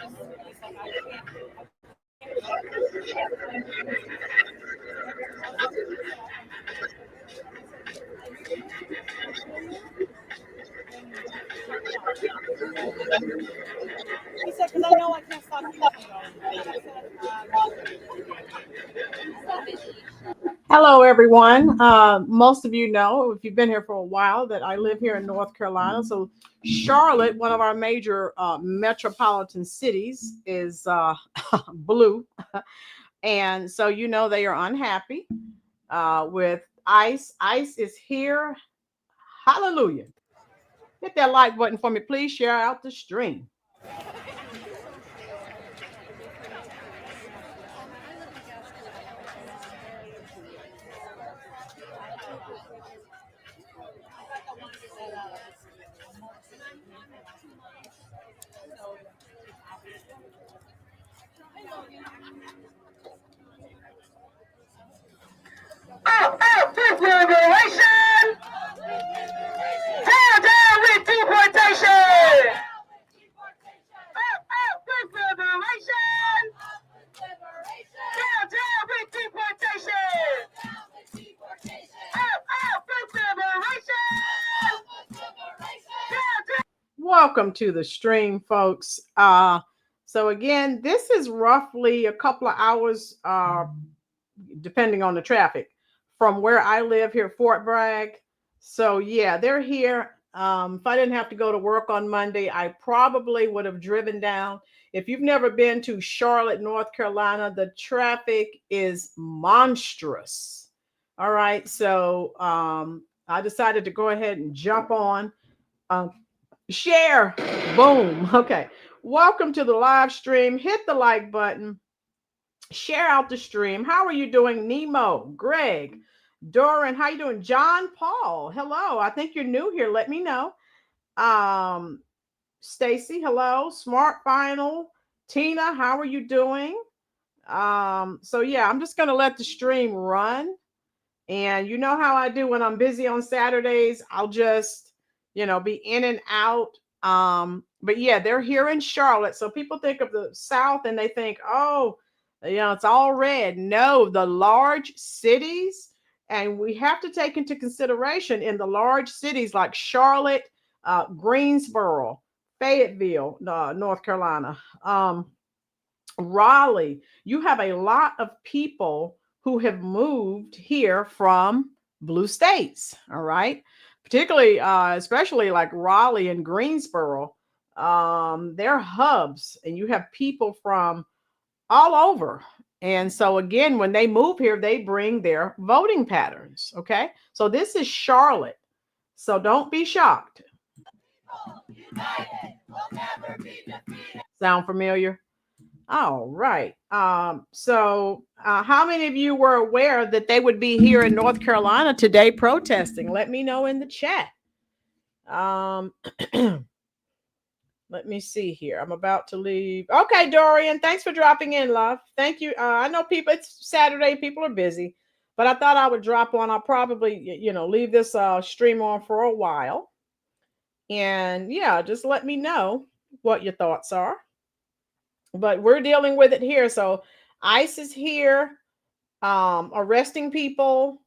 He said, because I know I can't stop thinking about it. Hello, everyone. Most of you know, if you've been here for a while, that I live here in North Carolina. So Charlotte, one of our major metropolitan cities, is blue. And so, you know, they are unhappy with ICE. ICE is here. Hallelujah. Hit that like button for me, please. Share out the stream. Fifth liberation! Tear down with deportation! Fifth liberation! Tear down with deportation! Fifth liberation! Welcome to the stream, folks. So again, this is roughly a couple of hours, depending on the traffic, from where I live here, Fort Bragg. So yeah, they're here. If I didn't have to go to work on Monday, I probably would have driven down. If you've never been to Charlotte, North Carolina, the traffic is monstrous. All right, so I decided to go ahead and jump on. Share, boom. Okay, welcome to the live stream. Hit the like button. Share out the stream. How are you doing, Nemo, Greg, Doran? How you doing, John Paul? Hello. I think you're new here. Let me know. Stacy, hello. Smart Final, Tina, how are you doing? So yeah, I'm just gonna let the stream run, and you know how I do when I'm busy on Saturdays. I'll just, you know, be in and out. But yeah, they're here in Charlotte, so people think of the South and they think, oh, you know, it's all red. No, the large cities, and we have to take into consideration in the large cities like Charlotte, Greensboro, Fayetteville, North Carolina, Raleigh, you have a lot of people who have moved here from blue states. All right. Particularly, especially like Raleigh and Greensboro, they're hubs, and you have people from all over. And so again, when they move here, they bring their voting patterns. Okay. So this is Charlotte. So don't be shocked. Sound familiar? All right. So how many of you were aware that they would be here in North Carolina today protesting? Let me know in the chat. Let me see here. I'm about to leave. Okay, Dorian, thanks for dropping in, love. Thank you. I know people, it's Saturday, people are busy, but I thought I would drop on. I'll probably, you know, leave this stream on for a while. And yeah, just let me know what your thoughts are. But we're dealing with it here. So ICE is here, arresting people.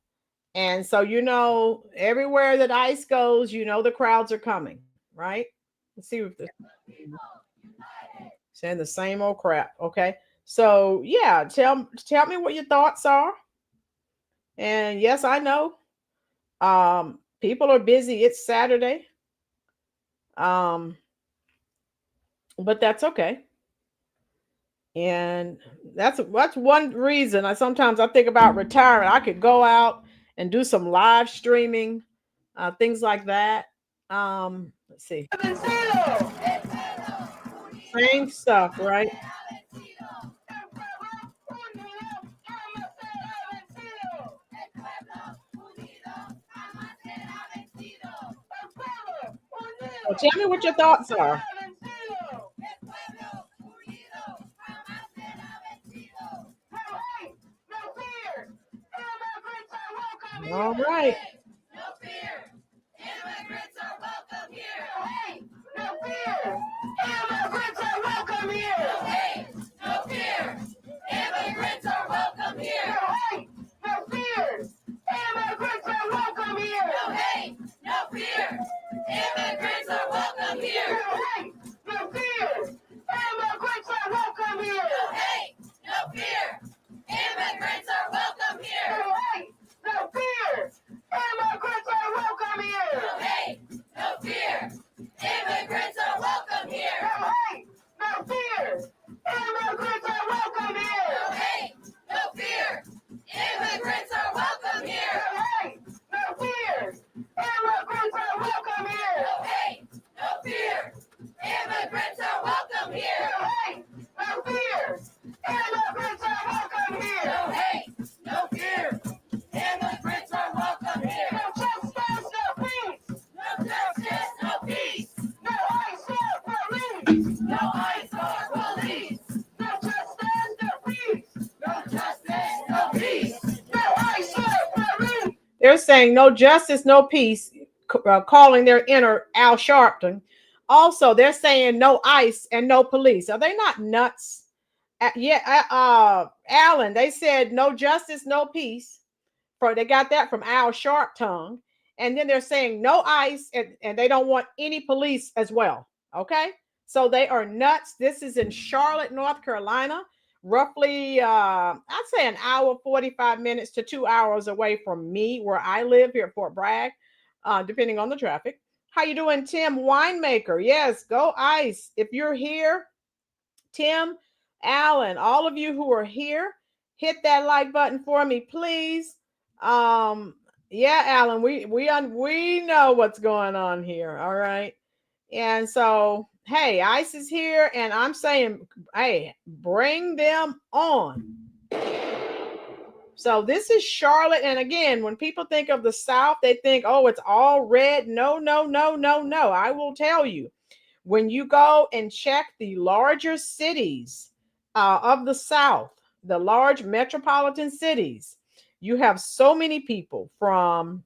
And so, you know, everywhere that ICE goes, you know, the crowds are coming, right? Let's see if this saying the same old crap. Okay. So yeah, tell me what your thoughts are. And yes, I know people are busy. It's Saturday. But that's okay. And that's one reason I sometimes I think about retiring. I could go out and do some live streaming, things like that. Let's see. Same stuff, right? Well, tell me what your thoughts are. All right. No fear. Immigrants are welcome here. Hey, no fear. Immigrants are welcome here. they're saying no justice, no peace, calling their inner Al Sharpton. Also, they're saying no ICE and no police. Are they not nuts? Alan, they said no justice, no peace. They got that from Al Sharpton. And then they're saying no ICE and they don't want any police as well. Okay. So they are nuts. This is in Charlotte, North Carolina, roughly, I'd say an hour, 45 minutes to 2 hours away from me, where I live here at Fort Bragg, depending on the traffic. How you doing, Tim Winemaker? Yes, go ICE. If you're here, Tim, Alan, all of you who are here, hit that like button for me, please. Yeah, Alan, we know what's going on here. All right. And so, hey, ICE is here, and I'm saying, hey, bring them on. So this is Charlotte. And again, when people think of the South, they think, oh, it's all red. No, no, no, no, no. I will tell you, when you go and check the larger cities of the South, the large metropolitan cities, you have so many people from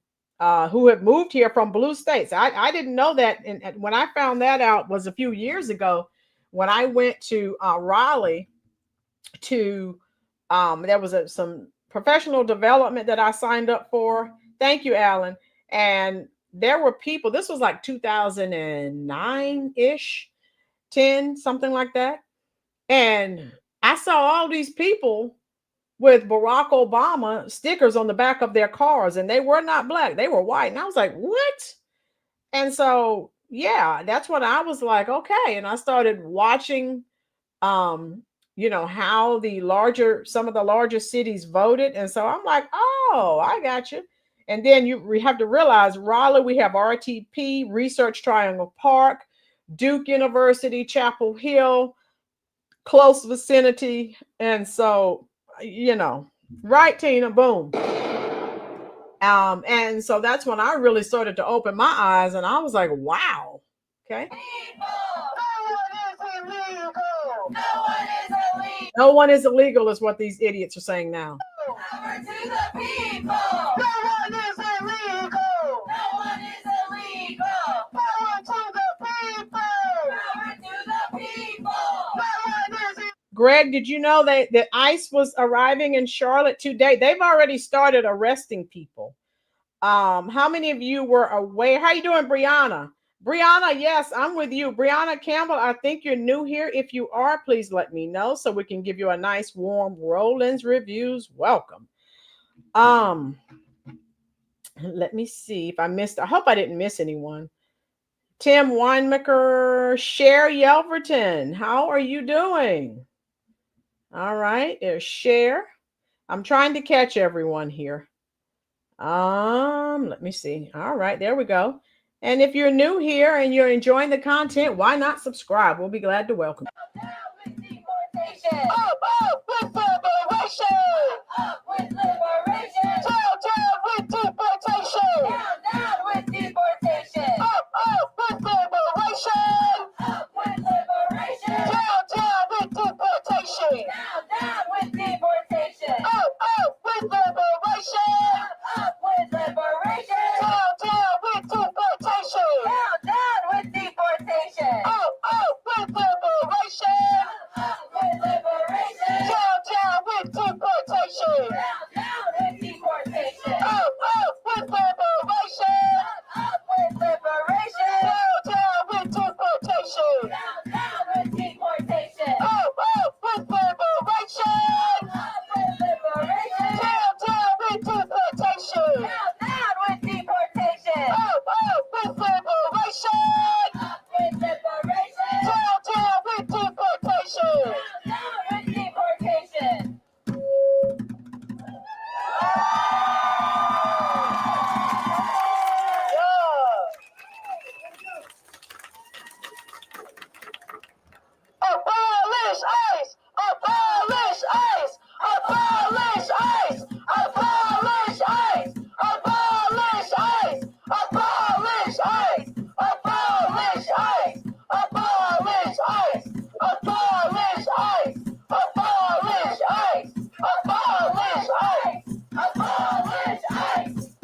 who have moved here from blue states. I didn't know that. And when I found that out was a few years ago, when I went to Raleigh to, there was some professional development that I signed up for. Thank you, Alan. And there were people, this was like 2009-ish, 10, something like that. And I saw all these people with Barack Obama stickers on the back of their cars, and they were not black, they were white. And I was like, what? And so, yeah, that's when I was like, okay. And I started watching, how some of the larger cities voted. And so I'm like, oh, I got you. And then we have to realize Raleigh, we have RTP, Research Triangle Park, Duke University, Chapel Hill, close vicinity. And so, right, Tina, boom. And so that's when I really started to open my eyes, and I was like, wow. Okay. No one is illegal is what these idiots are saying now. Power to the people. No one is illegal. No one is illegal. Power to the people. Power to the people. No one is illegal. Greg, did you know that ICE was arriving in Charlotte today? They've already started arresting people. How many of you were aware? How you doing, Brianna? Brianna, yes, I'm with you. Brianna Campbell, I think you're new here. If you are, please let me know so we can give you a nice warm Rolynn's Reviews welcome. Let me see if I missed. I hope I didn't miss anyone. Tim Winemaker, Cher Yelverton, how are you doing? All right, there's Cher. I'm trying to catch everyone here. Let me see. All right, there we go. And if you're new here and you're enjoying the content, why not subscribe? We'll be glad to welcome you. Down with deportation. Up with liberation. Up with liberation. Down with deportation. Down with deportation. Up with liberation. Up with liberation. Down with deportation. Down with deportation. Up with liberation. Up with liberation. Down with deportation. Down with deportation. Up with liberation. Up with liberation. Down with deportation. Down with deportation. Up with liberation. Up with liberation. Down with deportation. Down with deportation. Up with liberation. Up with liberation. Down with deportation. Down with deportation. Up with liberation. Up with liberation. Down with deportation. Down with deportation. Abolish ICE! Abolish ICE! Abolish ICE! Abolish ICE! Abolish ICE! Abolish ICE! Abolish ICE! Abolish ICE! Abolish ICE! Abolish ICE! Abolish ICE! Abolish ICE! Abolish ICE!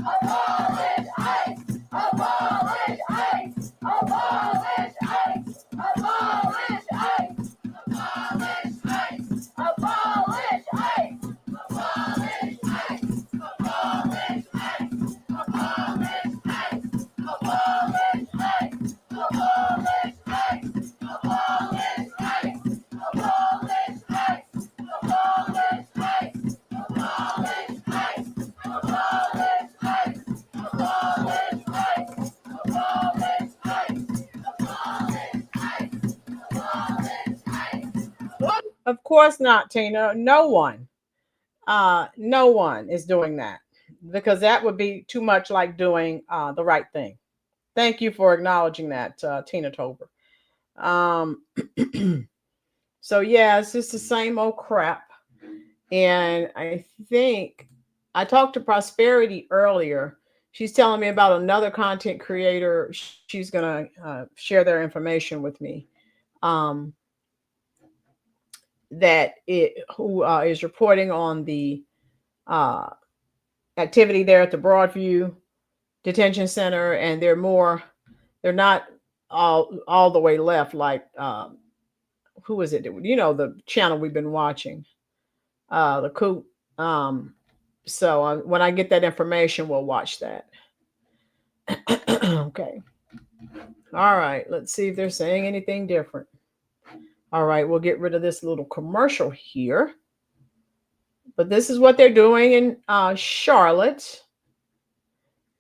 Of course not, Tina. No one. No one is doing that because that would be too much like doing the right thing. Thank you for acknowledging that, Tina Tober. Um, so yeah, it's just the same old crap. And I think I talked to Prosperity earlier. She's telling me about another content creator. She's gonna share their information with me. Um, that it who is reporting on the uh, activity there at the Broadview Detention Center, and they're more. They're not all the way left like who is it? You know, the channel we've been watching, the Coop. Um, so when I get that information, we'll watch that. Okay. All right. Let's see if they're saying anything different. All right. We'll get rid of this little commercial here. But this is what they're doing in Charlotte.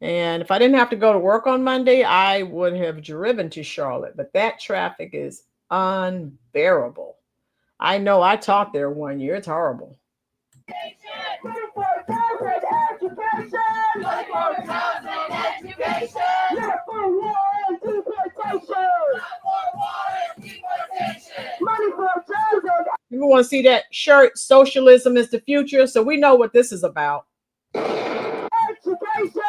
And if I didn't have to go to work on Monday, I would have driven to Charlotte. But that traffic is unbearable. I know I taught there one year. It's horrible. You want to see that shirt? Socialism is the future. So we know what this is about. Education.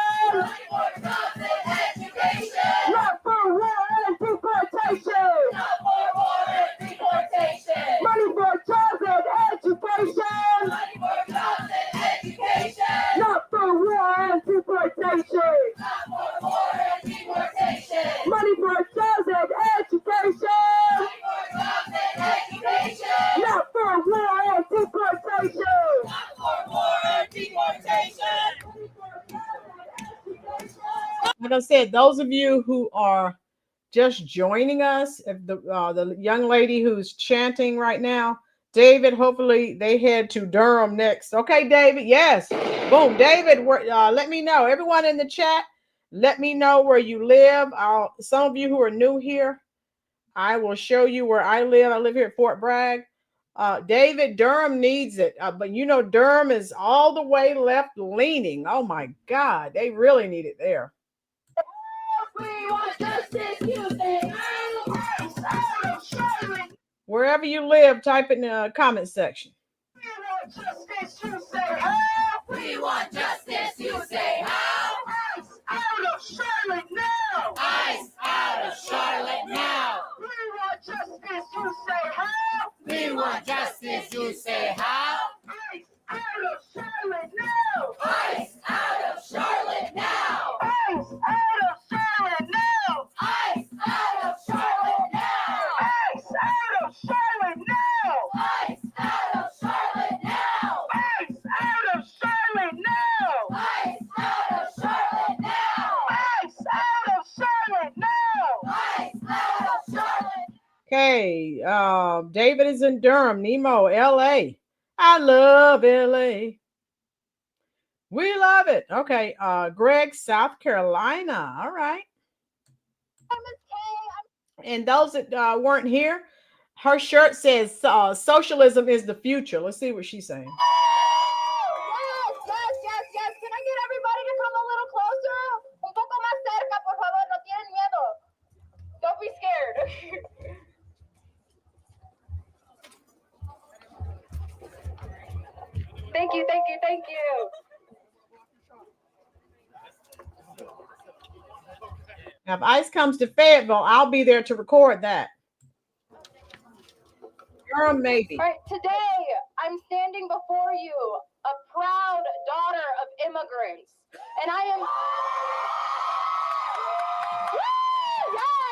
Not for war and deportation. Not for war and deportation. Money for jobs and education. Money for jobs and education. Not for war and deportation. Not for war and deportation. Money for jobs and education. Money for jobs and education. Not for war and deportation. Not for war and deportation. Like I said, those of you who are just joining us, if the young lady who's chanting right now, David, hopefully they head to Durham next. Okay, David. Yes. Boom. David, let me know. Everyone in the chat, let me know where you live. Some of you who are new here, I will show you where I live. I live here at Fort Bragg. David, Durham needs it. But you know, Durham is all the way left leaning. Oh my God. They really need it there. Wherever you live, type in the comment section. We want justice, you say how? Ice out of Charlotte now! Ice out of Charlotte now! We want justice, you say how? We want justice, you say how? Ice out of Charlotte now! Ice out of Charlotte now! Ice out of Charlotte now! Ice out of Charlotte now! Ice out of Charlotte now! Ice out of Charlotte now! Ice out of Charlotte now! Ice out of Charlotte now! Ice out of Charlotte now! Ice out of Charlotte. Okay, David is in Durham, Nemo, LA. I love LA. We love it. Okay, Greg, South Carolina. All right. And those that weren't here, her shirt says socialism is the future. Let's see what she's saying. Yes. Can I get everybody to come a little closer? Un poco más cerca, por favor. No tienen miedo. Don't be scared. Thank you. Now, if ICE comes to Fayetteville, I'll be there to record that. Maybe. All right, today I'm standing before you, a proud daughter of immigrants, and I am. Yes!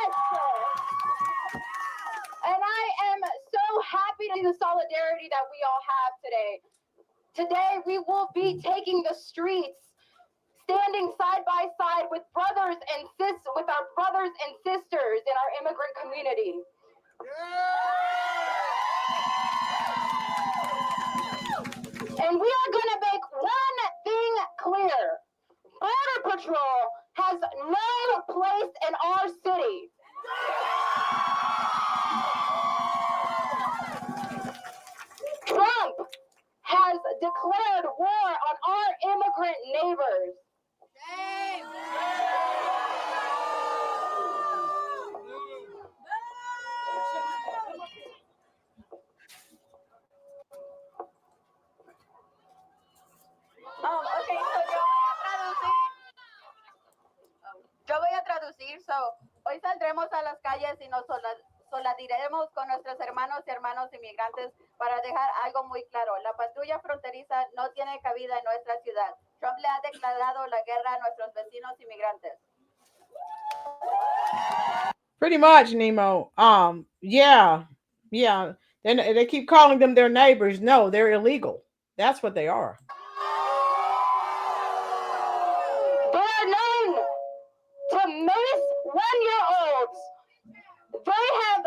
And I am so happy to see the solidarity that we all have today. Today we will be taking the streets, standing side by side with our brothers and sisters in our immigrant community. And we are going to make one thing clear. Border Patrol has no place in our city. declared war on our immigrant neighbors. Okay, yo voy a traducir. Hoy saldremos a las calles y nos solidarizaremos con nuestros hermanos y hermanas inmigrantes para dejar algo muy claro. La patrulla fronteriza no tiene cabida en nuestra ciudad. Trump le ha declarado la guerra a nuestros vecinos inmigrantes. Pretty much, Nemo. Yeah. Then they keep calling them their neighbors. No, they're illegal. That's what they are. They are known to mace 1-year-olds. They have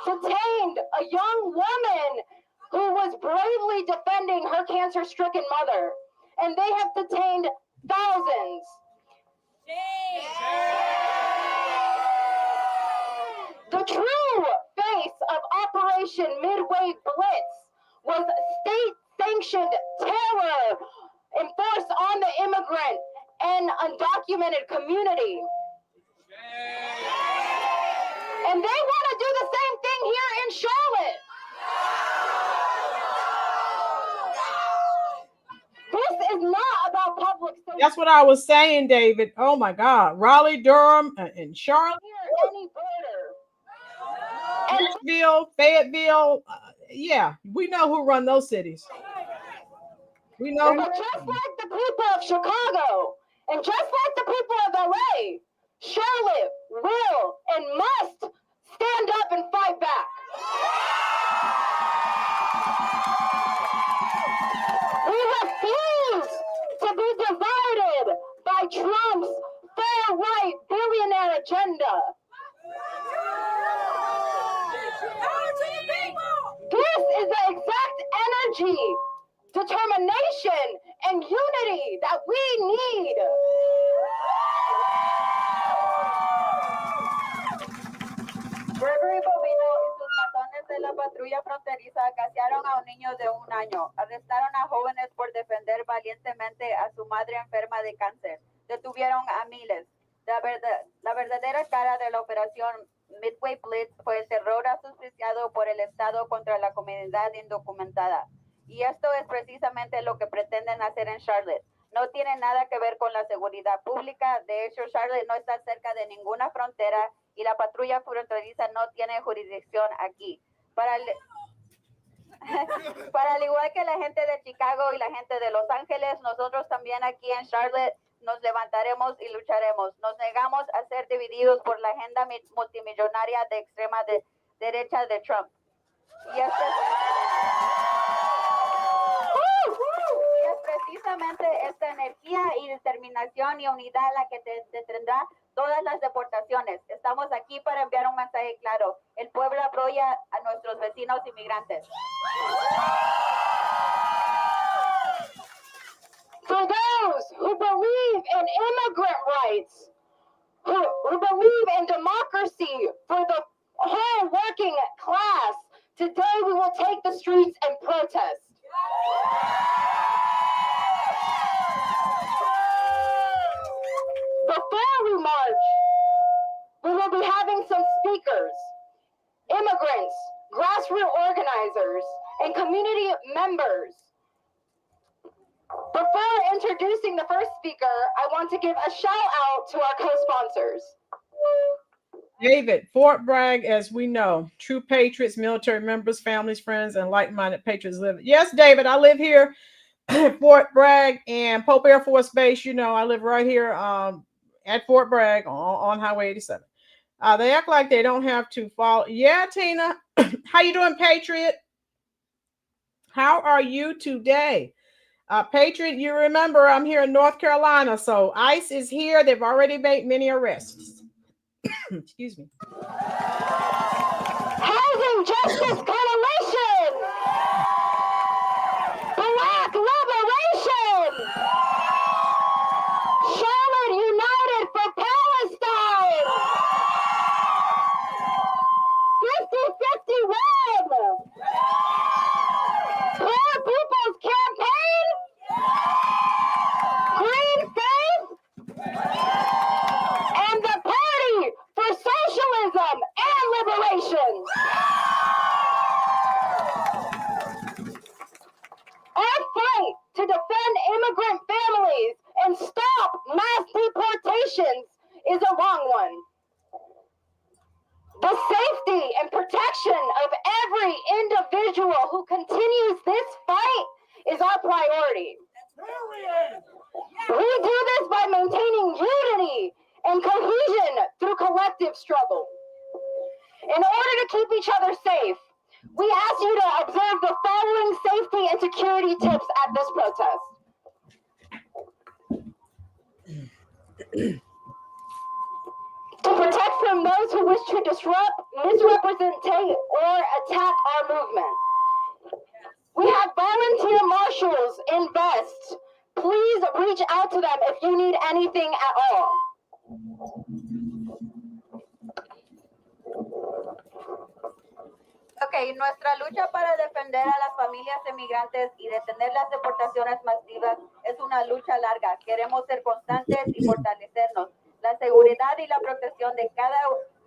detained a young woman who was bravely defending her cancer-stricken mother, and they have detained thousands. The true face of Operation Midway Blitz was state-sanctioned terror enforced on the immigrant and undocumented community. And they want to do the same thing here in Charlotte. This is not about public safety. That's what I was saying, David. Oh my God. Raleigh, Durham, and Charlotte. Any border. Nashville, Fayetteville. Yeah, we know who run those cities. We know. But just like the people of Chicago and just like the people of LA, Charlotte will and must stand up and fight back. We refuse to be divided by Trump's far-right billionaire agenda. This is the exact energy, determination, and unity that we need. Gregory Bovino y sus matones de la patrulla fronteriza casearon a un niño de 1 año. Arrestaron a jóvenes por defender valientemente a su madre enferma de cáncer. Detuvieron a miles. La verdadera cara de la operación Midway Blitz fue el terror asociado por el Estado contra la comunidad indocumentada. Y esto es precisamente lo que pretenden hacer en Charlotte. No tiene nada que ver con la seguridad pública. De hecho, Charlotte no está cerca de ninguna frontera y la patrulla fronteriza no tiene jurisdicción aquí. Para al igual que la gente de Chicago y la gente de Los Ángeles, nosotros también aquí en Charlotte nos levantaremos y lucharemos. Nos negamos a ser divididos por la agenda multimillonaria de extrema derecha de Trump. Y es precisamente esta energía y determinación y unidad la que detendrá todas las deportaciones. Estamos aquí para enviar un mensaje claro. El pueblo apoya a nuestros vecinos inmigrantes. For those who believe in immigrant rights, who believe in democracy for the whole working class, today we will take the streets and protest. Before we march, we will be having some speakers, immigrants, grassroots organizers, and community members. Before introducing the first speaker, I want to give a shout out to our co-sponsors. David, Fort Bragg, as we know, true patriots, military members, families, friends, and like-minded patriots live. Yes, David, I live here at Fort Bragg and Pope Air Force Base. You know, I live right here at Fort Bragg on Highway 87. They act like they don't have to follow. Yeah, Tina, how you doing, Patriot? How are you today? Patriot, you remember I'm here in North Carolina, so ICE is here. They've already made many arrests. Excuse me. Housing Justice Coalition! Black Liberation! Charlotte United for Palestine! 50-50 Red! Poor People's Campaign! individual who continues this fight is our priority. We do this by maintaining unity and cohesion through collective struggle. In order to keep each other safe, we ask you to observe the following safety and security tips at this protest. To protect from those who wish to disrupt, misrepresent, or attack our movement. We have volunteer marshals in vests. Please reach out to them if you need anything at all. Ok, nuestra lucha para defender a las familias emigrantes y detener las deportaciones masivas es una lucha larga. Queremos ser constantes y fortalecernos. La seguridad y la protección de cada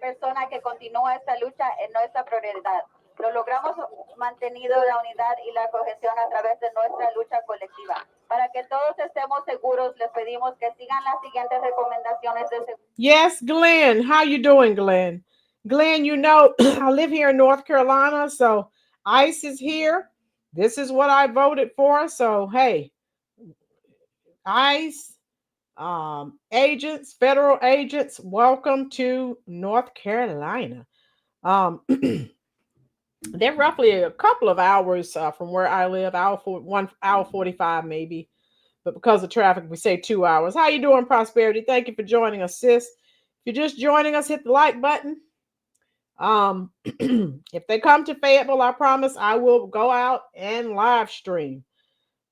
persona que continúa esta lucha es nuestra prioridad. Lo logramos mantenido la unidad y la cohesión a través de nuestra lucha colectiva. Para que todos estemos seguros, les pedimos que sigan las siguientes recomendaciones de seguridad. Yes, Glenn. How you doing, Glenn? Glenn, you know, I live here in North Carolina, so ICE is here. This is what I voted for. So, hey, ICE agents, federal agents, welcome to North Carolina. They're roughly a couple of hours from where I live, 1 hour 45 maybe. But because of traffic, we say 2 hours. How you doing, Prosperity? Thank you for joining us, sis. If you're just joining us, hit the like button. If they come to Fayetteville, I promise I will go out and live stream.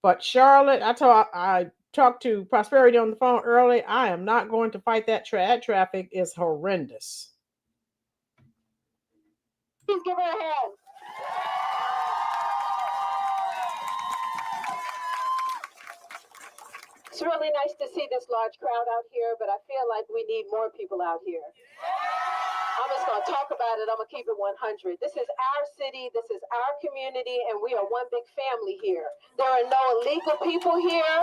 But Charlotte, I talked to Prosperity on the phone early. I am not going to fight that traffic is horrendous. Please give her a hand. It's really nice to see this large crowd out here, but I feel like we need more people out here. I'm just going to talk about it. I'm going to keep it 100. This is our city. This is our community, and we are one big family here. There are no illegal people here.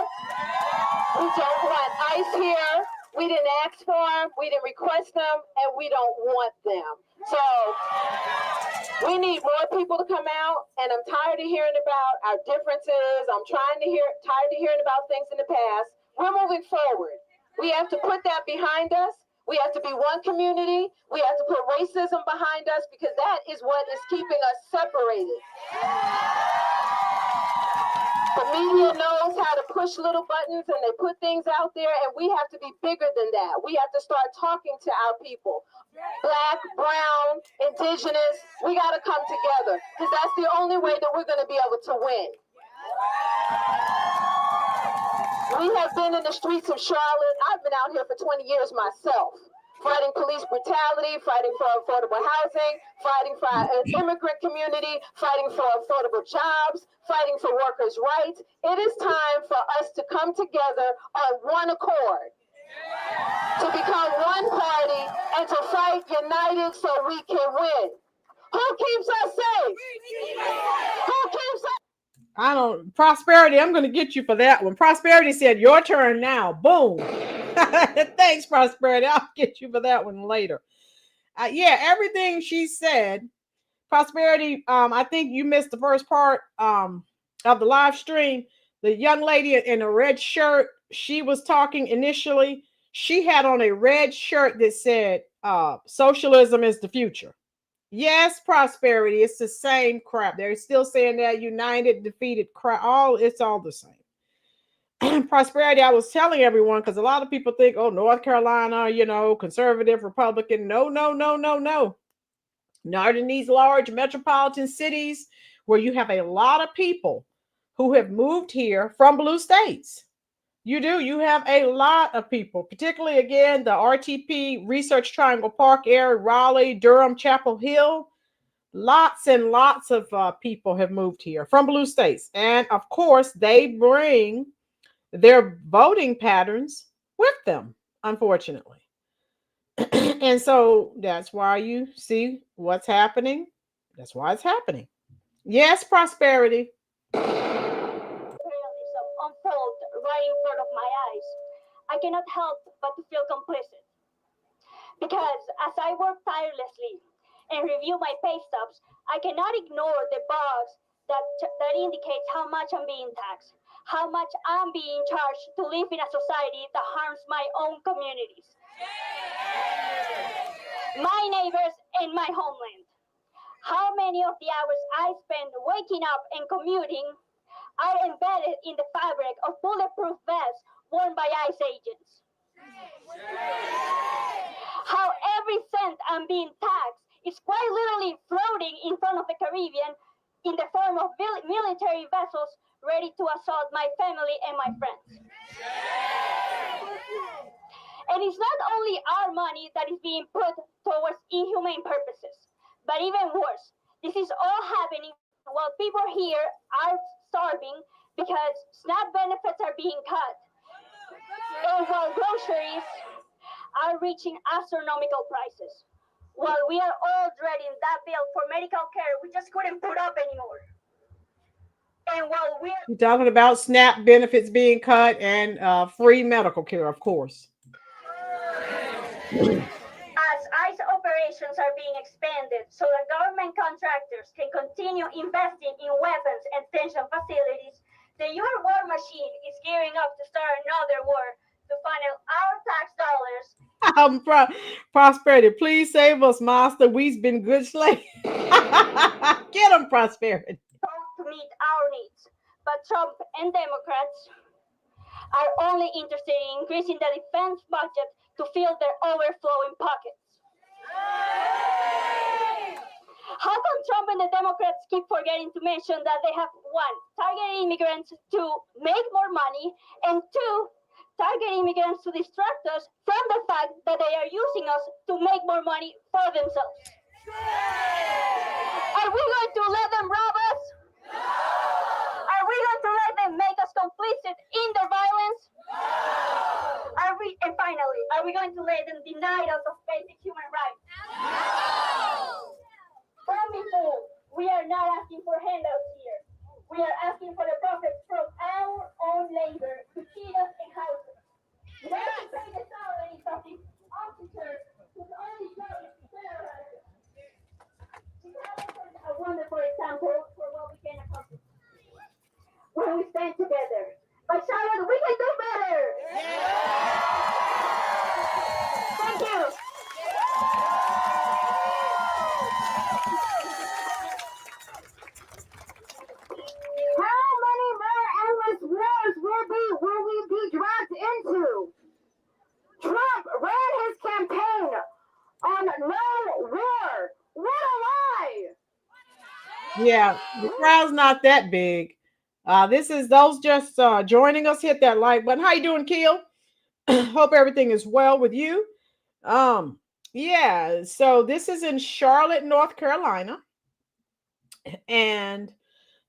We don't want ICE here. We didn't ask for them. We didn't request them, and we don't want them. So we need more people to come out, and I'm tired of hearing about our differences. I'm tired of hearing about things in the past. We're moving forward. We have to put that behind us. We have to be one community. We have to put racism behind us because that is what is keeping us separated. The media knows how to push little buttons and they put things out there, and we have to be bigger than that. We have to start talking to our people. Black, brown, indigenous, we got to come together because that's the only way that we're going to be able to win. We have been in the streets of Charlotte. I've been out here for 20 years myself, fighting police brutality, fighting for affordable housing, fighting for an immigrant community, fighting for affordable jobs, fighting for workers' rights. It is time for us to come together on one accord, to become one party, and to fight united so we can win. Who keeps us safe? Who keeps us? I don't, Prosperity, I'm going to get you for that one. Prosperity said, your turn now. Boom. Thanks, Prosperity. I'll get you for that one later. Yeah, everything she said, Prosperity, I think you missed the first part of the live stream. The young lady in a red shirt, she was talking initially. She had on a red shirt that said, socialism is the future. Yes, Prosperity. It's the same crap. They're still saying that united, defeated crap. It's all the same. Prosperity, I was telling everyone, because a lot of people think, oh, North Carolina, conservative, Republican. No. Not in these large metropolitan cities where you have a lot of people who have moved here from blue states. You do. You have a lot of people, particularly, again, the RTP, Research Triangle Park area, Raleigh, Durham, Chapel Hill. Lots and lots of people have moved here from blue states. And, of course, they bring their voting patterns with them, unfortunately. And so that's why you see what's happening. That's why it's happening. Yes, Prosperity. Unfold right in front of my eyes. I cannot help but to feel complicit. Because as I work tirelessly and review my pay stubs, I cannot ignore the bugs that indicates how much I'm being taxed, how much I'm being charged to live in a society that harms my own communities, my neighbors, and my homeland. How many of the hours I spend waking up and commuting are embedded in the fabric of bulletproof vests worn by ICE agents? How every cent I'm being taxed is quite literally floating in front of the Caribbean in the form of military vessels ready to assault my family and my friends. And it's not only our money that is being put towards inhumane purposes, but even worse, this is all happening while people here are starving because SNAP benefits are being cut, and while groceries are reaching astronomical prices. While we are all dreading that bill for medical care we just couldn't put up anymore. And while we're talking about SNAP benefits being cut and free medical care, of course. As ICE operations are being expanded so that government contractors can continue investing in weapons and detention facilities, the US war machine is gearing up to start another war to funnel our tax dollars. Prosperity, please save us, Master. We've been good slaves. Get them, Prosperity. To meet our needs. But Trump and Democrats are only interested in increasing the defense budget to fill their overflowing pockets. How come Trump and the Democrats keep forgetting to mention that they have, one, targeted immigrants to make more money, and two, target immigrants to distract us from the fact that they are using us to make more money for themselves? Are we going to let them rob us? Are we going to let them make us complicit in their violence? And finally, are we going to let them deny us of basic human rights? From before, we are not asking for handouts here. We are asking for the profits from our own labor to feed us and house us. Not to pay the salaries of the officers whose only job is to terrorize us. Chicago is a wonderful example for what we can accomplish when we stand together. But Charlotte, we can do better! Thank you! How many more endless wars will we be dragged into? Trump ran his campaign on no war. What a lie! Yeah, the crowd's not that big. This is those just joining us. Hit that like button. How you doing, Keel? Hope everything is well with you. Yeah, so this is in Charlotte, North Carolina, and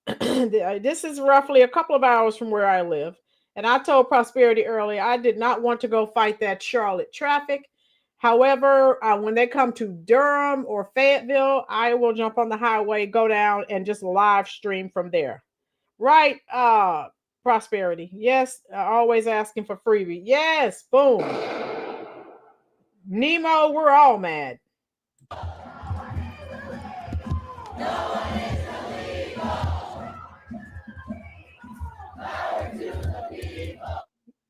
this is roughly a couple of hours from where I live. And I told Prosperity earlier I did not want to go fight that Charlotte traffic. However, when they come to Durham or Fayetteville, I will jump on the highway, go down, and just live stream from there. Right, Prosperity. Yes, always asking for freebie. Yes, boom. Nemo, we're all mad.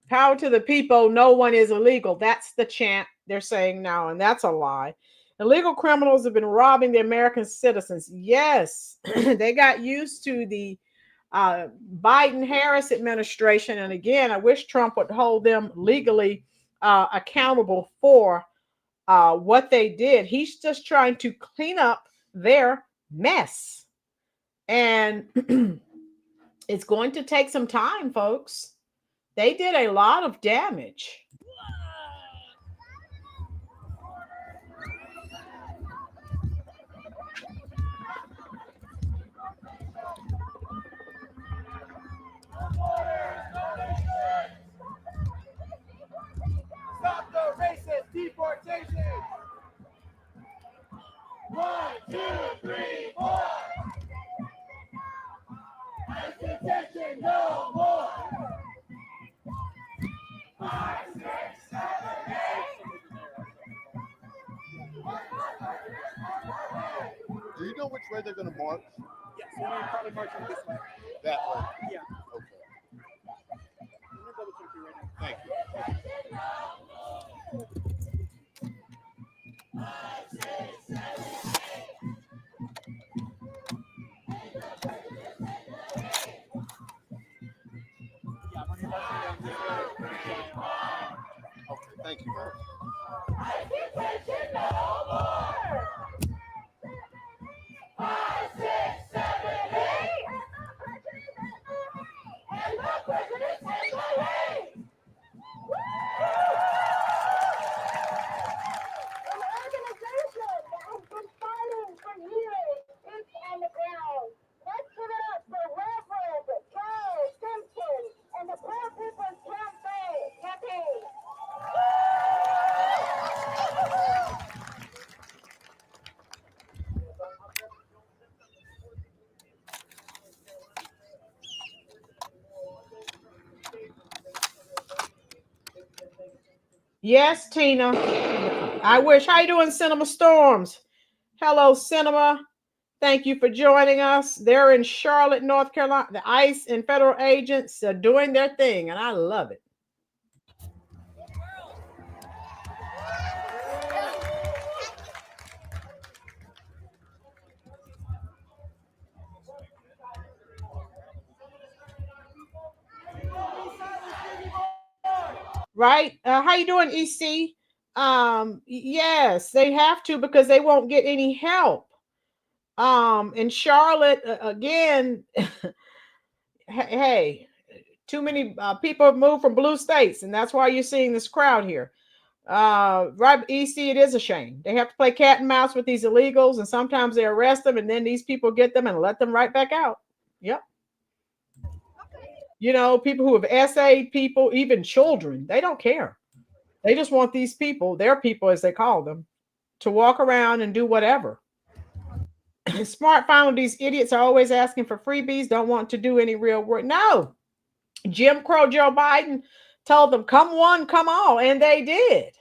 Power to the people, no one is illegal. That's the chant they're saying now, and that's a lie. Illegal criminals have been robbing the American citizens. Yes, they got used to the Biden-Harris administration, and again, I wish Trump would hold them legally accountable for what they did. He's just trying to clean up their mess, and it's going to take some time, folks. They did a lot of damage. Stop the racist deportation! 1, 2, 3, 4! Detention no more! 5, 6, 7, 8! Do you know which way they're going to march? Yes. we're probably marching this way. That way. Yeah. Okay. I'm gonna double check you right now. Thank you. Yeah, when you're marching down this way. Okay, thank you, man. An organization that has been fighting for years is on the ground. Let's give it up for Reverend Charles Simpson and the Poor People's Campaign. Yes, Tina. I wish. How you doing, Cinema Storms? Hello, Cinema. Thank you for joining us. They're in Charlotte, North Carolina. The ICE and federal agents are doing their thing, and I love it. Right? How you doing, EC? Yes, they have to because they won't get any help. In Charlotte, again, hey, too many people have moved from blue states, and that's why you're seeing this crowd here. Right, EC, it is a shame. They have to play cat and mouse with these illegals, and sometimes they arrest them, and then these people get them and let them right back out. Yep. You know, people who have essayed people, even children, they don't care. They just want these people, their people as they call them, to walk around and do whatever. Smart final, these idiots are always asking for freebies, don't want to do any real work. No. Jim Crow Joe Biden told them, come one, come all, and they did.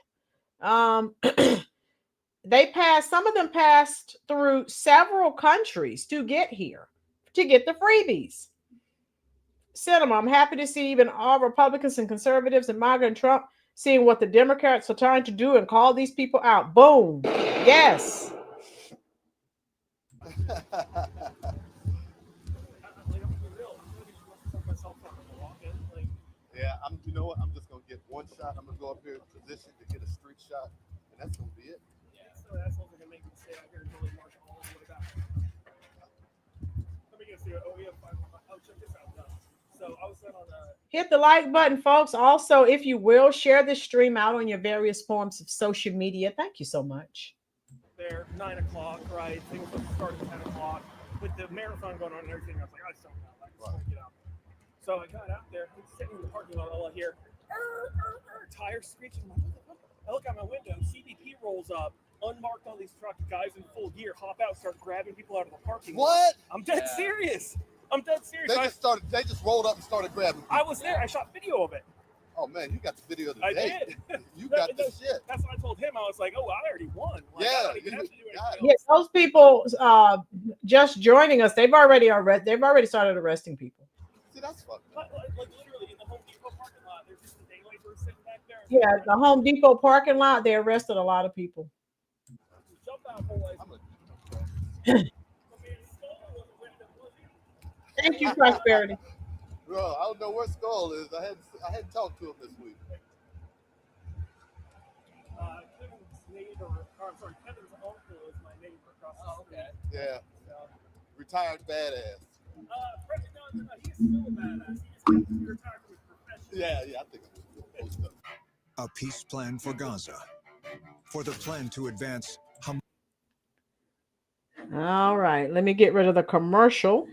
They passed, some of them passed through several countries to get here, to get the freebies. Cinema, I'm happy to see even all Republicans and conservatives and MAGA and Trump seeing what the Democrats are trying to do and call these people out. Boom. Yes. Yeah, you know what? I'm just gonna get one shot. I'm gonna go up here in position to get a street shot, and that's gonna be it. Yeah, so that's what we're gonna make them stay out here until they march all the way back. Let me get see. Oh, yeah, oh, check this out. So I was on hit the like button, folks. Also, if you will, share this stream out on your various forms of social media. Thank you so much. There, 9 o'clock, right? Things were supposed to start at 10 o'clock. With the marathon going on and everything, I was like, I just don't know. I just want to get out. So I got out there, I'm sitting in the parking lot, all I hear, tires screeching. I look out my window, CBP rolls up, unmarked on these trucks, guys in full gear, hop out, start grabbing people out of the parking lot. What? I'm dead serious. I'm dead serious. They just rolled up and started grabbing people. I was there. I shot video of it. Oh man, you got the video of the I day. did. You got the shit. That's what I told him. I was like, oh, I already won. Like, Yeah, I don't even have to do anything else. Yes, those people just joining us, they've already started arresting people. See, that's fucked up. Like literally in the Home Depot parking lot, there's just a day labor sitting back there. Yeah, the Home Depot parking lot, they arrested a lot of people. Jump out, boys. Thank you, Prosperity. Bro, I don't know where Skull is. I hadn't talked to him this week. Kevin's neighbor, or I'm sorry, Kevin's uncle is my neighbor across the street. Yeah. Retired badass. No, he's still a badass. He just retired from his profession. Yeah, I think it was good. A peace plan for Gaza. For the plan to advance Hamas. All right, let me get rid of the commercial.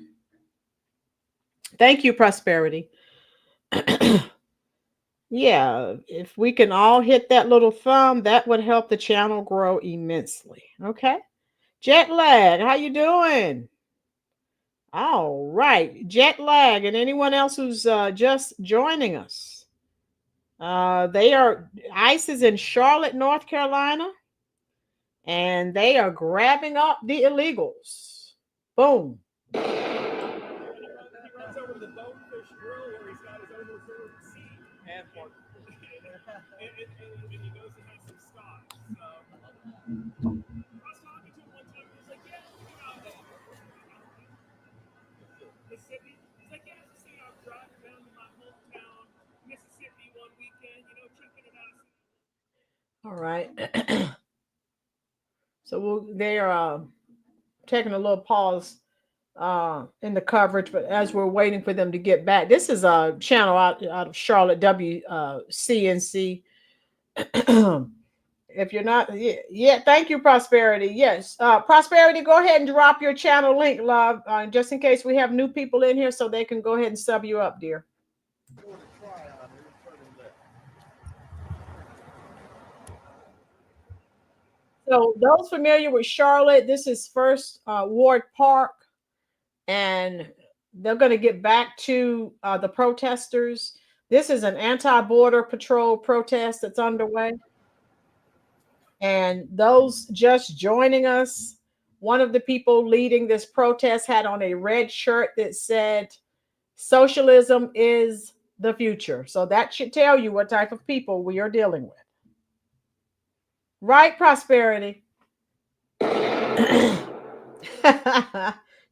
Thank you, Prosperity. Yeah, if we can all hit that little thumb, that would help the channel grow immensely. Okay. Jet lag, how you doing? All right, jet lag, and anyone else who's just joining us. ICE is in Charlotte, North Carolina, and they are grabbing up the illegals. Boom. over to the Bonefish Grill where he's got his own reserved seat. And pork. And he goes and has some scotch. So I was talking to him one time. He's like, "Yeah, Mississippi." He's like, "Yeah, just I'm driving down to my hometown, Mississippi, one weekend. Checking it out." All right. So they are taking a little pause in the coverage, but as we're waiting for them to get back, this is a channel out of Charlotte, WCNC. If you're not, yeah, thank you, Prosperity. Yes, Prosperity, go ahead and drop your channel link, love, just in case we have new people in here, so they can go ahead and sub you up, dear. So those familiar with Charlotte, this is First Ward Park, and they're going to get back to the protesters. This is an anti-border patrol protest that's underway. And those just joining us, one of the people leading this protest had on a red shirt that said, "Socialism is the future." So that should tell you what type of people we are dealing with. Right, Prosperity?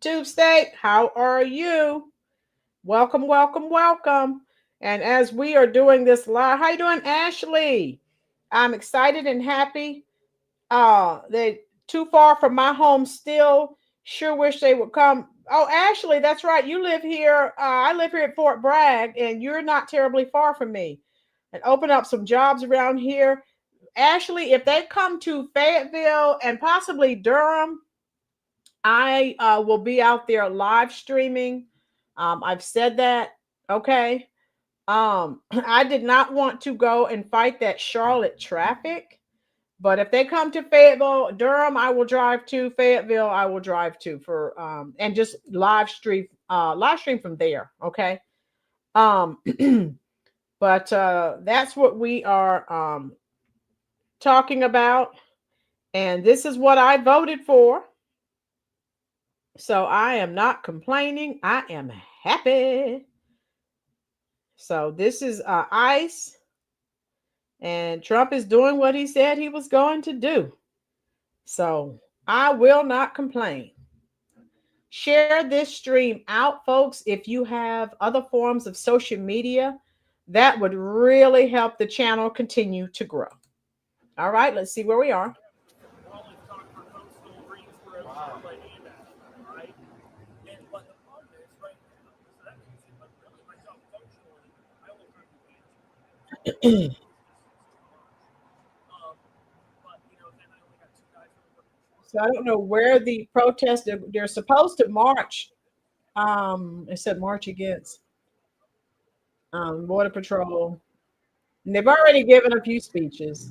Tube State, how are you? Welcome, welcome, welcome. And as we are doing this live, how you doing, Ashley? I'm excited and happy. They too far from my home still. Sure wish they would come. Oh, Ashley, that's right. You live here. I live here at Fort Bragg, and you're not terribly far from me. And open up some jobs around here. Ashley, if they come to Fayetteville and possibly Durham, I will be out there live streaming. I've said that. Okay. I did not want to go and fight that Charlotte traffic, but if they come to Fayetteville, Durham, I will drive to. Fayetteville, I will drive to for and just live stream from there. Okay. But that's what we are talking about, and this is what I voted for. So I am not complaining. I am happy. So this is ICE, and Trump is doing what he said he was going to do. So I will not complain. Share this stream out, folks. If you have other forms of social media, that would really help the channel continue to grow. All right, let's see where we are. So I don't know where the protests, they're supposed to march. It said march against Border Patrol. And they've already given a few speeches.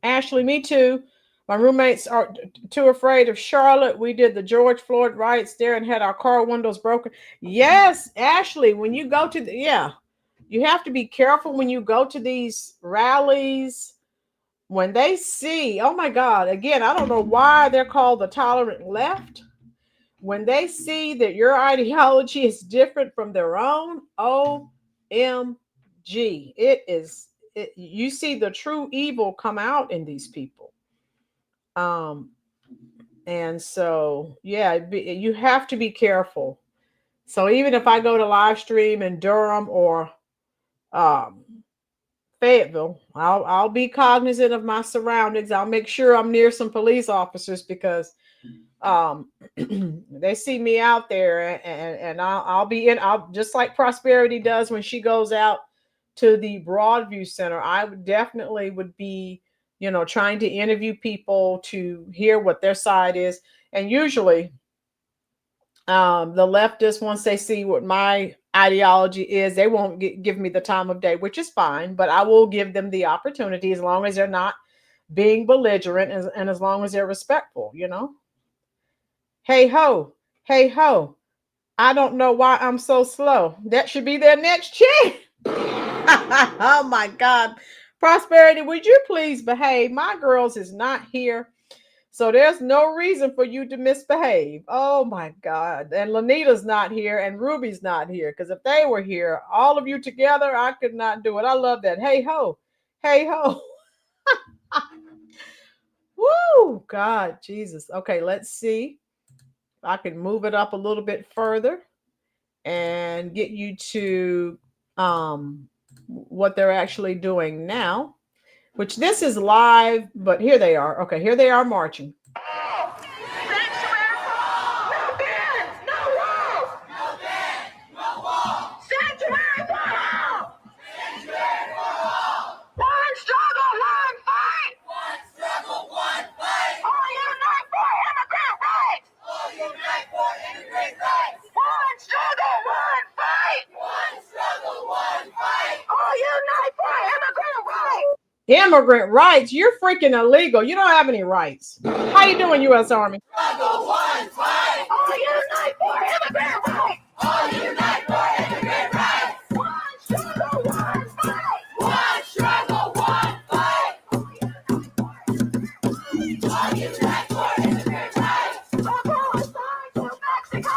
Ashley, me too. My roommates are too afraid of Charlotte. We did the George Floyd riots there and had our car windows broken. Yes, Ashley, when you go to you have to be careful when you go to these rallies. When they see, oh my God, again, I don't know why they're called the tolerant left. When they see that your ideology is different from their own, OMG, you see the true evil come out in these people. And so, yeah, you have to be careful. So even if I go to live stream in Durham or Fayetteville, I'll be cognizant of my surroundings. I'll make sure I'm near some police officers because they see me out there, and I'll be in. I'll just like Prosperity does when she goes out to the Broadview Center. I would definitely be, trying to interview people to hear what their side is. And usually, the leftists, once they see what my ideology is, they won't give me the time of day, which is fine. But I will give them the opportunity as long as they're not being belligerent and as long as they're respectful. Hey ho, hey ho. I don't know why I'm so slow. That should be their next chant. Oh my God. Prosperity, would you please behave? My girls is not here. So there's no reason for you to misbehave. Oh my God. And Lanita's not here and Ruby's not here. Because if they were here, all of you together, I could not do it. I love that. Hey ho. Hey ho. Woo! God, Jesus. Okay, let's see. I can move it up a little bit further and get you to what they're actually doing now, which this is live, but here they are. Okay, here they are marching. Immigrant rights? You're freaking illegal. You don't have any rights. How you doing, U.S. Army? Struggle one fight. All unite for immigrant rights. All unite for immigrant rights. One struggle, one fight. One struggle, one fight. All unite for immigrant rights. Struggle one fight to Mexico.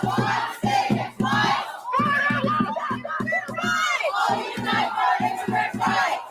One state is mine. Border laws have got it right. All unite for immigrant rights.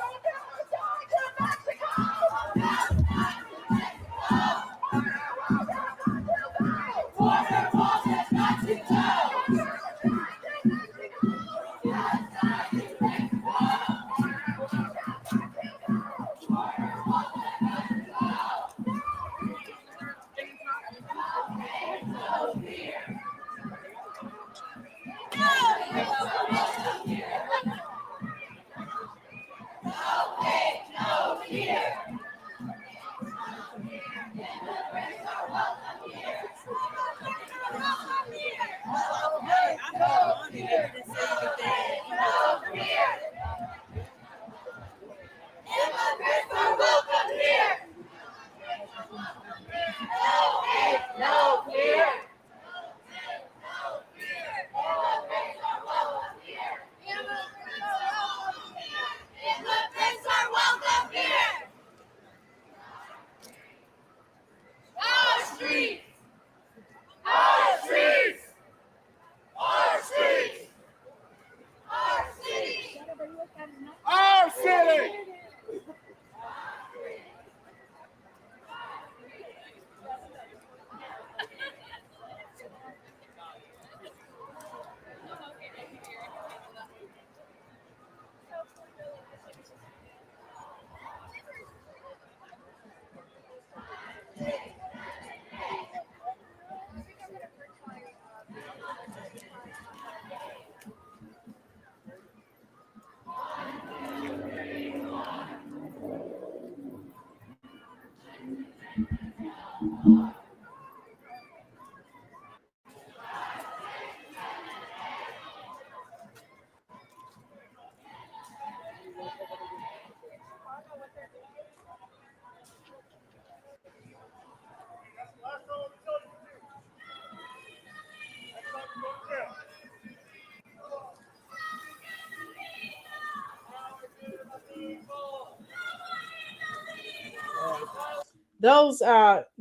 Those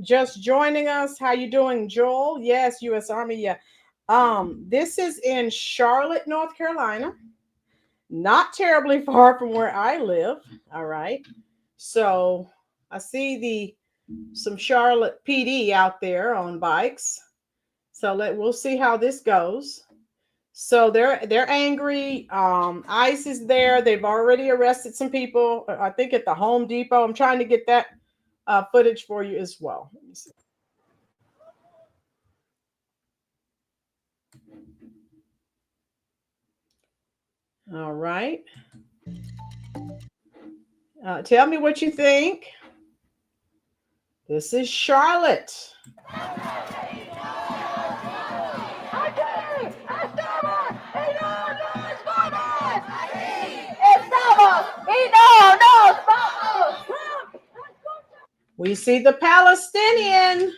just joining us, how you doing, Joel? Yes, U.S. Army. Yeah. This is in Charlotte, North Carolina. Not terribly far from where I live. All right. So I see some Charlotte PD out there on bikes. So we'll see how this goes. So they're angry. ICE is there. They've already arrested some people, I think at the Home Depot. I'm trying to get that footage for you as well. Let me see. All right. Tell me what you think. This is Charlotte. We see the Palestinian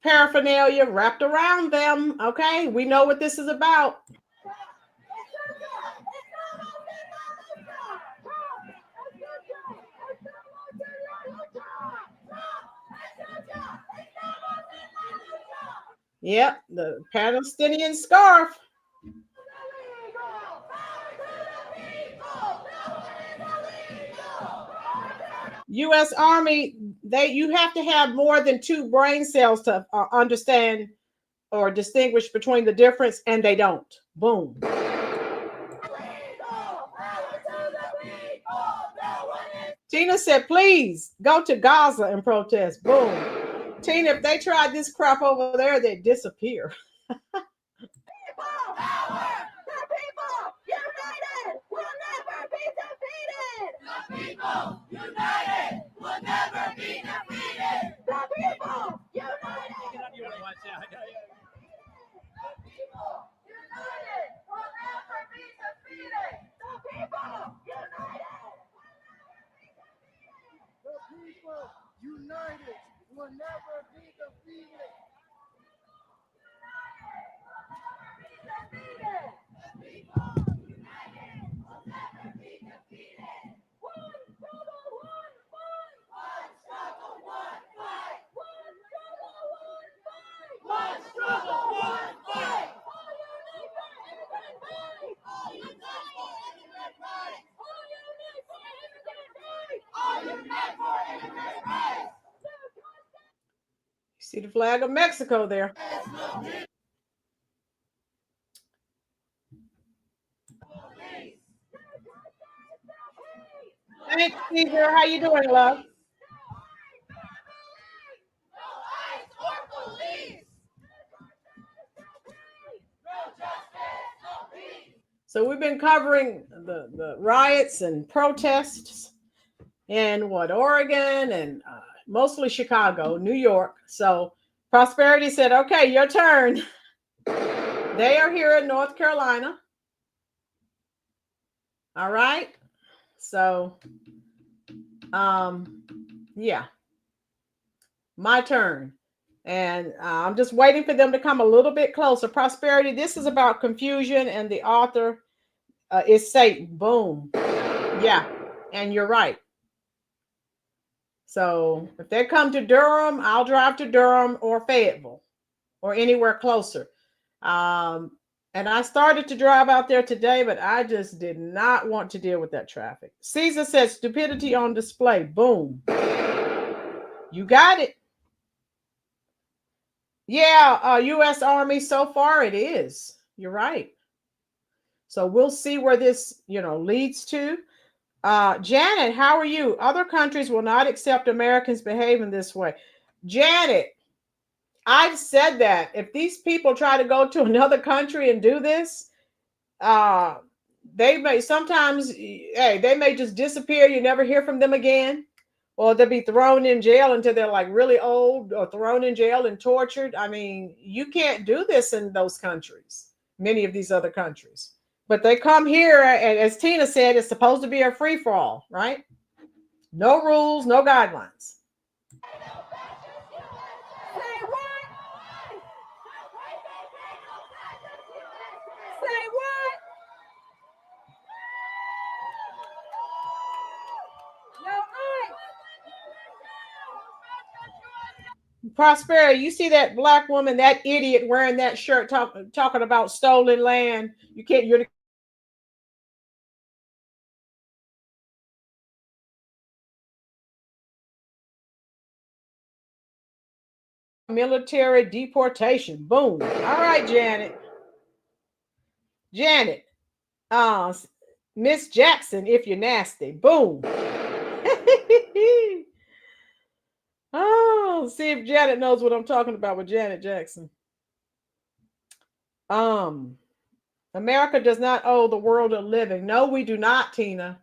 paraphernalia wrapped around them. Okay, we know what this is about. Yep, the Palestinian scarf. U.S. Army, you have to have more than 2 brain cells to understand or distinguish between the difference, and they don't. Boom. Tina said, please go to Gaza and protest. Boom. Tina, if they tried this crap over there, they'd disappear. United will never be defeated. See the flag of Mexico there. Thanks, Caesar. How you doing, love? So we've been covering the riots and protests in Oregon and mostly Chicago, New York. So Prosperity said, okay, your turn. They are here in North Carolina. All right. So, yeah, my turn. And I'm just waiting for them to come a little bit closer. Prosperity, this is about confusion, and the author is Satan. Boom. Yeah, and you're right. So if they come to Durham, I'll drive to Durham or Fayetteville or anywhere closer. And I started to drive out there today, but I just did not want to deal with that traffic. Caesar says stupidity on display. Boom. You got it. Yeah, U.S. Army, so far it is. You're right. So we'll see where this, leads to. Janet, how are you? Other countries will not accept Americans behaving this way. Janet, I've said that. If these people try to go to another country and do this, they may sometimes, they may just disappear. You never hear from them again. Or they'll be thrown in jail until they're like really old, or thrown in jail and tortured. I mean, you can't do this in those countries, many of these other countries. But they come here, and as Tina said, it's supposed to be a free-for-all, right? No rules, no guidelines. Prosperity, you see that black woman, that idiot wearing that shirt, talking about stolen land. You're the military deportation. Boom. All right, Janet. Miss Jackson, if you're nasty. Boom. Oh, see if Janet knows what I'm talking about with Janet Jackson. America does not owe the world a living. No, we do not, Tina.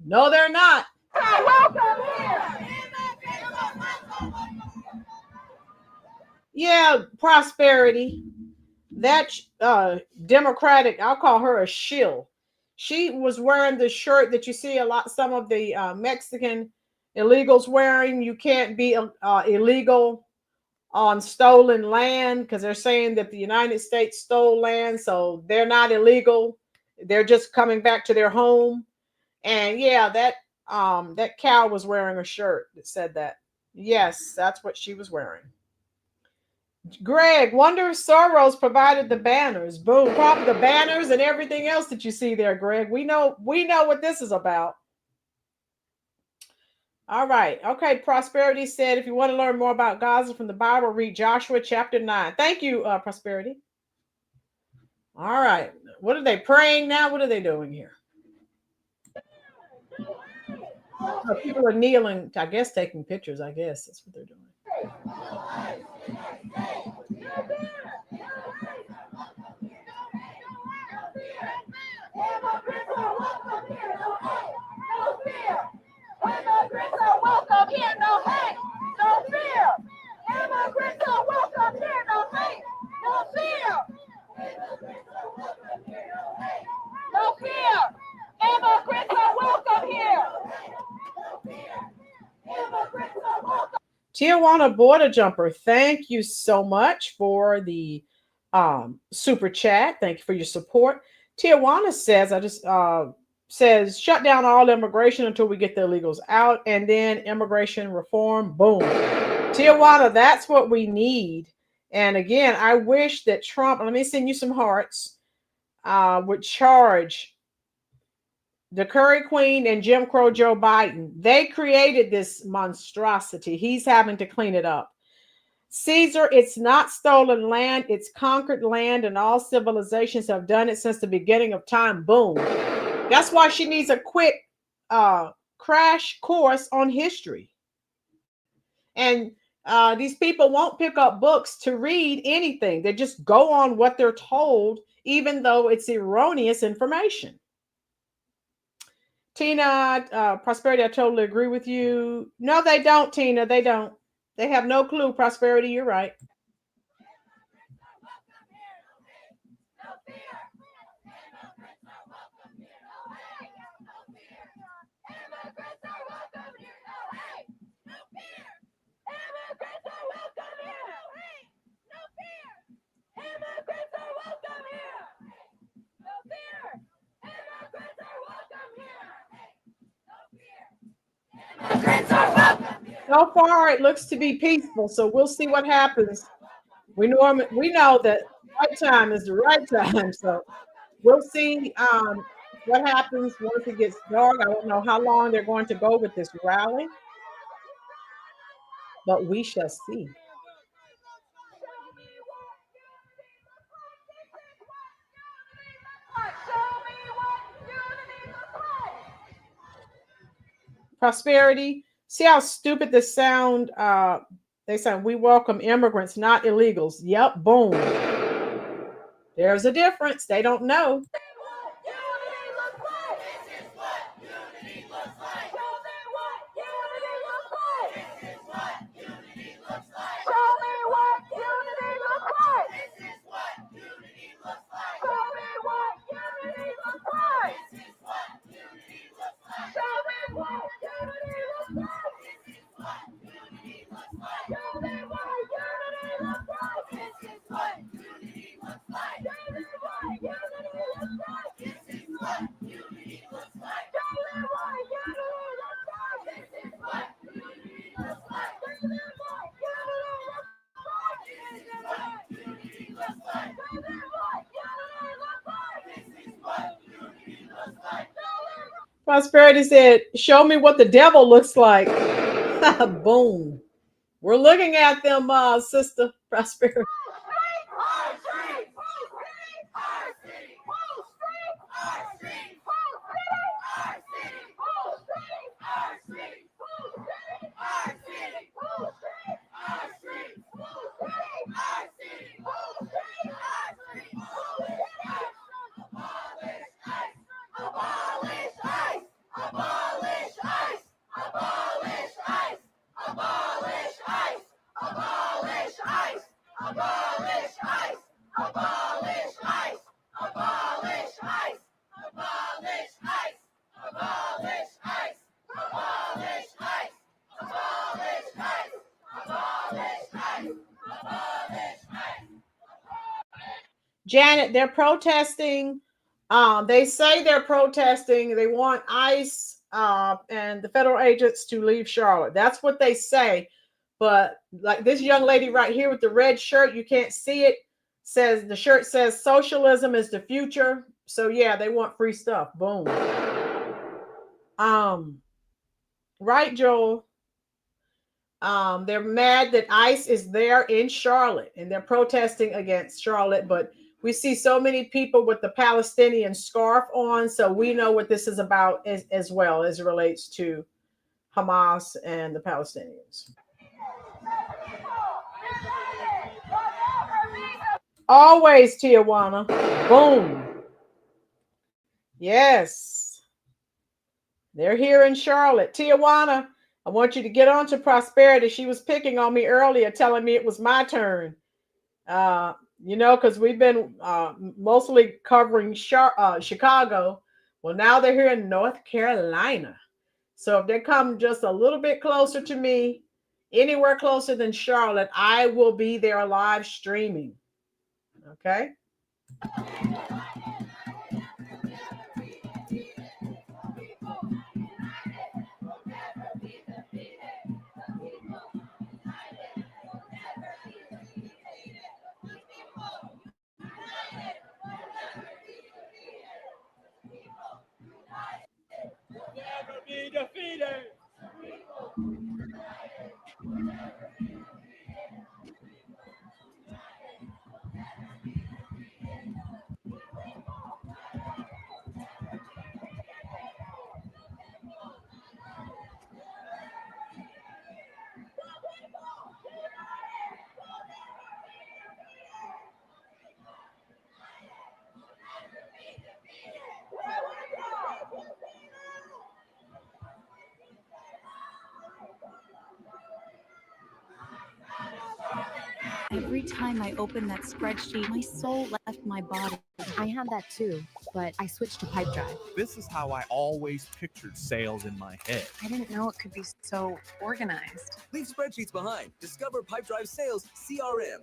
No, they're not. Yeah, Prosperity. That Democratic, I'll call her a shill. She was wearing the shirt that you see some of the Mexican illegals wearing. You can't be illegal on stolen land because they're saying that the United States stole land, so they're not illegal. They're just coming back to their home. And yeah, that cow was wearing a shirt that said that. Yes, that's what she was wearing. Greg, wonder if Soros provided the banners. Boom, probably the banners and everything else that you see there, Greg. We know what this is about. All right. Okay. Prosperity said, if you want to learn more about Gaza from the Bible, read Joshua chapter 9. Thank you, Prosperity. All right. What are they praying now? What are they doing here? Oh, people are kneeling, I guess, taking pictures. I guess that's what they're doing. Immigrants are welcome here, no hate, no fear. Immigrants are welcome here, no hate, no fear. Immigrants are welcome here, no hate, no fear. Immigrants are welcome here. No fear. Immigrants are welcome. Tijuana Border Jumper, thank you so much for the super chat. Thank you for your support. Tijuana says shut down all immigration until we get the illegals out, and then immigration reform. Boom. Tijuana, that's what we need. And again, I wish that Trump, let me send you some hearts, would charge the Curry Queen and Jim Crow Joe Biden. They created this monstrosity. He's having to clean it up. Caesar, it's not stolen land, it's conquered land, and all civilizations have done it since the beginning of time. Boom. That's why she needs a quick crash course on history. And these people won't pick up books to read anything. They just go on what they're told, even though it's erroneous information. Tina, Prosperity, I totally agree with you. No, they don't, Tina. They don't. They have no clue. Prosperity, you're right. So far, it looks to be peaceful, so we'll see what happens. We know that right time is the right time, so we'll see what happens once it gets dark. I don't know how long they're going to go with this rally, but we shall see. Prosperity. See how stupid this sound? They sound, we welcome immigrants, not illegals. Yep, boom. There's a difference. They don't know. Prosperity said, show me what the devil looks like. Boom. We're looking at them, Sister Prosperity. Janet, they're protesting. They say they're protesting. They want ICE and the federal agents to leave Charlotte. That's what they say. But like this young lady right here with the red shirt, you can't see it. Says the shirt says socialism is the future. So yeah, they want free stuff. Boom. Right, Joel. They're mad that ICE is there in Charlotte and they're protesting against Charlotte, but we see so many people with the Palestinian scarf on, so we know what this is about as well as it relates to Hamas and the Palestinians. Always, Tijuana. Boom. Yes. They're here in Charlotte. Tijuana, I want you to get on to Prosperity. She was picking on me earlier, telling me it was my turn. You know, because we've been mostly covering Chicago. Well, now they're here in North Carolina. So if they come just a little bit closer to me, anywhere closer than Charlotte, I will be there live streaming. Okay. Never be defeated. Every time I opened that spreadsheet, my soul left my body. I had that too, but I switched to Pipe Drive. This is how I always pictured sales in my head. I didn't know it could be so organized. Leave spreadsheets behind. Discover Pipe Drive Sales CRM.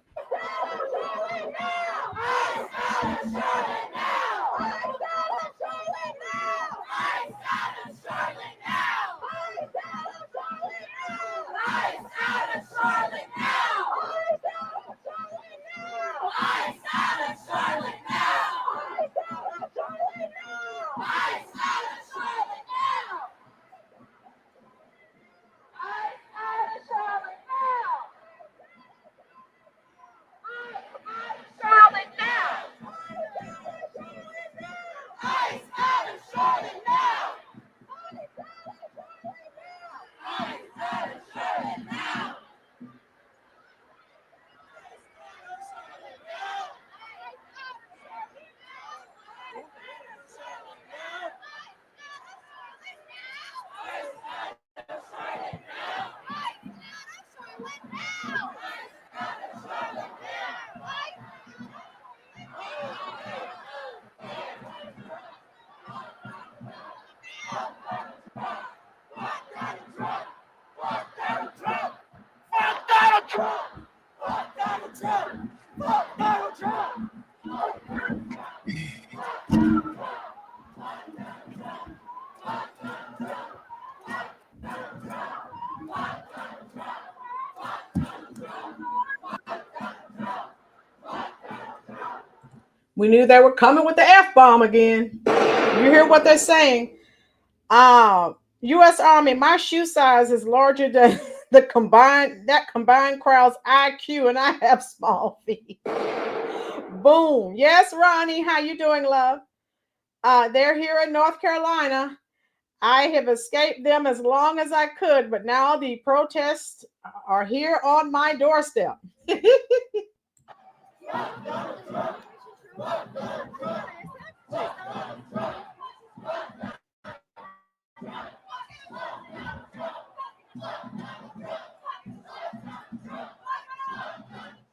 We knew they were coming with the F-bomb again. You hear what they're saying? U.S. Army, my shoe size is larger than that combined crowd's IQ, and I have small feet. Boom. Yes, Ronnie, how you doing, love? They're here in North Carolina. I have escaped them as long as I could, but now the protests are here on my doorstep.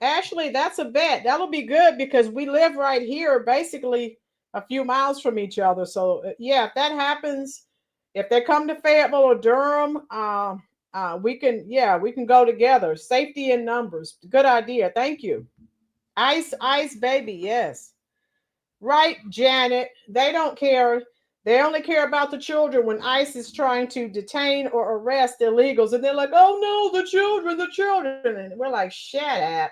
Ashley, that's a bet. That'll be good because we live right here, basically a few miles from each other. So yeah, if that happens, if they come to Fayetteville or Durham, we can go together. Safety in numbers. Good idea. Thank you. Ice, baby. Yes. Right, Janet. They don't care. They only care about the children when ICE is trying to detain or arrest illegals. And they're like, oh no, the children, the children. And we're like, shut up.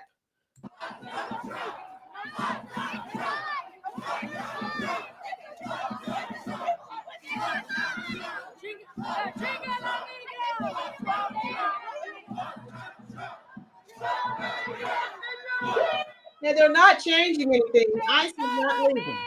Yeah, they're not changing anything. ICE is not leaving.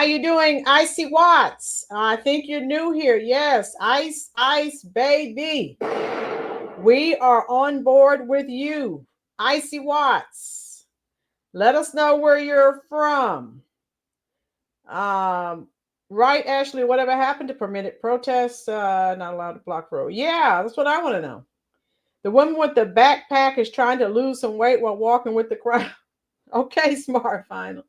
How you doing, Icy Watts? I think you're new here. Yes, Ice, baby. We are on board with you. Icy Watts. Let us know where you're from. Right, Ashley, whatever happened to permitted protests? Not allowed to block road. Yeah, that's what I want to know. The woman with the backpack is trying to lose some weight while walking with the crowd. Okay, smart, final.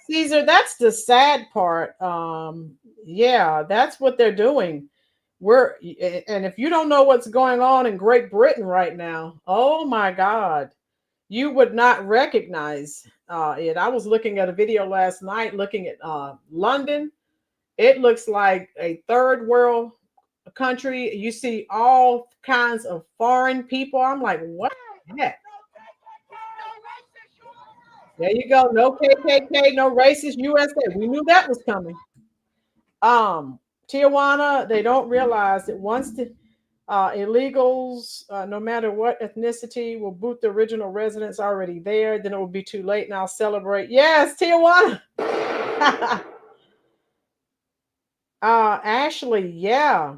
Caesar, that's the sad part. Yeah, that's what they're doing. And if you don't know what's going on in Great Britain right now, oh my God, you would not recognize it. I was looking at a video last night looking at London. It looks like a third world country. You see all kinds of foreign people. I'm like, what the heck? There you go. No KKK, no racist USA. We knew that was coming. Tijuana, they don't realize that once the illegals, no matter what ethnicity, will boot the original residents already there, then it will be too late. Now celebrate. Yes, Tijuana. Ashley, yeah.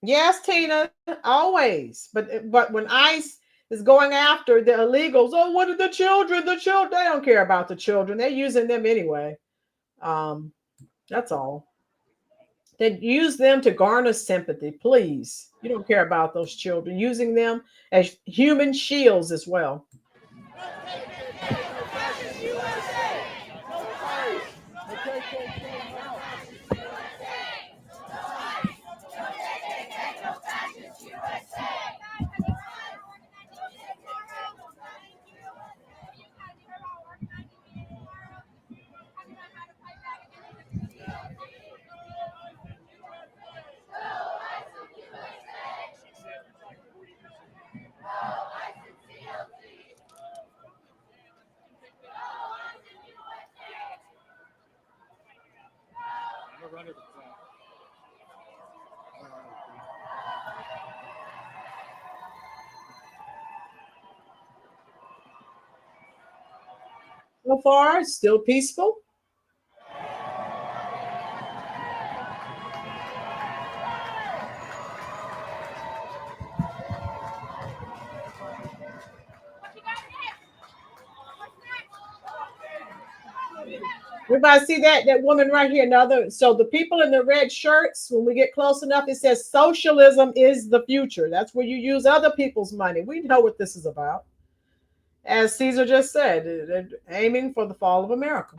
Yes, Tina, always. But when ICE is going after the illegals, oh, what are the children? The children, they don't care about the children. They're using them anyway. That's all. They use them to garner sympathy, please. You don't care about those children. Using them as human shields as well. 100%. So far, still peaceful. Everybody see that woman right here? Another. So the people in the red shirts, when we get close enough, it says socialism is the future. That's where you use other people's money. We know what this is about. As Caesar just said, they're aiming for the fall of America.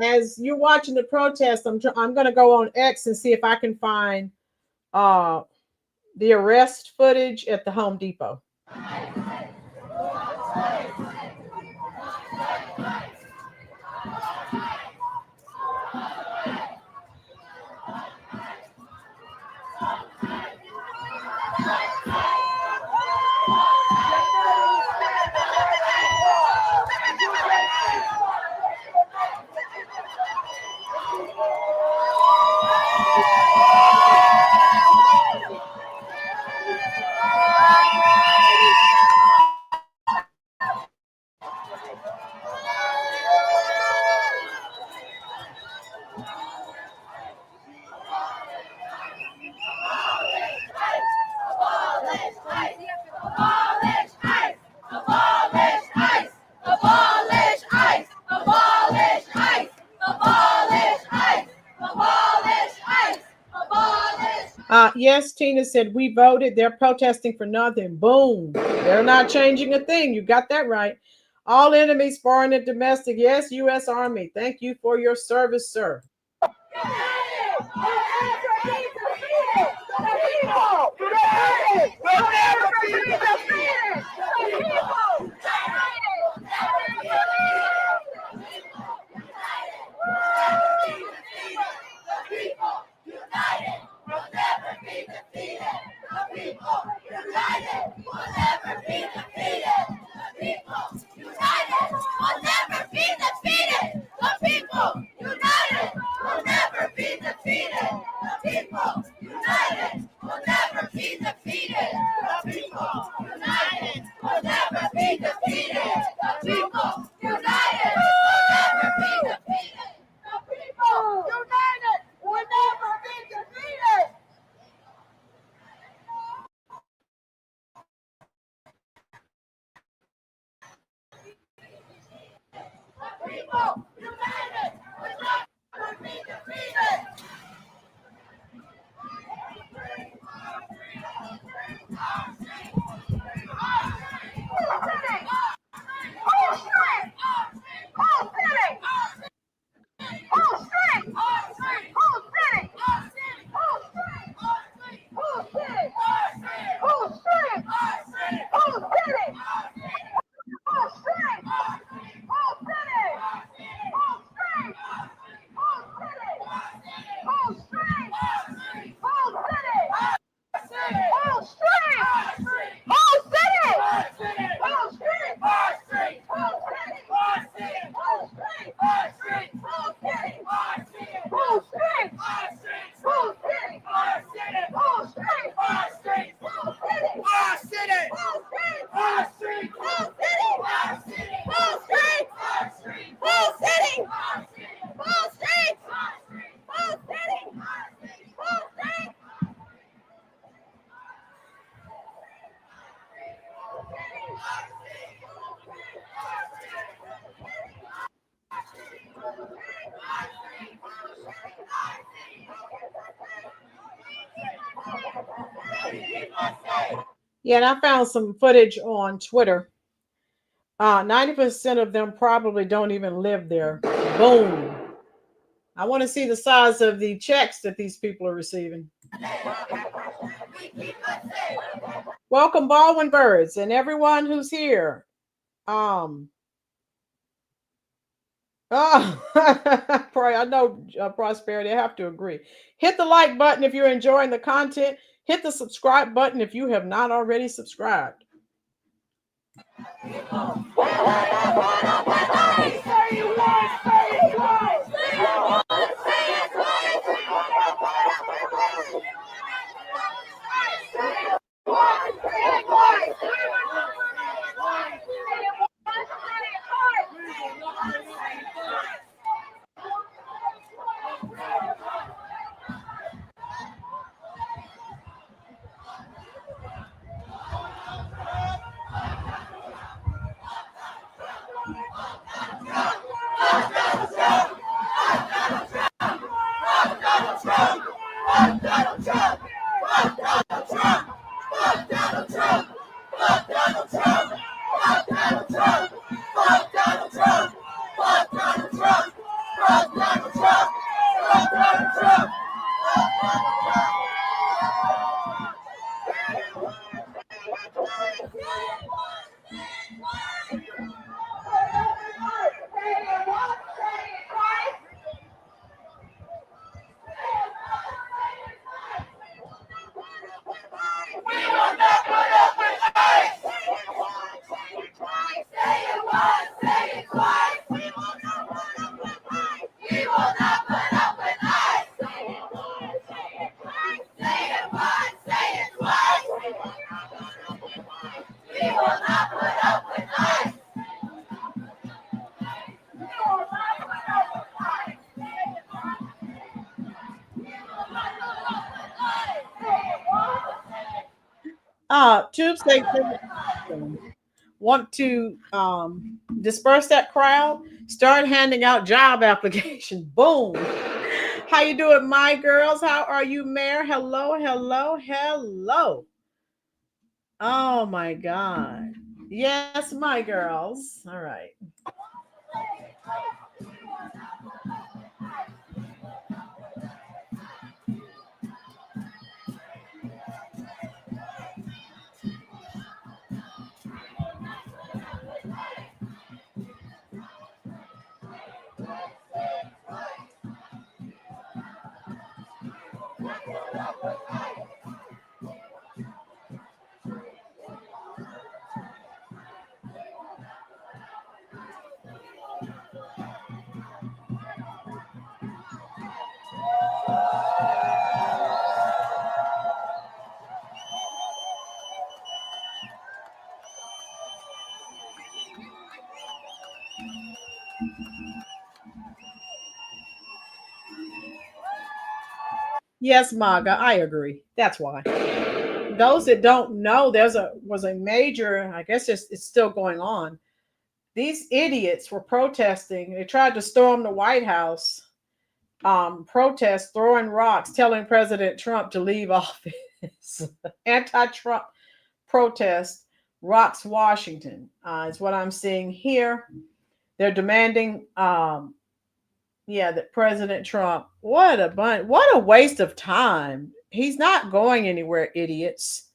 As you're watching the protest, I'm going to go on X and see if I can find the arrest footage at the Home Depot. Yes, Tina said we voted. They're protesting for nothing. Boom. They're not changing a thing. You got that right. All enemies, foreign and domestic. Yes, U.S. Army. Thank you for your service, sir. Yeah, and I found some footage on Twitter. 90% of them probably don't even live there. Boom. I want to see the size of the checks that these people are receiving. Welcome, Baldwin Birds, and everyone who's here. I know Prosperity, I have to agree. Hit the like button if you're enjoying the content. Hit the subscribe button if you have not already subscribed. Tube say want to disperse that crowd, start handing out job applications. Boom. How you doing, my girls? How are you, Mayor? Hello, hello, hello. Oh my God. Yes, my girls. All right. Yes, Maga, I agree. That's why. Those that don't know, was a major, I guess it's still going on. These idiots were protesting. They tried to storm the White House, protest, throwing rocks, telling President Trump to leave office. Anti-Trump protest rocks Washington is what I'm seeing here. They're demanding, that President Trump. What a waste of time. He's not going anywhere, idiots.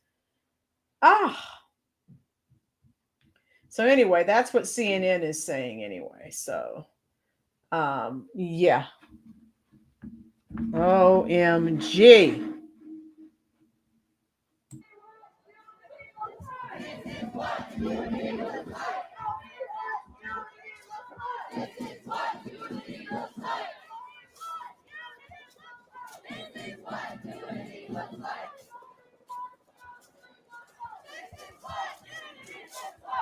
So anyway, that's what CNN is saying anyway. So, yeah. OMG.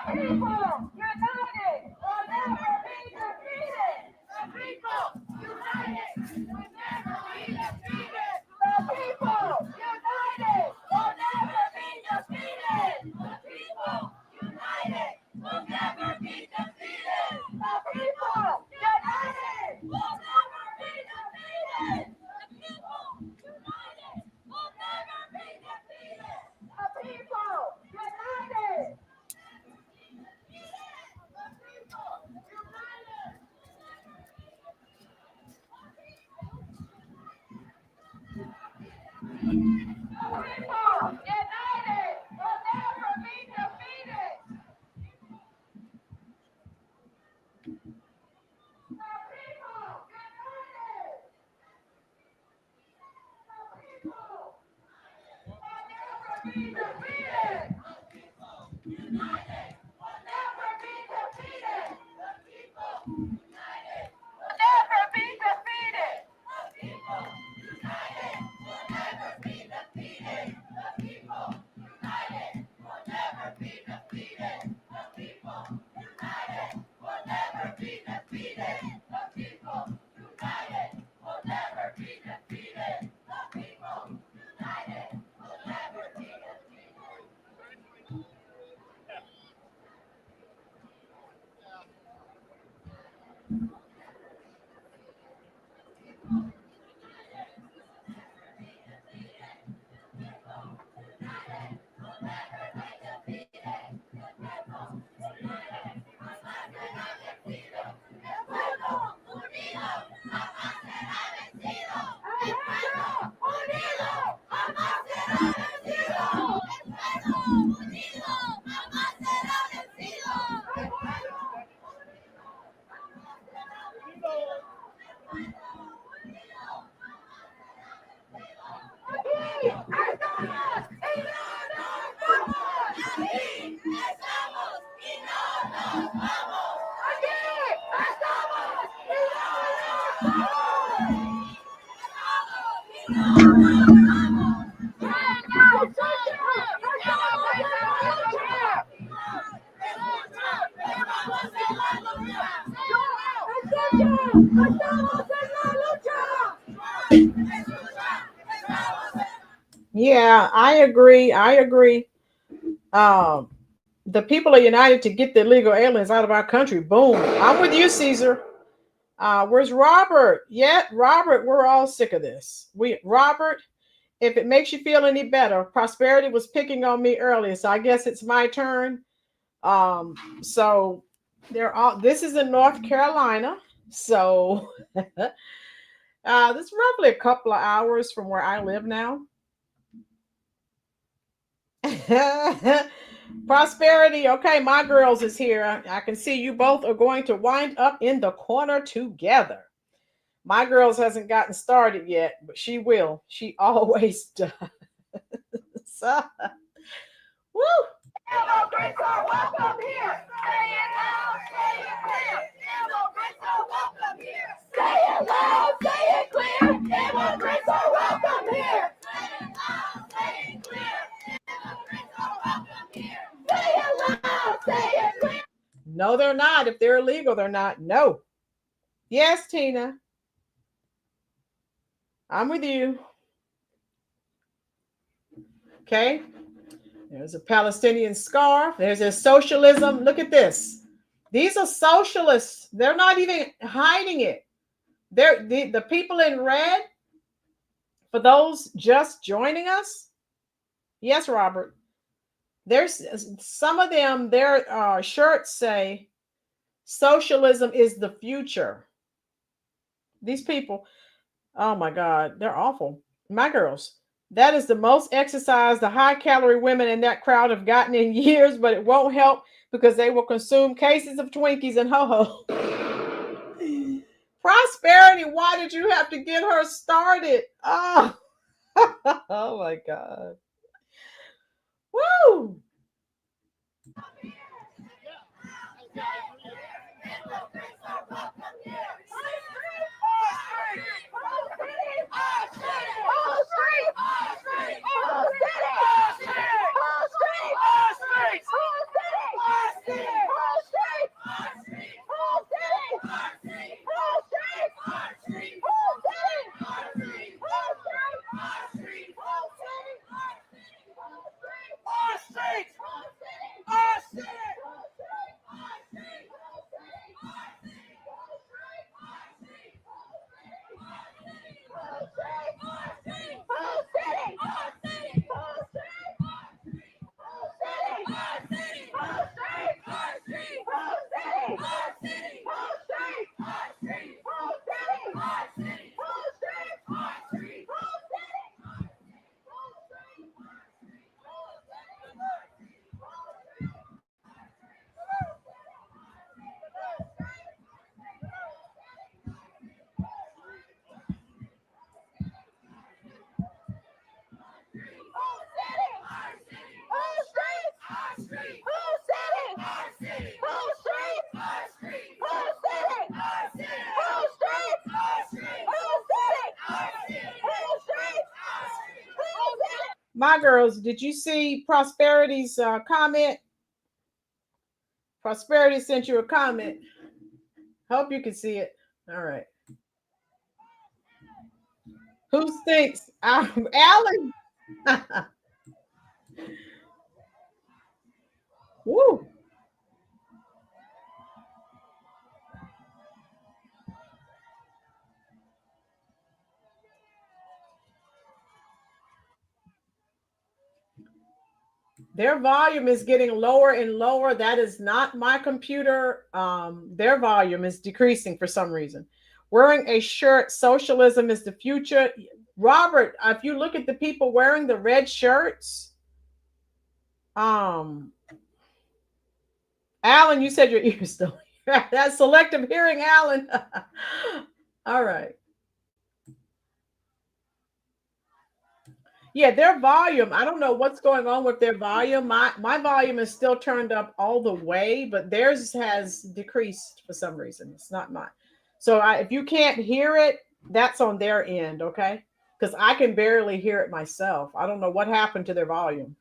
People united will never be defeated. The people united will never be defeated. The people united will never be defeated. The people united will never be defeated. The people Yeah, I agree. I agree. The people are united to get the illegal aliens out of our country. Boom. I'm with you, Caesar. Where's Robert? Yeah, Robert, we're all sick of this. Robert, if it makes you feel any better, Prosperity was picking on me earlier, so I guess it's my turn. So this is in North Carolina. So this is roughly a couple of hours from where I live now. Prosperity. Okay, my girls is here. I can see you both are going to wind up in the corner together. My girls hasn't gotten started yet, but she will. She always does. Woo! Immigrants are welcome here. Say it loud, say it clear. Immigrants are welcome here. Say it loud, say it clear. Immigrants are welcome here. Say it loud, say it clear. Immigrants are welcome here. Say it loud, say it clear. No, they're not. If they're illegal, they're not. No. Yes, Tina. I'm with you. Okay. There's a Palestinian scarf. There's a socialism. Look at this. These are socialists. They're not even hiding it. They're the people in red. For those just joining us. Yes, Robert. There's some of them, their shirts say socialism is the future. These people, oh my God, they're awful. My girls, that is the most exercise the high calorie women in that crowd have gotten in years, but it won't help because they will consume cases of Twinkies and ho-ho. Prosperity, why did you have to get her started? Oh, oh my God. Woo! my girls, did you see Prosperity's comment? Prosperity sent you a comment. Hope you can see it. All right. Who thinks? Alan. Woo. Their volume is getting lower and lower. That is not my computer. Their volume is decreasing for some reason. Wearing a shirt, socialism is the future. Robert, if you look at the people wearing the red shirts, Alan, you said your ears still. That's selective hearing, Alan. All right. Yeah, their volume. I don't know what's going on with their volume. My volume is still turned up all the way, but theirs has decreased for some reason. It's not mine. So if you can't hear it, that's on their end, okay? Because I can barely hear it myself. I don't know what happened to their volume.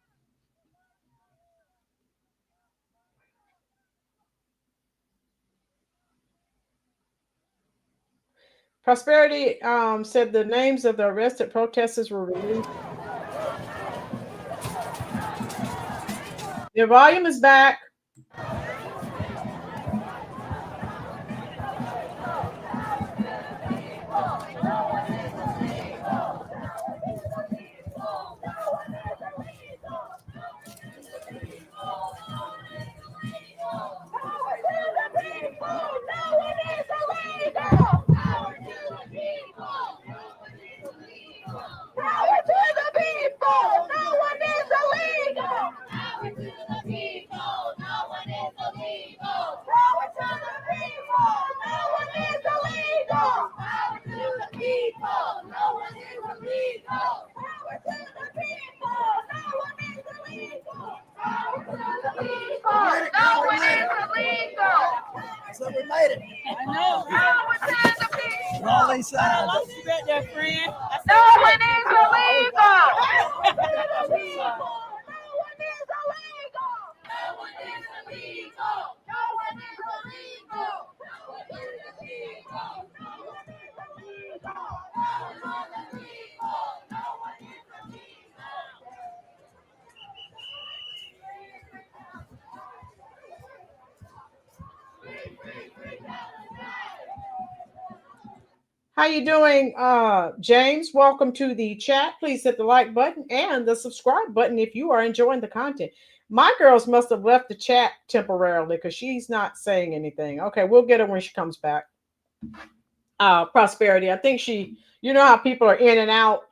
Prosperity said the names of the arrested protesters were released. Their volume is back. So we made it. I know. Rolynn said. I love Sibert, your friend. No one is illegal. How you doing, James? Welcome to the chat. Please hit the like button and the subscribe button if you are enjoying the content. My girls must have left the chat temporarily because she's not saying anything. Okay, we'll get her when she comes back. Prosperity. I think you know how people are in and out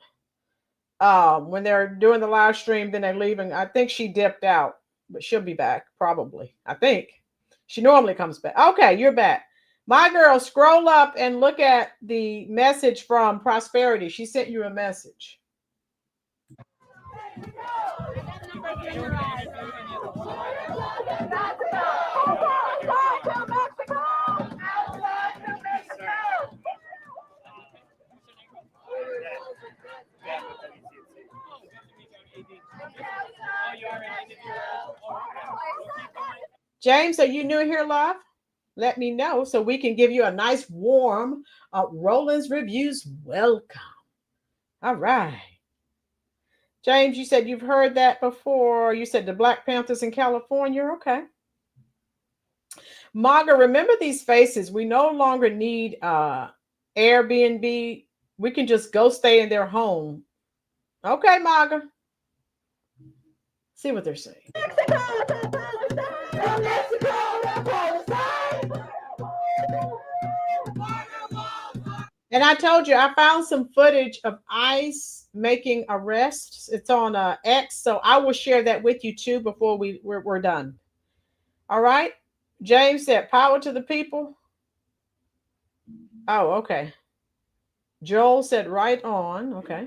when they're doing the live stream, then they're leaving. I think she dipped out, but she'll be back probably. I think she normally comes back. Okay, you're back. My girl, scroll up and look at the message from Prosperity. She sent you a message. James, are you new here, love? Let me know so we can give you a nice warm Rolynn's Reviews welcome. All right. James, you said you've heard that before. You said the Black Panthers in California. Okay. Maga, remember these faces. We no longer need Airbnb. We can just go stay in their home. Okay, Maga. See what they're saying. And I told you, I found some footage of ICE making arrests. It's on X, so I will share that with you too before we're done. All right. James said, power to the people. Oh, okay. Joel said, right on. Okay.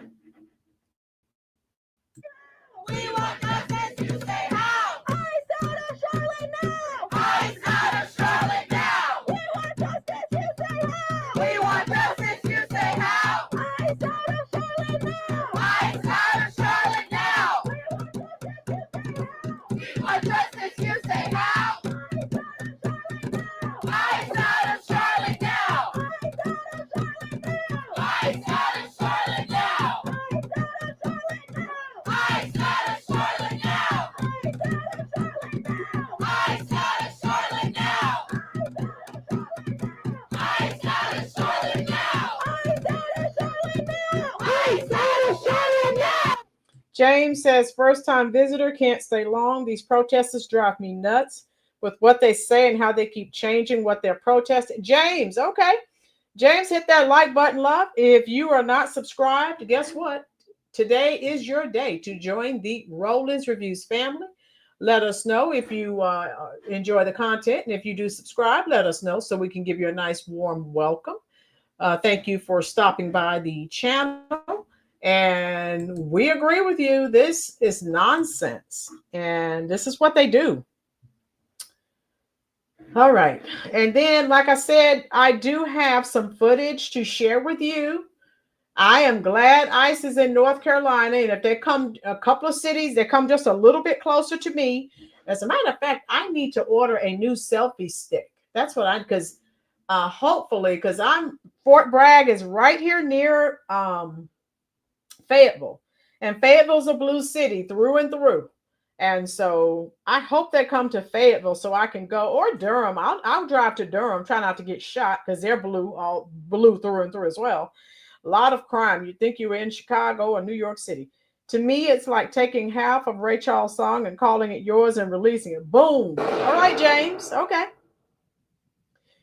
We want justice, you say how? ICE out of Charlotte now! ICE out of Charlotte now! We want justice, you say how? We want justice, you say how? ICE out of Charlotte now! ICE out of Charlotte now! out of Charlotte now. Ice out of Charlotte now. Ice out of Charlotte now. Ice out of Charlotte now. Ice out of Charlotte now. Ice out of Charlotte now. James says, first time visitor, can't stay long. These protesters drive me nuts with what they say and how they keep changing what they're protesting. James, okay. James, hit that like button, love. If you are not subscribed, guess what? Today is your day to join the Rolynn's Reviews family. Let us know if you enjoy the content. And if you do subscribe, let us know so we can give you a nice warm welcome. Thank you for stopping by the channel. And we agree with you. This is nonsense. And this is what they do. All right. And then, like I said, I do have some footage to share with you. I am glad ICE is in North Carolina. And if they come a couple of cities, they come just a little bit closer to me. As a matter of fact, I need to order a new selfie stick. That's what because hopefully, because Fort Bragg is right here near Fayetteville. And Fayetteville's a blue city through and through. And so I hope they come to Fayetteville so I can go, or Durham. I'll drive to Durham, try not to get shot because they're all blue through and through as well. A lot of crime. You'd think you were in Chicago or New York City. To me, it's like taking half of Ray Charles' song and calling it yours and releasing it. Boom. All right, James. Okay.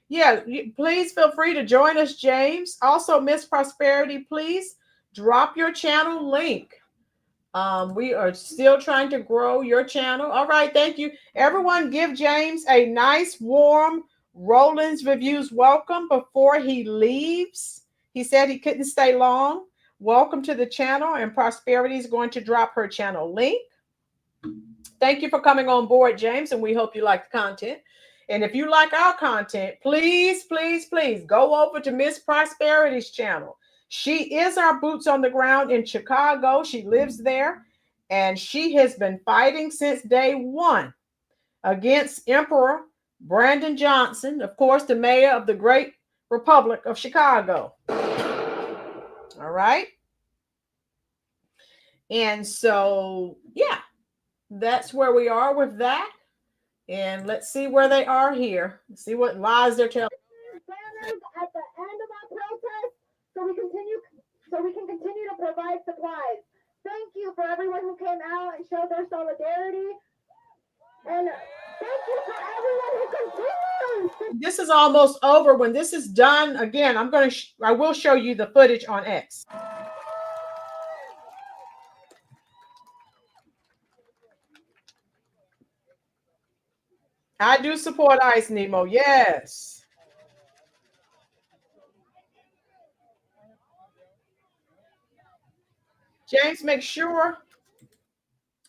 Yeah, please feel free to join us, James. Also, Miss Prosperity, please drop your channel link. We are still trying to grow your channel. All right, thank you. Everyone give James a nice, warm Rolynn's Reviews welcome before he leaves. He said he couldn't stay long. Welcome to the channel, and Prosperity is going to drop her channel link. Thank you for coming on board, James, and we hope you like the content. And if you like our content, please, please, please go over to Miss Prosperity's channel. She is our boots on the ground in Chicago. She lives there, and she has been fighting since day one against Emperor Brandon Johnson, of course, the mayor of the great Republic of Chicago. All right. And so, yeah, that's where we are with that. And let's see where they are here. Let's see what lies they're telling. Banners at the end of our protest so we can continue to provide supplies. Thank you for everyone who came out and showed their solidarity. And thank you for everyone who continues. This is almost over. When this is done, again, I will show you the footage on X. I do support ICE, Nemo. Yes. James, make sure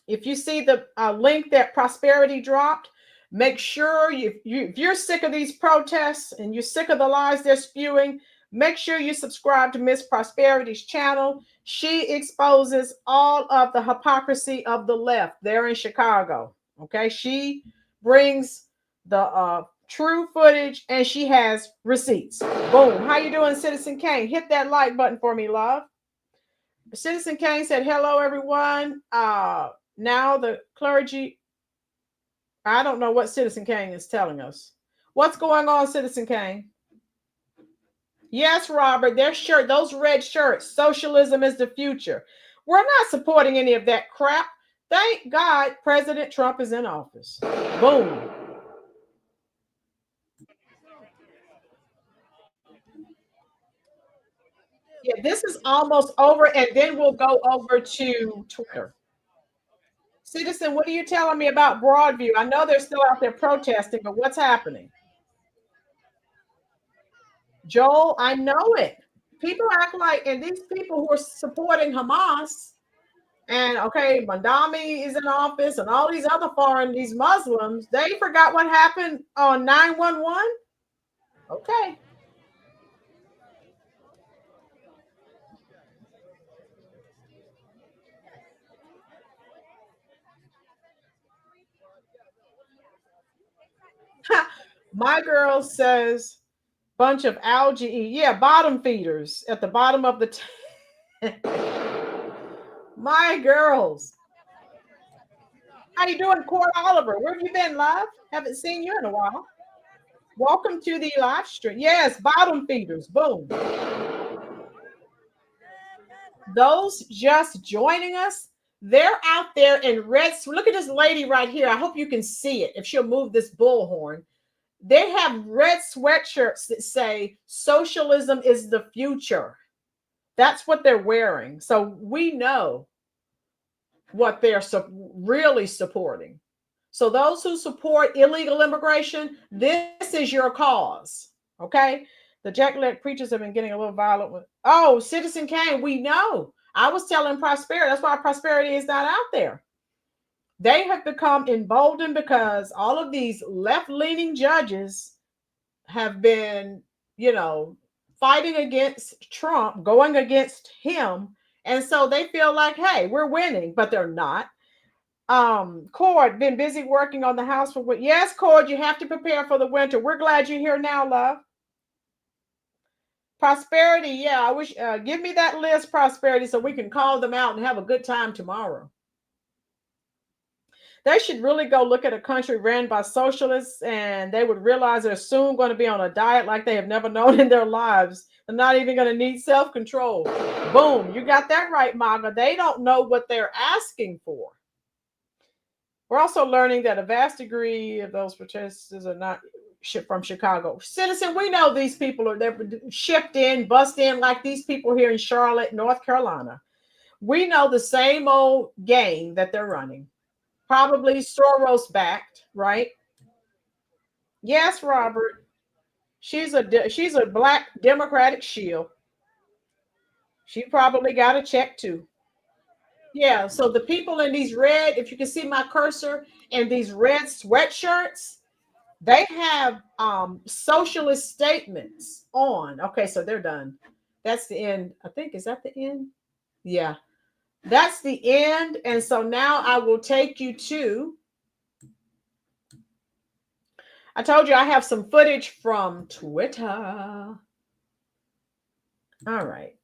if you see the link that Prosperity dropped, make sure if you're sick of these protests and you're sick of the lies they're spewing, make sure you subscribe to Miss Prosperity's channel. She exposes all of the hypocrisy of the left there in Chicago. Okay, she brings the true footage, and she has receipts. Boom. How you doing, Citizen Kane? Hit that like button for me, love. Citizen Kane said, hello, everyone. Now the clergy, I don't know what Citizen Kane is telling us. What's going on, Citizen Kane? Yes, Robert, their shirt, those red shirts, socialism is the future. We're not supporting any of that crap. Thank God President Trump is in office. Boom. Yeah, this is almost over, and then we'll go over to Twitter. Citizen, what are you telling me about Broadview? I know they're still out there protesting, but what's happening? Joel, I know it. People act like, and these people who are supporting Hamas, and okay, Mandami is in office, and all these other these Muslims, they forgot what happened on 9/11. Okay. My girl says bunch of algae. Yeah, bottom feeders at the bottom of the my girls. How you doing, Court Oliver? Where have you been, love? Haven't seen you in a while. Welcome to the live stream. Yes, bottom feeders. Boom. Those just joining us, they're out there in red. Look at this lady right here. I hope you can see it if she'll move this bullhorn. They have red sweatshirts that say socialism is the future. That's what they're wearing. So we know what they're really supporting. So those who support illegal immigration, this is your cause. Okay? The jack-leg preachers have been getting a little violent with, oh, Citizen Kane, we know. I was telling Prosperity, that's why Prosperity is not out there. They have become emboldened because all of these left-leaning judges have been, fighting against Trump, going against him. And so they feel like, hey, we're winning, but they're not. Cord, been busy working on the house for what? Yes, Cord, you have to prepare for the winter. We're glad you're here now, love. Prosperity, yeah, I wish, give me that list, Prosperity, so we can call them out and have a good time tomorrow. They should really go look at a country ran by socialists, and they would realize they're soon going to be on a diet like they have never known in their lives. They're not even going to need self-control. Boom, you got that right, Maga. They don't know what they're asking for. We're also learning that a vast degree of those protesters are not from Chicago. Citizen, we know these people are they're shipped in, bust in like these people here in Charlotte, North Carolina. We know the same old game that they're running. Probably Soros backed, right? Yes, Robert. She's a black Democratic shield. She probably got a check too. Yeah, so the people in these red, if you can see my cursor, in these red sweatshirts, they have socialist statements on. Okay, so they're done. That's the end. I think, is that the end? Yeah, that's the end. And so now I will take you to, I told you I have some footage from Twitter. All right.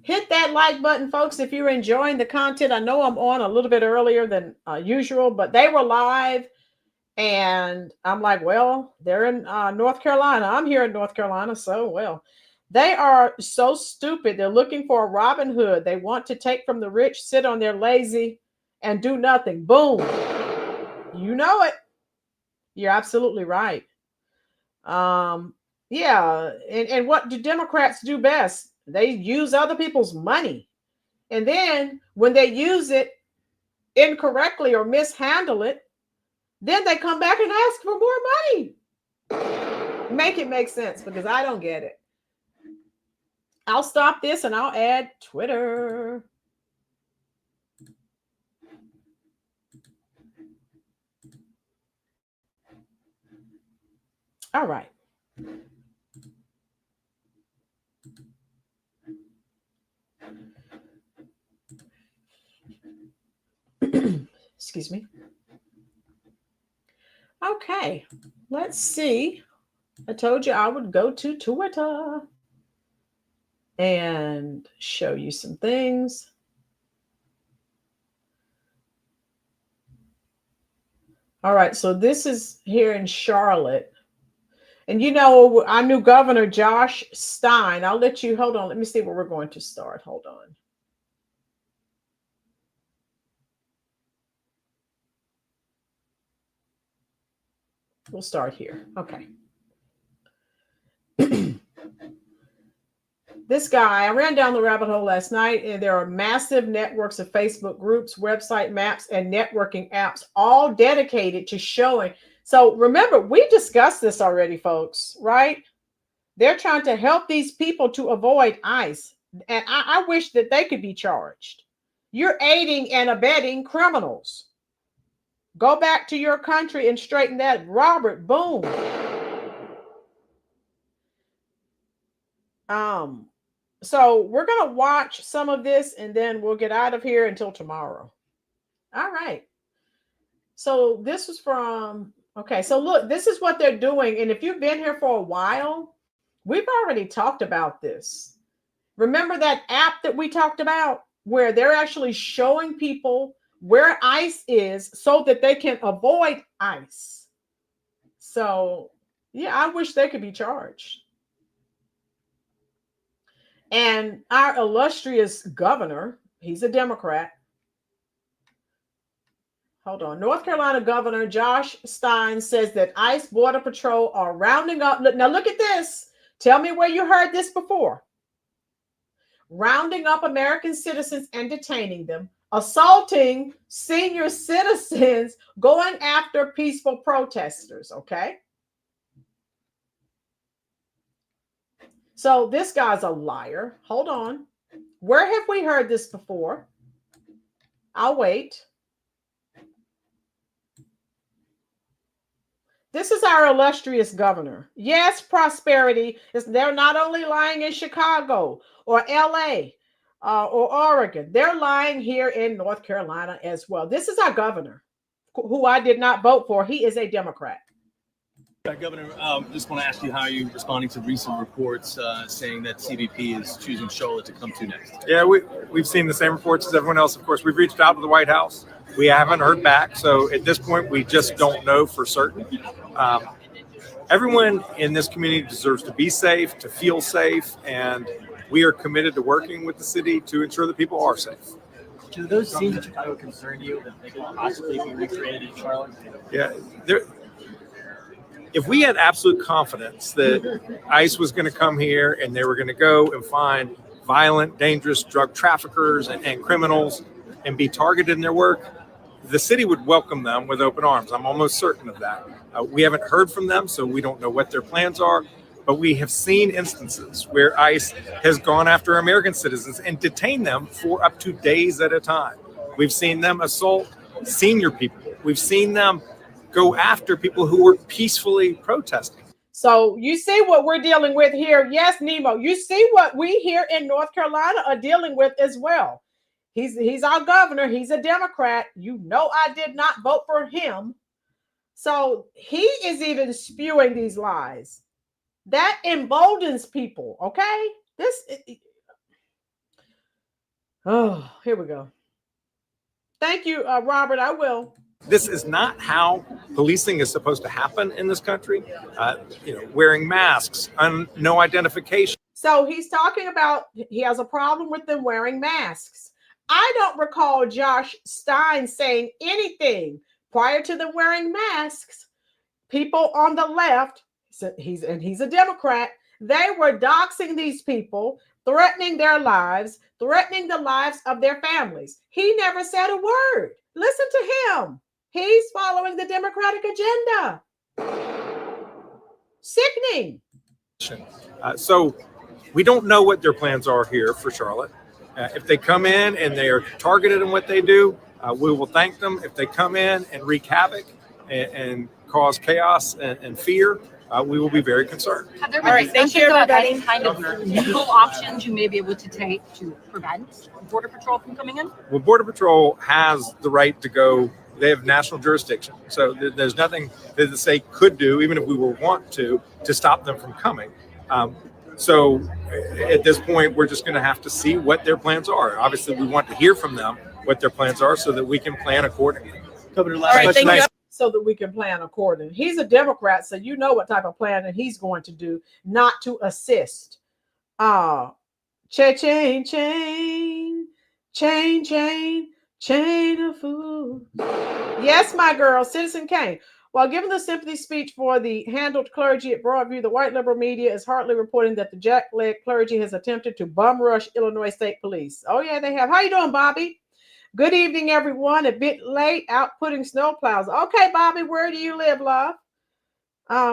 Hit that like button, folks, if you're enjoying the content. I know I'm on a little bit earlier than usual, but they were live. And I'm like, well, they're in North Carolina. I'm here in North Carolina. So, well, they are so stupid. They're looking for a Robin Hood. They want to take from the rich, sit on their lazy, and do nothing. Boom. You know it. You're absolutely right. Yeah. And what do Democrats do best? They use other people's money. And then when they use it incorrectly or mishandle it, then they come back and ask for more money. Make it make sense, because I don't get it. I'll stop this and I'll add Twitter. All right. Excuse me. Okay, let's see. I told you I would go to Twitter and show you some things. All right, so this is here in Charlotte. And you know, our new governor, Josh Stein, I'll let you, hold on, let me see where we're going to start. Hold on. We'll start here. Okay. This guy, I ran down the rabbit hole last night, and there are massive networks of Facebook groups, website maps, and networking apps, all dedicated to showing. So remember, we discussed this already, folks, right? They're trying to help these people to avoid ICE. And I wish that they could be charged. You're aiding and abetting criminals. Go back to your country and straighten that. Robert, boom. So we're going to watch some of this, and then we'll get out of here until tomorrow. All right. So this was from Okay, so look, this is what they're doing. And if you've been here for a while, we've already talked about this. Remember that app that we talked about where they're actually showing people where ICE is so that they can avoid ICE. So, yeah, I wish they could be charged. And our illustrious governor, he's a Democrat. Hold on. North Carolina Governor Josh Stein says that ICE Border Patrol are rounding up. Now, look at this. Tell me where you heard this before. Rounding up American citizens and detaining them, assaulting senior citizens, going after peaceful protesters, okay? So this guy's a liar. Hold on. Where have we heard this before? I'll wait. This is our illustrious governor. Yes, prosperity. They're not only lying in Chicago or LA or Oregon. They're lying here in North Carolina as well. This is our governor, who I did not vote for. He is a Democrat. Governor, just want to ask you, how are you responding to recent reports saying that CBP is choosing Charlotte to come to next? Yeah, we've seen the same reports as everyone else. Of course, we've reached out to the White House. We haven't heard back. So at this point, we just don't know for certain. Everyone in this community deserves to be safe, to feel safe, and we are committed to working with the city to ensure that people are safe. Do those scenes in Chicago concern you that they could possibly be recreated in Charlotte? Yeah, if we had absolute confidence that ICE was going to come here and they were going to go and find violent, dangerous drug traffickers and criminals and be targeted in their work, the city would welcome them with open arms. I'm almost certain of that. We haven't heard from them, so we don't know what their plans are, but we have seen instances where ICE has gone after American citizens and detained them for up to days at a time. We've seen them assault senior people. We've seen them go after people who were peacefully protesting. So you see what we're dealing with here. Yes, Nemo, you see what we here in North Carolina are dealing with as well. He's our governor. He's a Democrat. You know, I did not vote for him. So he is even spewing these lies. That emboldens people, okay? Oh, here we go. Thank you, Robert. I will. This is not how policing is supposed to happen in this country. Wearing masks, no identification. So he's talking about he has a problem with them wearing masks. I don't recall Josh Stein saying anything prior to them wearing masks. People on the left, he's a Democrat, they were doxing these people, threatening their lives, threatening the lives of their families. He never said a word. Listen to him. He's following the Democratic agenda. Sickening. So we don't know what their plans are here for Charlotte. If they come in and they are targeted in what they do, we will thank them. If they come in and wreak havoc and cause chaos and fear, we will be very concerned. Have there been discussions about any kind of legal options you may be able to take to prevent Border Patrol from coming in? Well, Border Patrol has the right to go. They have national jurisdiction. So there's nothing that the state could do, even if we were want to stop them from coming. So at this point, we're just going to have to see what their plans are. Obviously, we want to hear from them what their plans are so that we can plan accordingly. Governor, so that we can plan accordingly. He's a Democrat, so you know what type of plan that he's going to do, not to assist. Chain of food. Yes, my girl, Citizen Kane. While giving the sympathy speech for the handled clergy at Broadview, the white liberal media is hardly reporting that the jackleg clergy has attempted to bum rush Illinois State Police. Oh, yeah, they have. How you doing, Bobby? Good evening, everyone. A bit late, out putting snow plows. Okay, Bobby, where do you live, love?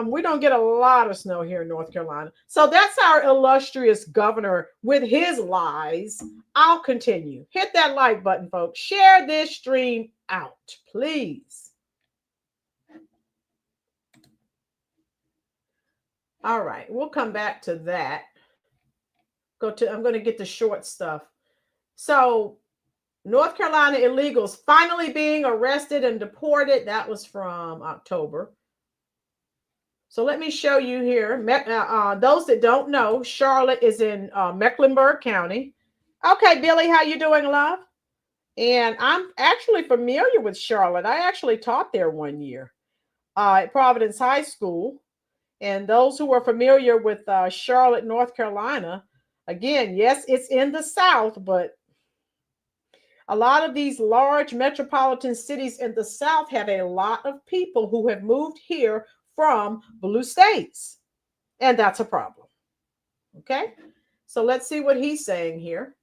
We don't get a lot of snow here in North Carolina. So that's our illustrious governor with his lies. I'll continue. Hit that like button, folks. Share this stream out, please. All right, we'll come back to that. I'm going to get the short stuff. So North Carolina illegals finally being arrested and deported. That was from October. So let me show you here. Those that don't know, Charlotte is in Mecklenburg County. Okay, Billy, how you doing, love? And I'm actually familiar with Charlotte. I actually taught there 1 year at Providence High School. And those who are familiar with Charlotte, North Carolina, again, yes, it's in the South, but a lot of these large metropolitan cities in the South have a lot of people who have moved here from blue states. And that's a problem. Okay, so let's see what he's saying here.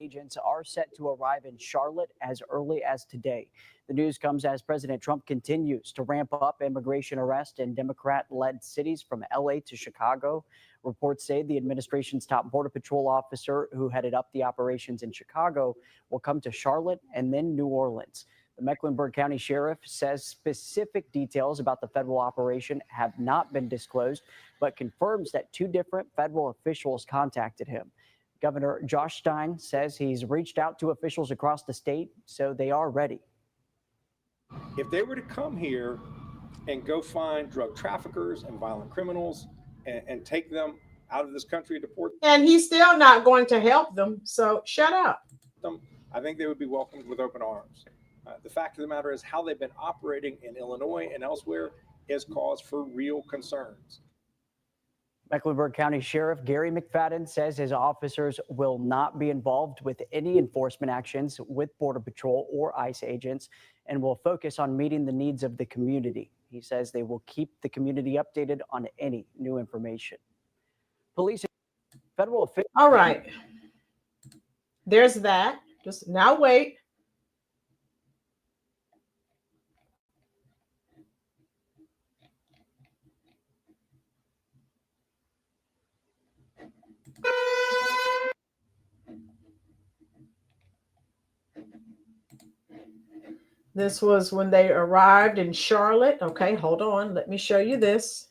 Agents are set to arrive in Charlotte as early as today. The news comes as President Trump continues to ramp up immigration arrests in Democrat-led cities from LA to Chicago. Reports say the administration's top Border Patrol officer who headed up the operations in Chicago will come to Charlotte and then New Orleans. The Mecklenburg County Sheriff says specific details about the federal operation have not been disclosed, but confirms that 2 different federal officials contacted him. Governor Josh Stein says he's reached out to officials across the state, so they are ready. If they were to come here and go find drug traffickers and violent criminals and take them out of this country, deport them, and he's still not going to help them, so shut up. I think they would be welcomed with open arms. The fact of the matter is how they've been operating in Illinois and elsewhere is cause for real concerns. Mecklenburg County Sheriff Gary McFadden says his officers will not be involved with any enforcement actions with Border Patrol or ICE agents and will focus on meeting the needs of the community. He says they will keep the community updated on any new information. Police, federal officials. All right. There's that. Just now wait. This was when they arrived in Charlotte. Okay, hold on. Let me show you this.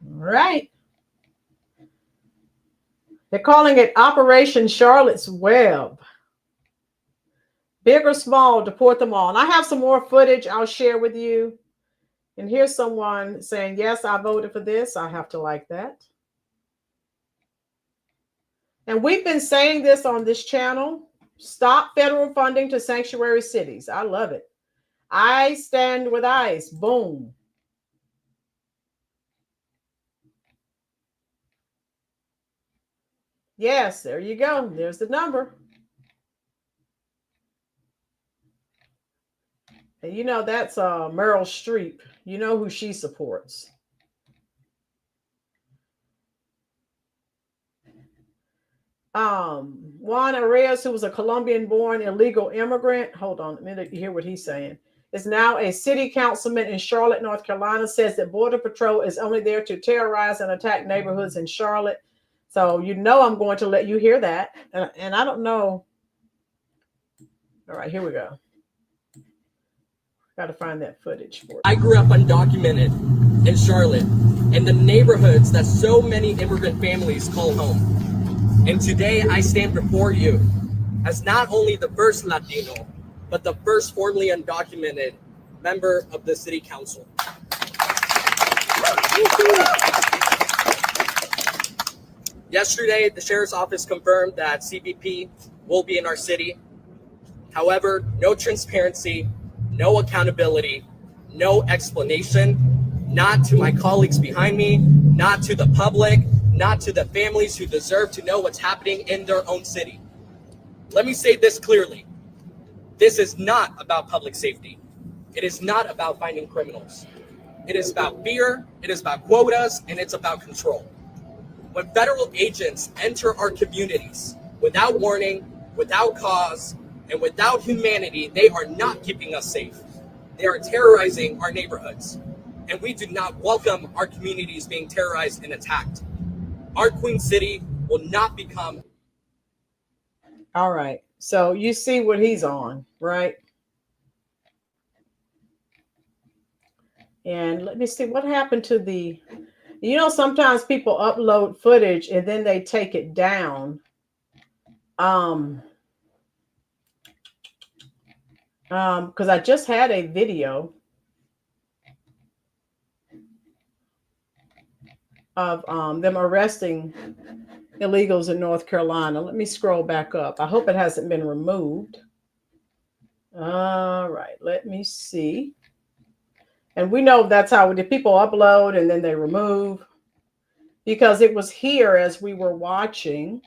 Right. They're calling it Operation Charlotte's Web. Big or small, deport them all. And I have some more footage I'll share with you. And here's someone saying, yes, I voted for this. I have to like that. And we've been saying this on this channel. Stop federal funding to sanctuary cities. I love it. I stand with ICE. Boom. Yes, there you go. There's the number. And you know that's Meryl Streep. You know who she supports. Juan Arias, who was a Colombian-born illegal immigrant. Hold on a minute, hear what he's saying. Is now a city councilman in Charlotte, North Carolina, says that Border Patrol is only there to terrorize and attack neighborhoods in Charlotte. So you know I'm going to let you hear that. And I don't know. All right, here we go. Got to find that footage for it. I grew up undocumented in Charlotte, in the neighborhoods that so many immigrant families call home. And today I stand before you as not only the first Latino, but the first formerly undocumented member of the city council. Yesterday, the sheriff's office confirmed that CBP will be in our city. However, no transparency, no accountability, no explanation, not to my colleagues behind me, not to the public, not to the families who deserve to know what's happening in their own city. Let me say this clearly. This is not about public safety. It is not about finding criminals. It is about fear, it is about quotas, and it's about control. When federal agents enter our communities without warning, without cause, and without humanity, they are not keeping us safe. They are terrorizing our neighborhoods. And we do not welcome our communities being terrorized and attacked. Our Queen City will not become. All right. So you see what he's on, right? And let me see what happened to the, you know, sometimes people upload footage and then they take it down. Because I just had a video of them arresting illegals in North Carolina. Let me scroll back up. I hope it hasn't been removed. All right, let me see. And we know that's how the people upload and then they remove, because it was here as we were watching.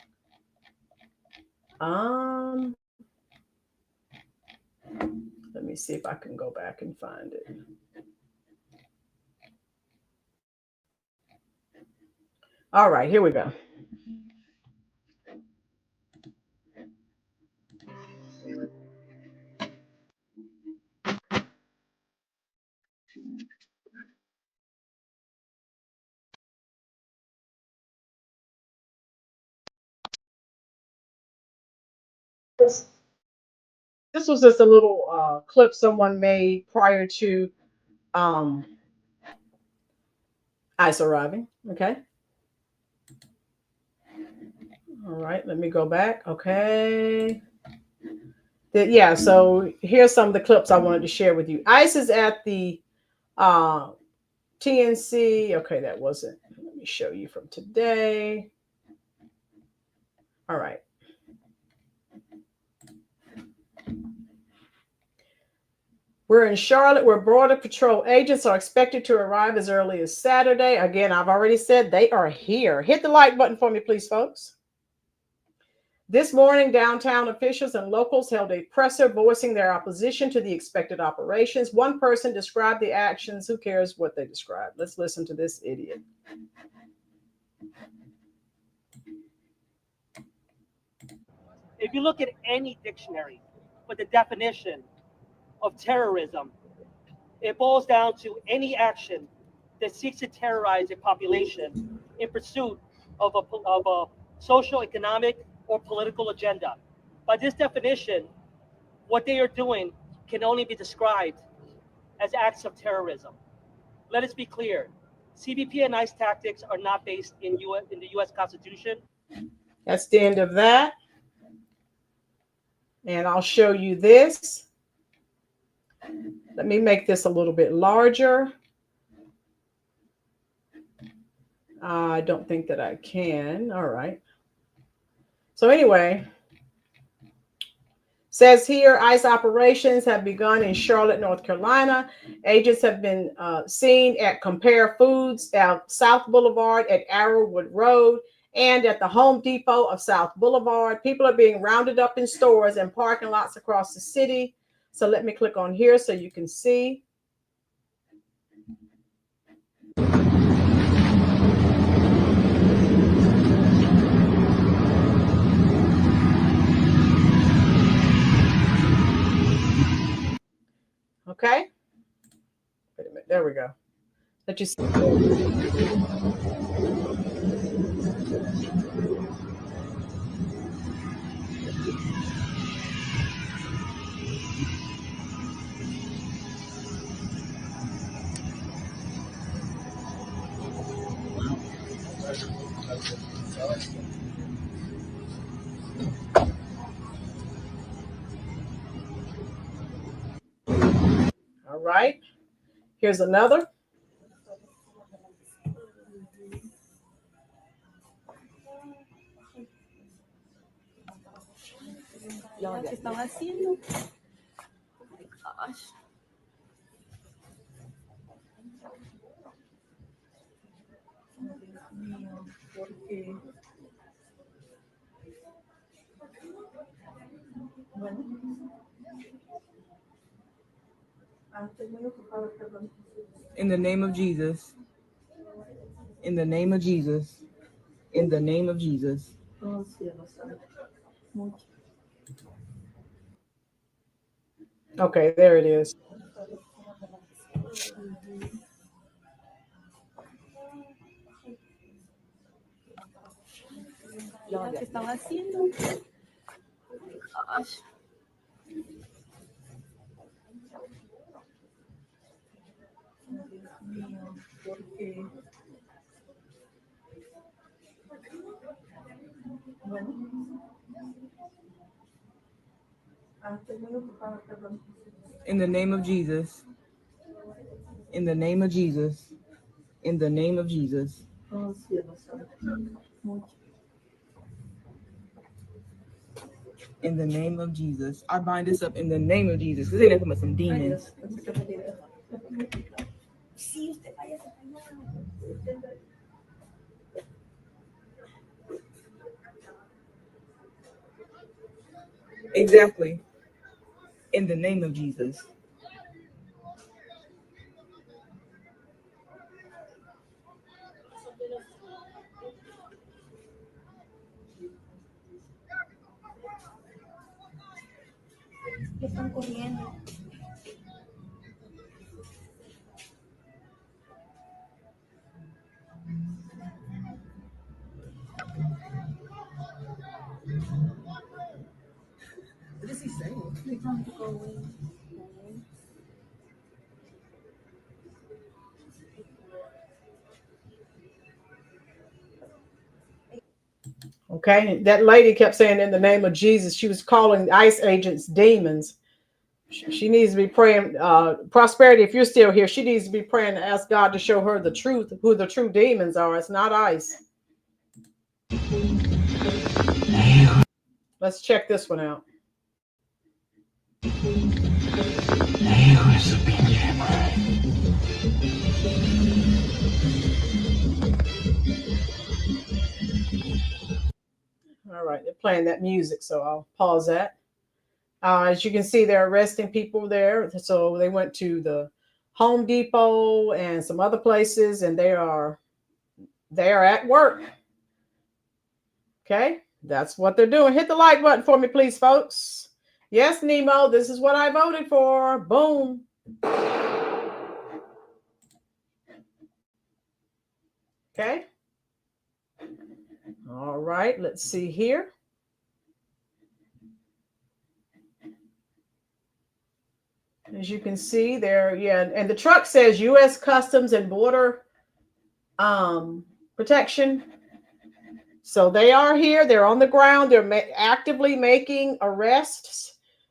Let me see if I can go back and find it. All right, here we go. This was just a little clip someone made prior to ICE arriving. Okay. All right, let me go back. Okay. Yeah, so here's some of the clips I wanted to share with you. ICE is at the TNC. Okay, that wasn't. Let me show you from today. All right. We're in Charlotte, where Border Patrol agents are expected to arrive as early as Saturday. Again, I've already said they are here. Hit the like button for me, please, folks. This morning, downtown officials and locals held a presser voicing their opposition to the expected operations. One person described the actions. Who cares what they described? Let's listen to this idiot. If you look at any dictionary for the definition of terrorism, it boils down to any action that seeks to terrorize a population in pursuit of a social, economic, or political agenda. By this definition, what they are doing can only be described as acts of terrorism. Let us be clear. CBP and ICE tactics are not based in the U.S. Constitution. That's the end of that. And I'll show you this. Let me make this a little bit larger. I don't think that I can. All right. So anyway, says here, ICE operations have begun in Charlotte, North Carolina. Agents have been seen at Compare Foods at South Boulevard, at Arrowwood Road, and at the Home Depot of South Boulevard. People are being rounded up in stores and parking lots across the city. So let me click on here so you can see. Okay. Wait a minute. There we go. Let you see. All right. Here's another. ¿Qué están haciendo? Oh my gosh. Dios mío, ¿por qué? Bueno. In the name of Jesus. In the name of Jesus. In the name of Jesus. Okay, there it is. ¿Qué están haciendo? gosh. In the name of Jesus. In the name of Jesus. In the name of Jesus. In the name of Jesus. I bind this up in the name of Jesus. This ain't nothing but some demons. Exactly. In the name of Jesus. What is he saying? They trying to go away. Okay, that lady kept saying in the name of Jesus. She was calling ICE agents demons. She needs to be praying. Prosperity, if you're still here, she needs to be praying to ask God to show her the truth, who the true demons are. It's not ICE. Let's check this one out. All right, they're playing that music, so I'll pause that. As you can see, they're arresting people there. So they went to the Home Depot and some other places, and they are at work. Okay, that's what they're doing. Hit the like button for me, please, folks. Yes, Nemo, this is what I voted for. Boom. Okay. All right, let's see here. As you can see there, yeah, and the truck says U.S. Customs and Border Protection. So they are here. They're on the ground. They're actively making arrests.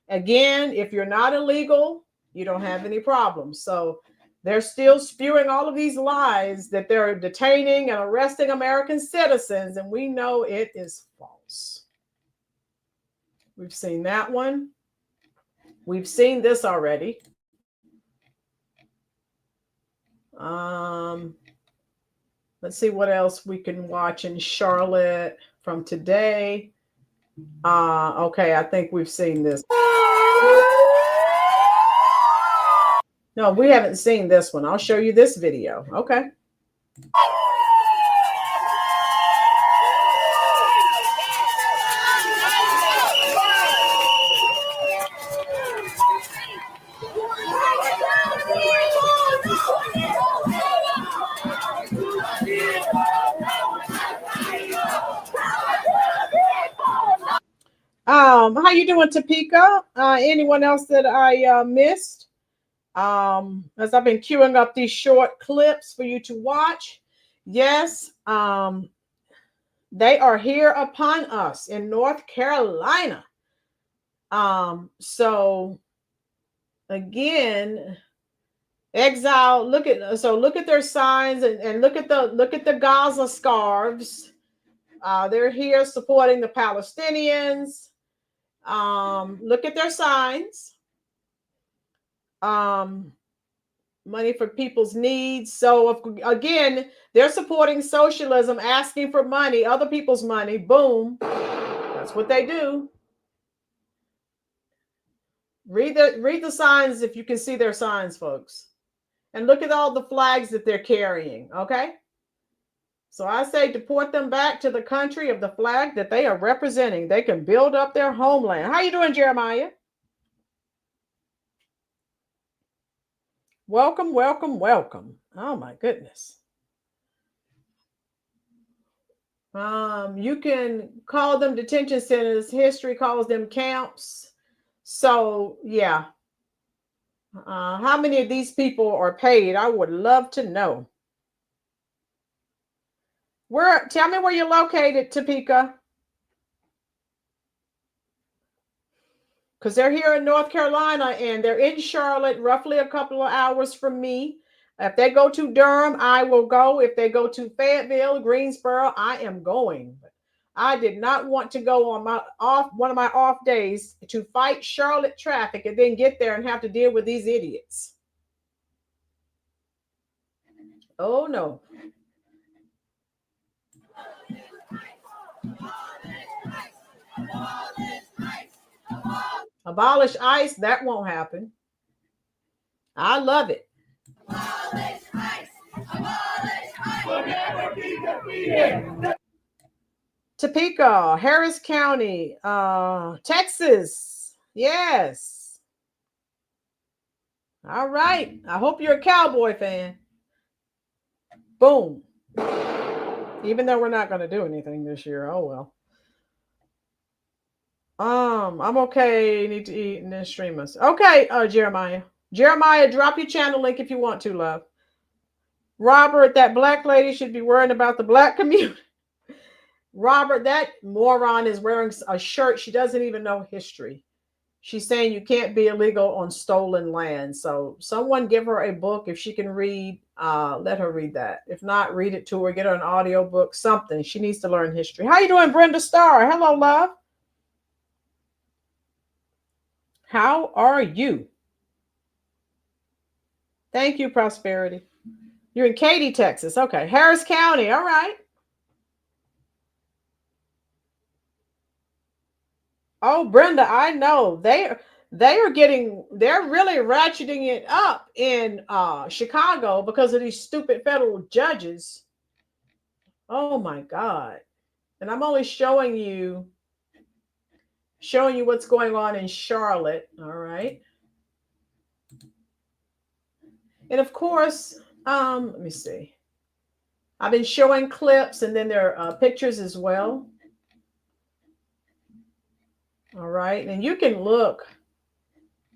Again, if you're not illegal, you don't have any problems. So they're still spewing all of these lies that they're detaining and arresting American citizens, and we know it is false. We've seen that one. We've seen this already. Let's see what else we can watch in Charlotte from today. Okay, I think we've seen this. No, we haven't seen this one. I'll show you this video. Okay. How you doing, Topeka? Anyone else that I missed? As I've been queuing up these short clips for you to watch. Yes, they are here upon us in North Carolina. So again, exile. Look at their signs and look at the Gaza scarves. They're here supporting the Palestinians. Look at their signs. Money for people's needs. So again, they're supporting socialism, asking for money, other people's money. Boom. That's what they do. Read the signs if you can see their signs, folks. And look at all the flags that they're carrying, okay? So I say deport them back to the country of the flag that they are representing. They can build up their homeland. How you doing, Jeremiah? Welcome, welcome, welcome. Oh my goodness. You can call them detention centers. History calls them camps. So yeah. How many of these people are paid? I would love to know. Tell me where you're located, Topeka. Because they're here in North Carolina and they're in Charlotte, roughly a couple of hours from me. If they go to Durham, I will go. If they go to Fayetteville, Greensboro, I am going. I did not want to go on one of my off days to fight Charlotte traffic and then get there and have to deal with these idiots. Oh no. Abolish ICE, that won't happen. I love it. Topeka, Harris County, Texas. Yes. All right. I hope you're a Cowboy fan. Boom. Even though we're not going to do anything this year. Oh, well. I'm okay. Need to eat and then stream us. Okay, Jeremiah. Jeremiah, drop your channel link if you want to, love. Robert, that black lady should be worrying about the black community. Robert, that moron is wearing a shirt. She doesn't even know history. She's saying you can't be illegal on stolen land. So someone give her a book. If she can read, let her read that. If not, read it to her. Get her an audio book, something. She needs to learn history. How you doing, Brenda Starr? Hello, love. How are you? Thank you, Prosperity. You're in Katy, Texas. Okay. Harris County. All right. Oh, Brenda, I know. They're really ratcheting it up in Chicago because of these stupid federal judges. Oh my God. And I'm only showing you what's going on in Charlotte. All right. And of course, let me see. I've been showing clips and then there are pictures as well. All right. And you can look.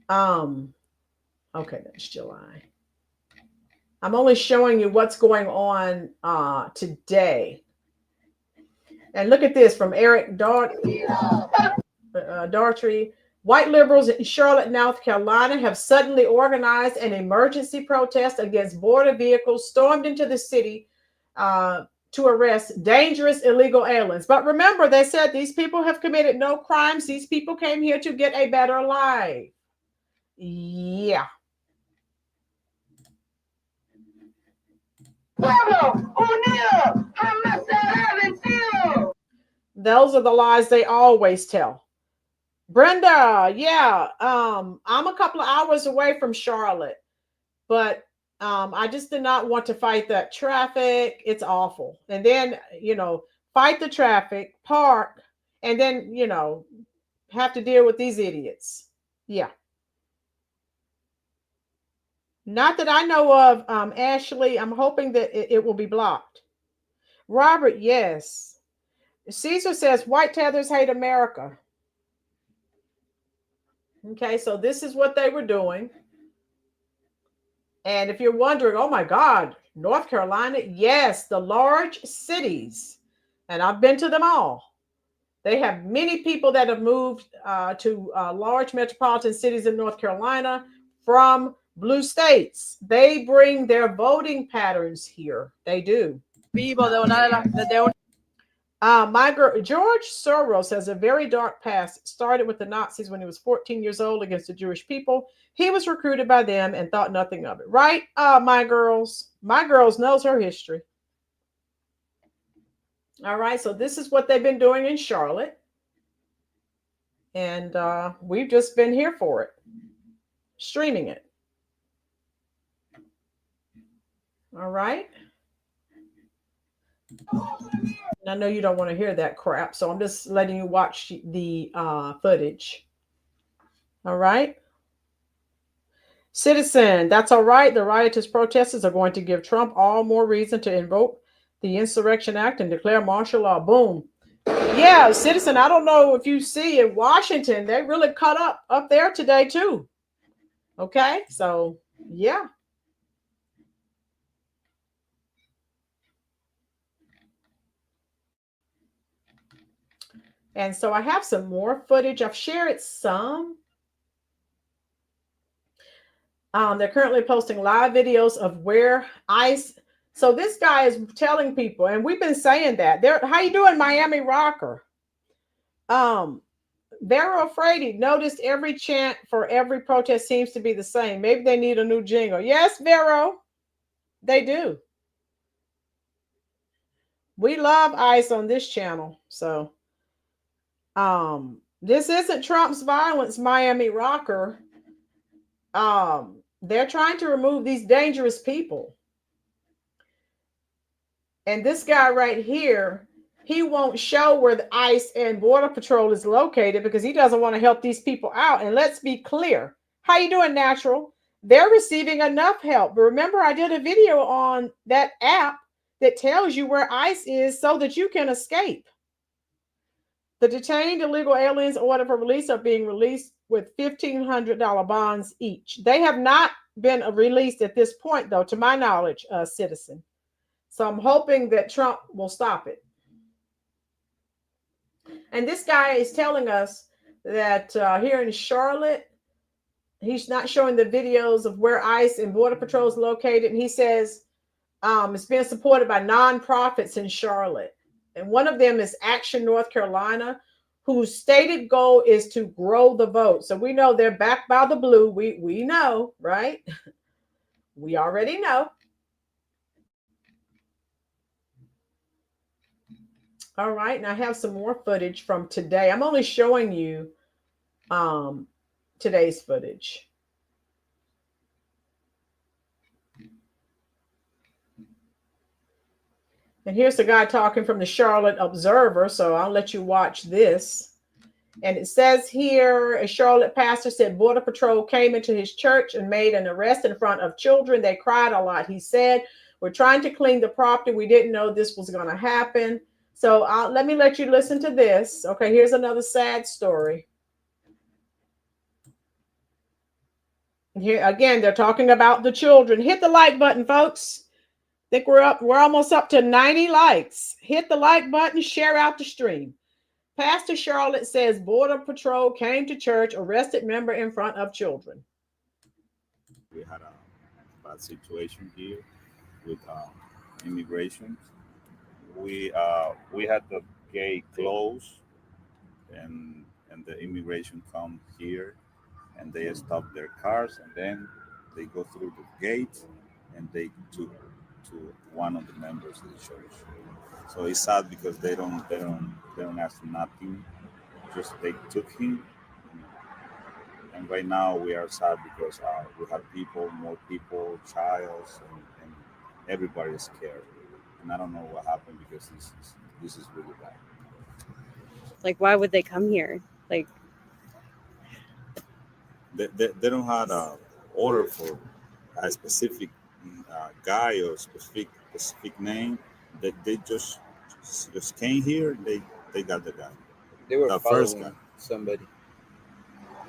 Okay, that's July. I'm only showing you what's going on today. And look at this from Eric Daughtry. White liberals in Charlotte, North Carolina have suddenly organized an emergency protest against border vehicles stormed into the city to arrest dangerous illegal aliens. But remember, they said these people have committed no crimes. These people came here to get a better life. Yeah. Those are the lies they always tell. Brenda, yeah, I'm a couple of hours away from Charlotte, but I just did not want to fight that traffic. It's awful. And then, fight the traffic, park, and then, have to deal with these idiots. Yeah. Not that I know of, Ashley. I'm hoping that it will be blocked. Robert, yes. Caesar says white tethers hate America. Okay, so this is what they were doing. And if you're wondering, oh my God, North Carolina, yes, the large cities, and I've been to them all. They have many people that have moved to large metropolitan cities in North Carolina from blue states. They bring their voting patterns here. They do. My girl, George Soros has a very dark past. Started with the Nazis when he was 14 years old against the Jewish people. He was recruited by them and thought nothing of it. Right, my girls? My girls knows her history. All right, so this is what they've been doing in Charlotte. And we've just been here for it. Streaming it. All right. I know you don't want to hear that crap, so I'm just letting you watch the footage. All right. Citizen, that's all right. The riotous protesters are going to give Trump all more reason to invoke the Insurrection Act and declare martial law. Boom. Yeah, citizen, I don't know if you see in Washington, they really cut up there today too. Okay, so yeah. And so I have some more footage. I've shared some. They're currently posting live videos of where ICE. So this guy is telling people, and we've been saying that. How you doing, Miami Rocker? Vero Frady noticed every chant for every protest seems to be the same. Maybe they need a new jingle. Yes, Vero, they do. We love ICE on this channel. So this isn't Trump's violence, Miami Rocker. They're trying to remove these dangerous people. And this guy right here, he won't show where the ICE and Border Patrol is located because he doesn't want to help these people out. And let's be clear. How you doing, Natural? They're receiving enough help. But remember, I did a video on that app that tells you where ICE is so that you can escape. The detained illegal aliens ordered for release are being released with $1,500 bonds each. They have not been released at this point, though, to my knowledge, citizen. So I'm hoping that Trump will stop it. And this guy is telling us that here in Charlotte, he's not showing the videos of where ICE and Border Patrol is located. And he says it's being supported by nonprofits in Charlotte. And one of them is Action North Carolina, whose stated goal is to grow the vote. So we know they're backed by the blue. We know, right? We already know. All right, and I have some more footage from today. I'm only showing you today's footage. And here's the guy talking from the Charlotte Observer, so I'll let you watch this. And it says here, a Charlotte pastor said Border Patrol came into his church and made an arrest in front of children. They cried a lot. He said, we're trying to clean the property. We didn't know this was going to happen. So let me let you listen to this. Okay, here's another sad story. And here again, they're talking about the children. Hit the like button, folks. I think we're almost up to 90 likes. Hit the like button, share out the stream. Pastor Charlotte says Border Patrol came to church, arrested member in front of children. We had a bad situation here with immigration. We had the gate closed, and the immigration come here, and they stop their cars, and then they go through the gate, and they took to one of the members of the church. So it's sad because they don't ask nothing, just they took him. And right now we are sad because we have more people, childs, and everybody is scared. And I don't know what happened because this is really bad. Like, why would they come here? Like, they don't have an order for a specific guy or specific name. They just came here. They got the guy. They were the following first guy. somebody.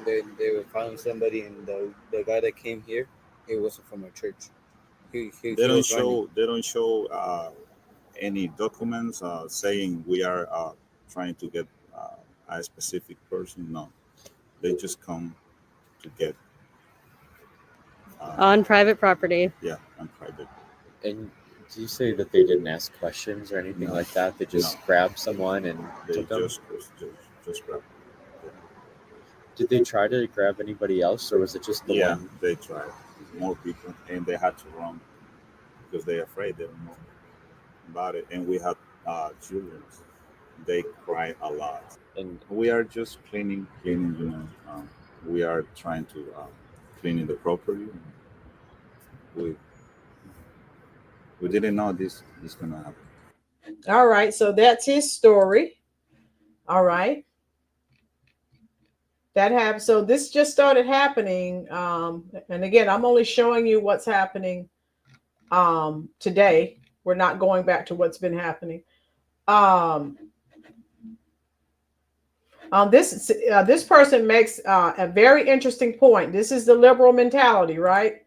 They were following somebody, and the guy that came here, he wasn't from our church. They don't show any documents saying we are trying to get a specific person. No, they just come to get on private property. Yeah, on private. And do you say that they didn't ask questions or anything like that? They just grabbed someone and they took them? just grabbed. Did they try to grab anybody else, or was it just the one? They tried. More people, and they had to run because they're afraid. They don't know about it. And we have children. They cry a lot. And we are just cleaning. We are trying to cleaning the property. We didn't know this is gonna happen. All right, so that's his story. All right. So this just started happening. And again, I'm only showing you what's happening today. We're not going back to what's been happening. This person makes a very interesting point. This is the liberal mentality, right?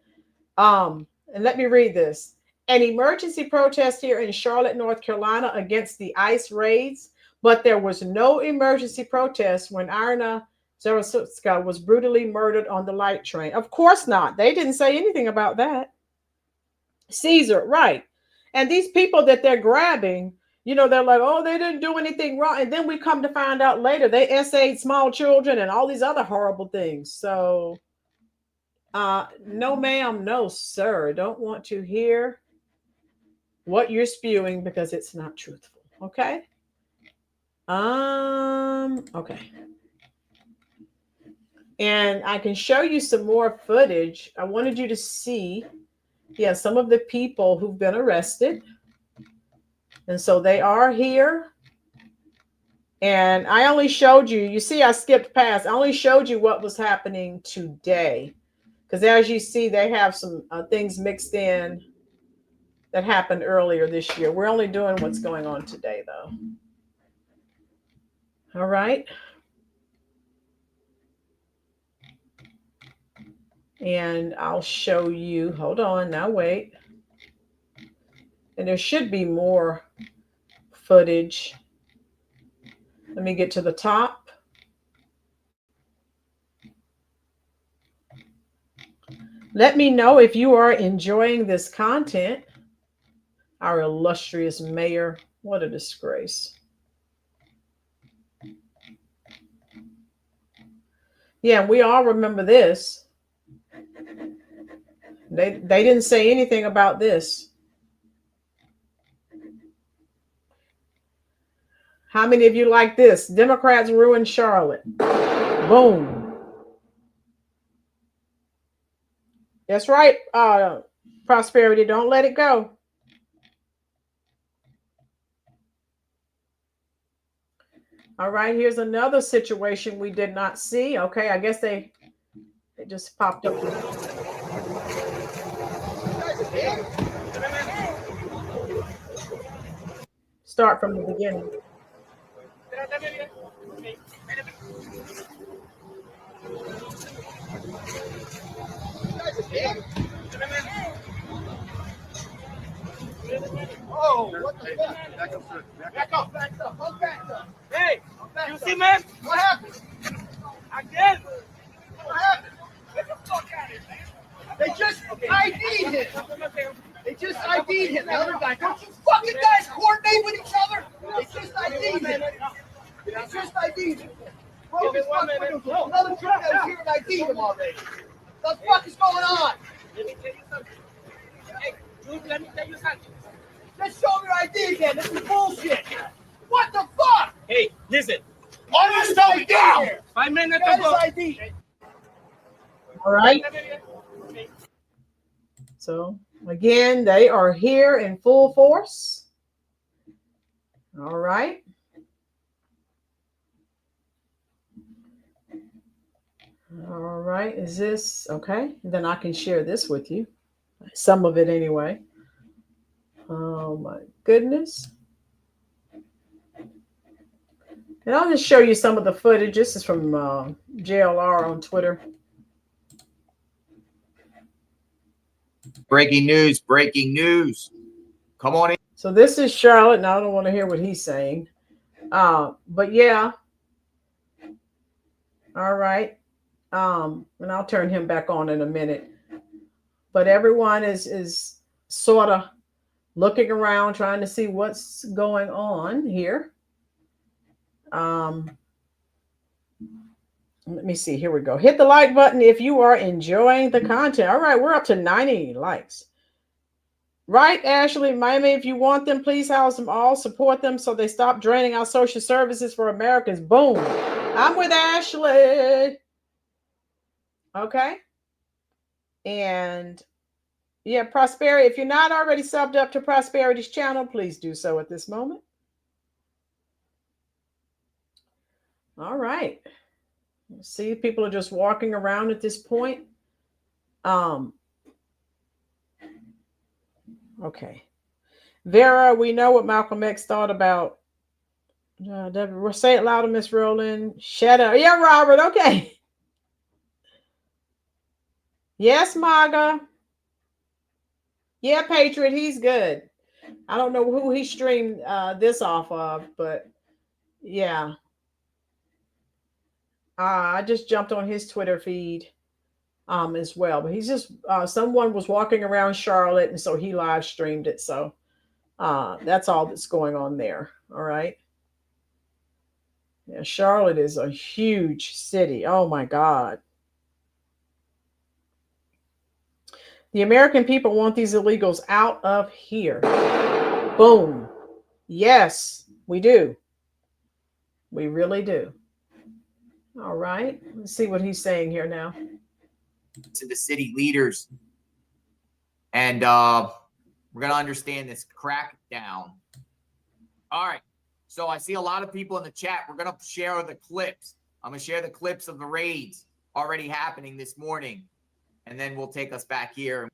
And let me read this. An emergency protest here in Charlotte, North Carolina against the ICE raids, but there was no emergency protest when Irina Zarasutska was brutally murdered on the light train. Of course not. They didn't say anything about that. Caesar, right. And these people that they're grabbing, you know, they're like, oh, they didn't do anything wrong. And then we come to find out later they essayed small children and all these other horrible things. So no, ma'am, no, sir. Don't want to hear what you're spewing because it's not truthful. Okay. Okay. And I can show you some more footage. I wanted you to see, yeah, some of the people who've been arrested. And so they are here. And I only showed you, you see, I skipped past. I only showed you what was happening today. Because as you see, they have some things mixed in that happened earlier this year. We're only doing what's going on today, though. All right. And I'll show you, hold on, now wait. And there should be more footage. Let me get to the top. Let me know if you are enjoying this content. Our illustrious mayor, what a disgrace. Yeah, we all remember this. They didn't say anything about this. How many of you like this? Democrats ruined Charlotte. Boom. That's right, Prosperity. Don't let it go. All right, here's another situation we did not see. Okay, I guess they just popped up. Start from the beginning. Oh, what the fuck? Back up. I'm back up. Hey, you see, man? What happened? Again. What happened? Get the fuck out of here, man. They just ID'd him. They just ID'd him. The other guy. Don't you fucking guys coordinate with each other? They just ID'd him. They just ID'd him. Bro, this fuck with him. Another truck that was here and ID'd him already. What the fuck is going on? Let me tell you something. Hey, dude, let me tell you something. Just show me your ID again. This is bullshit. What the fuck? Hey, listen. All this time down. 5 minutes That ago. is ID. All right. So again, they are here in full force. All right. All right. Is this okay? Then I can share this with you. Some of it anyway. Oh my goodness. And I'll just show you some of the footage. This is from JLR on Twitter. Breaking news. Come on in. So this is Charlotte, and I don't want to hear what he's saying. But yeah. All right. And I'll turn him back on in a minute. But everyone is sort of looking around, trying to see what's going on here. Let me see. Here we go. Hit the like button if you are enjoying the content. All right, we're up to 90 likes. Right, Ashley, Miami, if you want them, please house them all. Support them so they stop draining our social services for Americans. Boom. I'm with Ashley. Okay. And yeah, Prosperity, if you're not already subbed up to Prosperity's channel, please do so at this moment. All right. See, people are just walking around at this point. Okay. Vera, we know what Malcolm X thought about. Say it louder, Miss Rolynn. Shut up. Yeah, Robert. Okay. Yes, Maga. Yeah, Patriot. He's good. I don't know who he streamed this off of, but yeah. I just jumped on his Twitter feed as well. But he's just someone was walking around Charlotte, and so he live streamed it. So that's all that's going on there. All right. Yeah, Charlotte is a huge city. Oh my God. The American people want these illegals out of here. Boom. Yes, we do. We really do. All right. Let's see what he's saying here now. To the city leaders. And we're going to understand this crackdown. All right. So I see a lot of people in the chat. We're going to share the clips. I'm going to share the clips of the raids already happening this morning. And then we'll take us back here.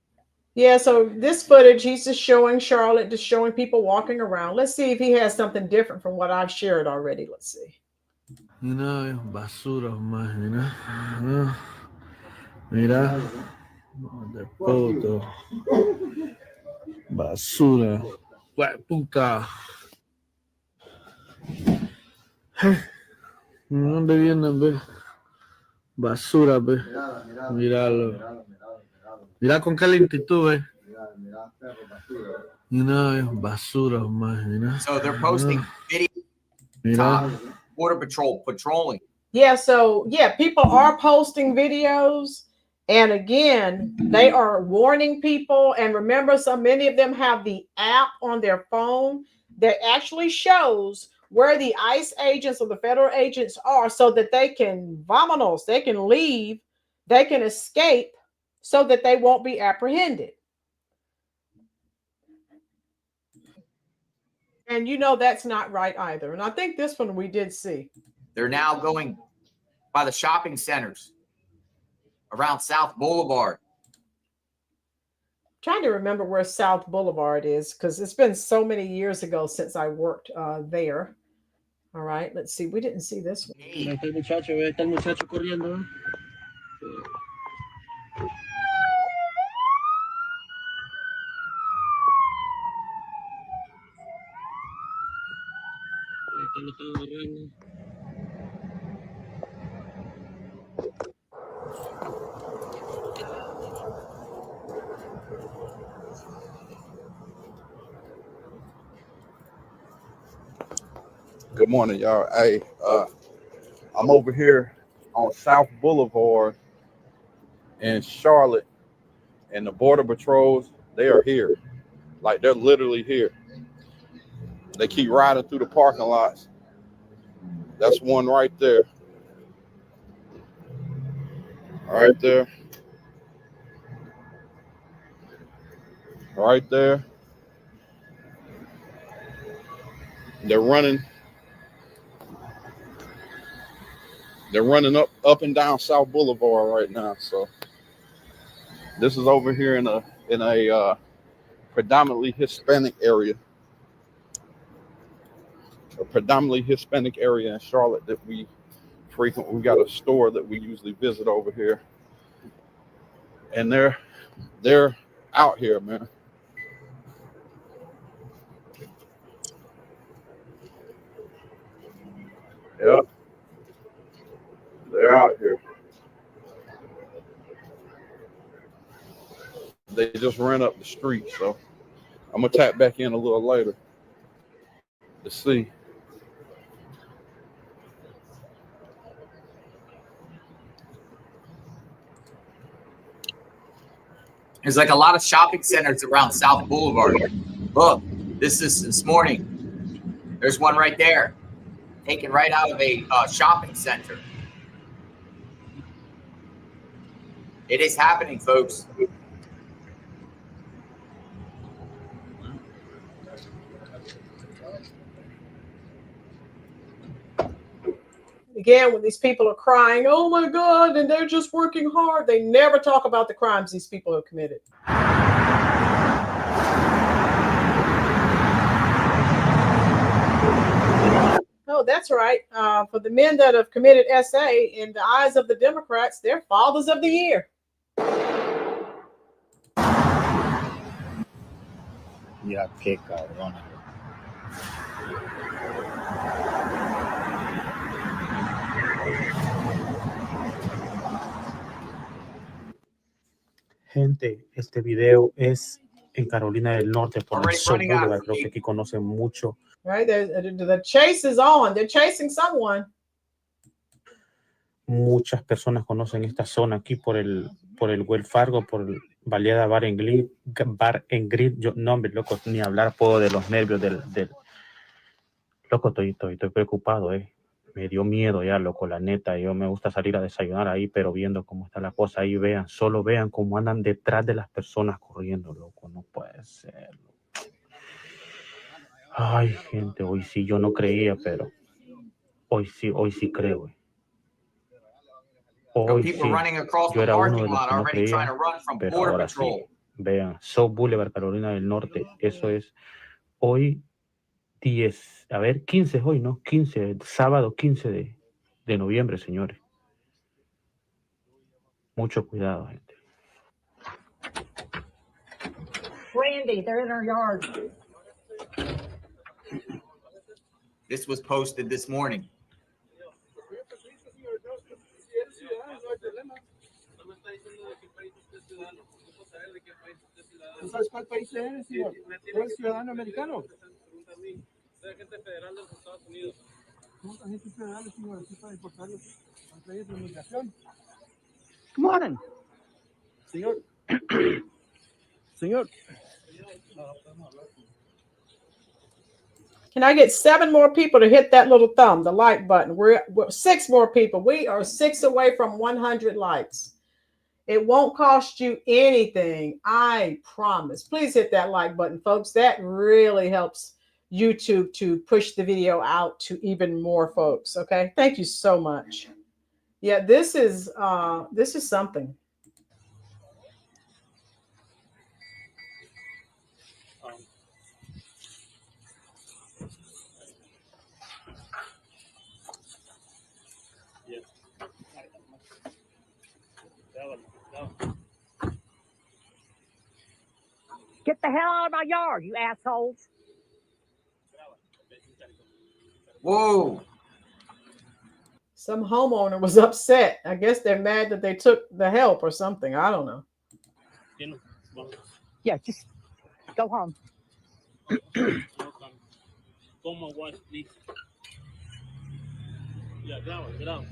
Yeah, so this footage, he's just showing Charlotte, just showing people walking around. Let's see if he has something different from what I've shared already. Let's see. Mira, basura más, mira. Mira. De puto. Basura. Puta. ¿Dónde vienen, ve? Basura, ve. Míralo. Mira con qué lentitud, ve. Mira, basura más, mira. So they're posting video. Mira. Border Patrol patrolling. Yeah, so yeah, people are posting videos. And again, they are warning people. And remember, so many of them have the app on their phone that actually shows where the ICE agents or the federal agents are so that they can vamonos, they can leave, they can escape so that they won't be apprehended. And you know that's not right either. And I think this one we did see. They're now going by the shopping centers around South Boulevard. Trying to remember where South Boulevard is because it's been so many years ago since I worked there. All right, let's see. We didn't see this one. Está el muchacho corriendo. Good morning, y'all. Hey, I'm over here on South Boulevard in Charlotte, and the Border Patrols, they are here. Like, they're literally here. They keep riding through the parking lots. That's one right there. Right there. Right there. They're running. They're running up and down South Boulevard right now. So this is over here in a predominantly Hispanic area. A predominantly Hispanic area in Charlotte that we frequent. We got a store that we usually visit over here. And they're out here, man. Yep. They're out here. They just ran up the street, so I'm gonna tap back in a little later to see. There's like a lot of shopping centers around South Boulevard. Look, this morning. There's one right there, taken right out of a shopping center. It is happening, folks. Again, when these people are crying, oh my God, and they're just working hard, they never talk about the crimes these people have committed. Oh, that's right. For the men that have committed SA, in the eyes of the Democrats, they're fathers of the year. Yeah, pick Rolynn. Gente, este video es en Carolina del Norte por el South Boulevard. Creo que aquí conocen mucho. Right, the chase is on. They're chasing someone. Muchas personas conocen esta zona aquí por el Wells Fargo, por el Baleada Bar and Grill. Yo, no, hombre, loco, ni hablar puedo de los nervios del loco, estoy preocupado, Me dio miedo ya, loco, la neta. Yo me gusta salir a desayunar ahí, pero viendo cómo está la cosa ahí, solo vean cómo andan detrás de las personas corriendo, loco. No puede ser. Ay, gente, hoy sí yo no creía, pero hoy sí creo, Hoy sí, yo era uno de los que no creía, pero ahora sí. Vean, South Boulevard, Carolina del Norte, eso es hoy 15 es hoy, ¿no? 15, sábado 15 de noviembre, señores. Mucho cuidado, gente. Randy, they're in our yard. This was posted this morning. ¿Tú sabes cuál país eres, señor? ¿Tú eres ciudadano americano? Soy agente federal de los Estados Unidos. Somos agentes federales, señor, aquí para importarlos a las leyes de inmigración. Come on in. Señor. Señor. Can I get 7 more people to hit that little thumb, the like button? We're 6 more people. We are 6 away from 100 likes. It won't cost you anything, I promise. Please hit that like button, folks. That really helps YouTube to push the video out to even more folks. Okay, thank you so much. Yeah, this is something. Get the hell out of my yard, you assholes. Whoa. Some homeowner was upset. I guess they're mad that they took the help or something. I don't know. Yeah, just go home.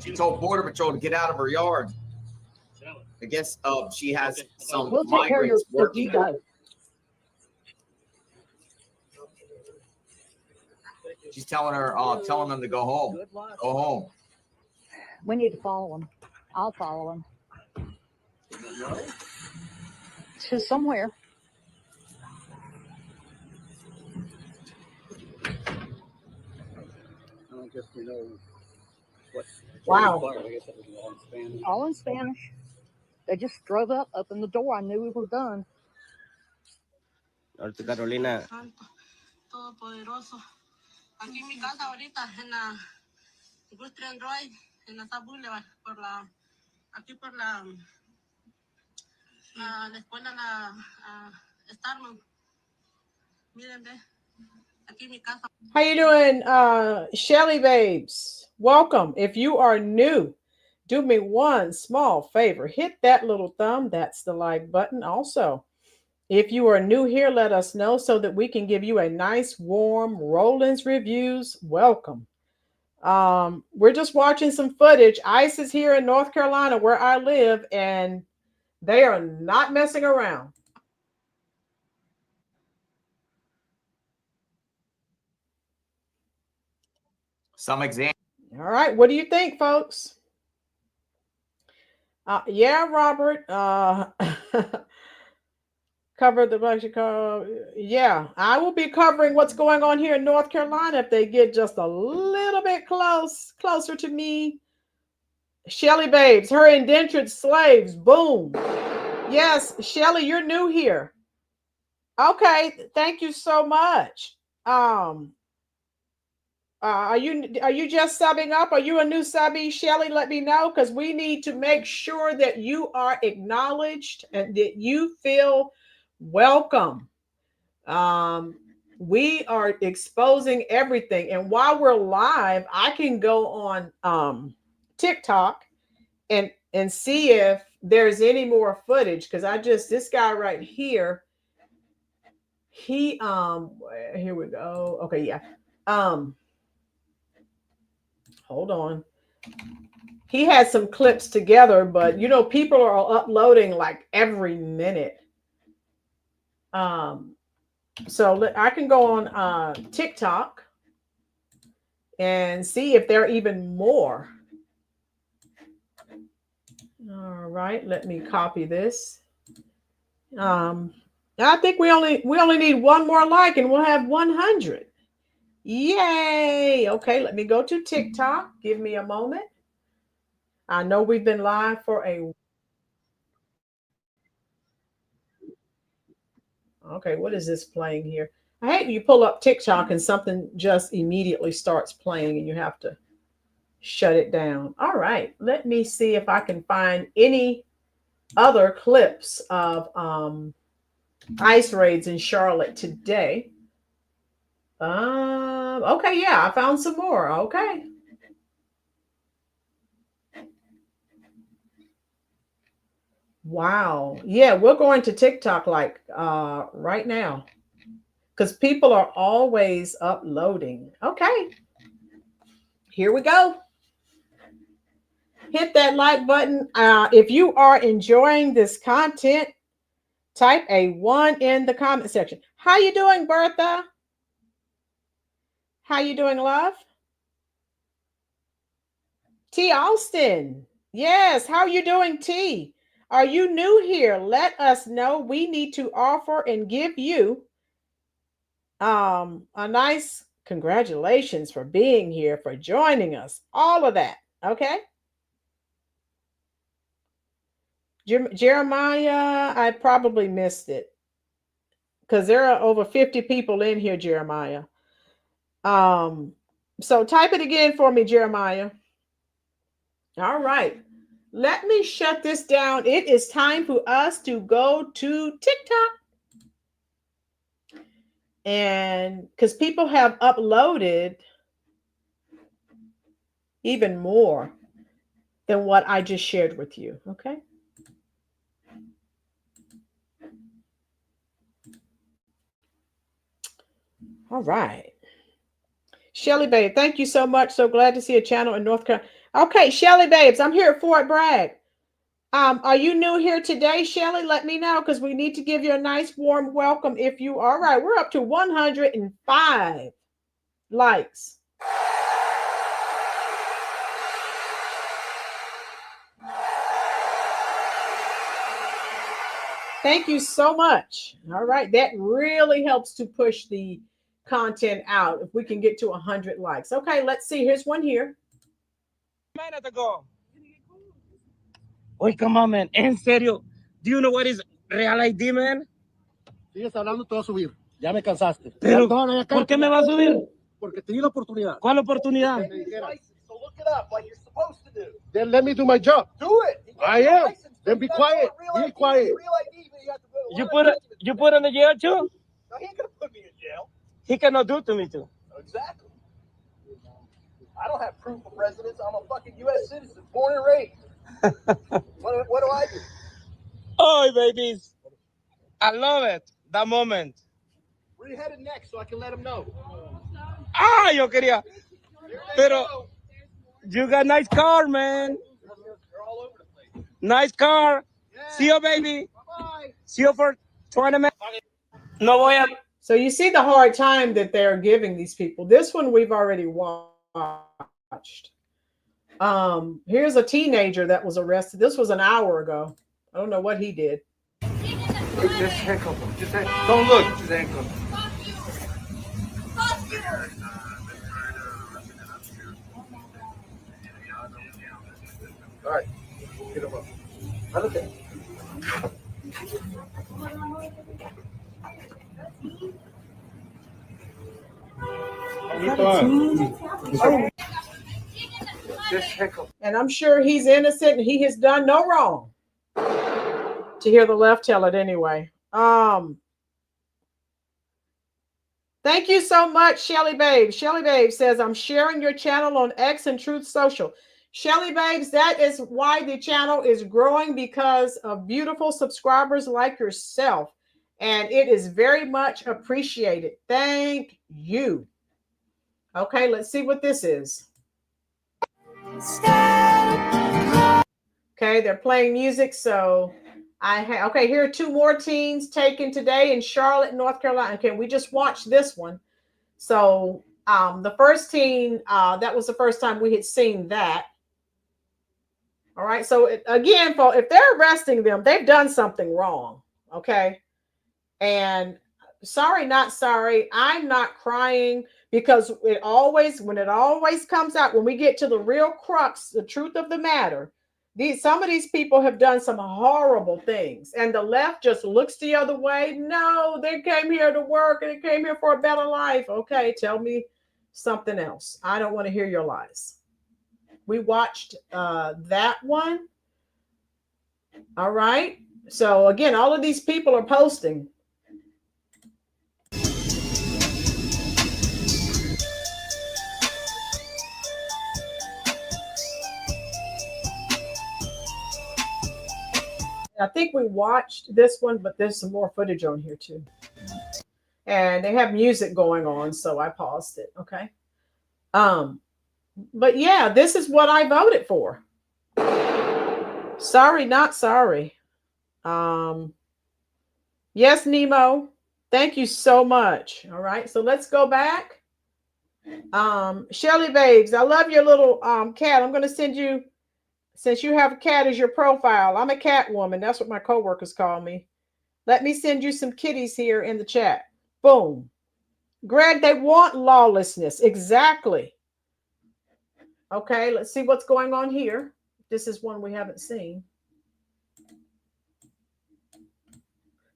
She told Border Patrol to get out of her yard. I guess she has some We'll take care of migrants your working. detail. She's telling them to go home. Go home. We need to follow him. I'll follow him. To somewhere. I don't guess we know what. Wow. I guess that was all in Spanish. All in Spanish. They just drove up, opened the door. I knew we were done. North Carolina. Todopoderoso. Aquí en mi casa ahorita, en la Industrial Drive, en la South Boulevard, aquí por la escuela, Starman. Miren, ve, aquí en mi casa. How you doing, Shelly babes? Welcome. If you are new, do me one small favor. Hit that little thumb. That's the like button. Also, if you are new here, let us know so that we can give you a nice, warm Rolynn's reviews. Welcome. We're just watching some footage. ICE is here in North Carolina where I live, and they are not messing around. Some example. All right. What do you think, folks? Yeah, Robert. Cover the Mexico. Yeah, I will be covering what's going on here in North Carolina if they get just a little bit closer to me. Shelly babes, her indentured slaves. Boom. Yes, Shelly, you're new here. Okay, thank you so much. Are you just subbing up? Are you a new subby? Shelly, let me know, because we need to make sure that you are acknowledged and that you feel welcome. We are exposing everything. And while we're live, I can go on TikTok and see if there's any more footage, because this guy right here, he here we go. Okay, yeah. Hold on. He had some clips together, but people are uploading like every minute. So I can go on TikTok and see if there are even more. All right, let me copy this. I think we only need one more like and we'll have 100. Yay! Okay, let me go to TikTok. Give me a moment. I know we've been live for a... Okay, what is this playing here? I hate when you pull up TikTok and something just immediately starts playing and you have to shut it down. All right, let me see if I can find any other clips of ICE raids in Charlotte today. Okay, yeah, I found some more. Okay. Wow. Yeah, we're going to TikTok like right now, because people are always uploading. Okay. Here we go. Hit that like button. If you are enjoying this content, type a 1 in the comment section. How you doing, Bertha? How you doing, love? T. Austin. Yes. How are you doing, T? Are you new here? Let us know. We need to offer and give you a nice congratulations for being here, for joining us, all of that. Okay. Jeremiah, I probably missed it because there are over 50 people in here, Jeremiah. So type it again for me, Jeremiah. All right. Let me shut this down. It is time for us to go to TikTok. And because people have uploaded even more than what I just shared with you. Okay. All right. Shelly Babe, thank you so much. So glad to see a channel in North Carolina. Okay, Shelly Babes, I'm here at Fort Bragg. Are you new here today, Shelly? Let me know, because we need to give you a nice warm welcome if you are. All right, we're up to 105 likes. Thank you so much. All right, that really helps to push the content out if we can get to 100 likes. Okay, let's see. Here's one here. Minute ago. Oye, come on, man. En serio. Do you know what is Real ID, man? Sigues hablando, te voy a subir. Ya me cansaste. Pero, ¿por qué me va a subir? Porque te di la oportunidad. ¿Cuál oportunidad? So look it up like you're supposed to do. Then let me do my job. Do it. I am. Then be quiet. Be quiet. You put in the jail too? No, he ain't gonna put me in jail. He cannot do to me too. Exactly. I don't have proof of residence. I'm a fucking U.S. citizen, born and raised. What do I do? Oh, babies. I love it. That moment. Where you headed next so I can let him know? Ah, yo quería. Pero you got nice car, man. They're all over the place. Nice car. Yeah. See you, baby. Bye-bye. See you for tournament. No voy a... So you see the hard time that they're giving these people. This one we've already watched. Here's a teenager that was arrested. This was an hour ago. I don't know what he did. Just handcuff him. Just don't look. Just handcuff him. All right. Get him up. Okay. Attitude. Oh. And I'm sure he's innocent and he has done no wrong. To hear the left tell it anyway. Thank you so much, Shelly Babe. Shelly Babe says, I'm sharing your channel on X and Truth Social. Shelly Babes, that is why the channel is growing, because of beautiful subscribers like yourself. And it is very much appreciated. Thank you. Okay, let's see what this is. Okay, they're playing music. So okay, here are two more teens taken today in Charlotte, North Carolina. Okay, we just watched this one. So the first teen, that was the first time we had seen that. All right. So again, if they're arresting them, they've done something wrong. Okay. And sorry, not sorry. I'm not crying, because when it always comes out, when we get to the real crux, the truth of the matter, some of these people have done some horrible things, and the left just looks the other way. No, they came here to work and they came here for a better life. Okay, tell me something else. I don't want to hear your lies. We watched that one. All right. So again, all of these people are posting. I think we watched this one, but there's some more footage on here too. And they have music going on, so I paused it. Okay. But yeah, this is what I voted for. Sorry, not sorry. Yes, Nemo. Thank you so much. All right, so let's go back. Shelly Babes, I love your little cat. I'm going to send you, since you have a cat as your profile. I'm a cat woman. That's what my coworkers call me. Let me send you some kitties here in the chat. Boom. Greg, they want lawlessness. Exactly. Okay, let's see what's going on here. This is one we haven't seen.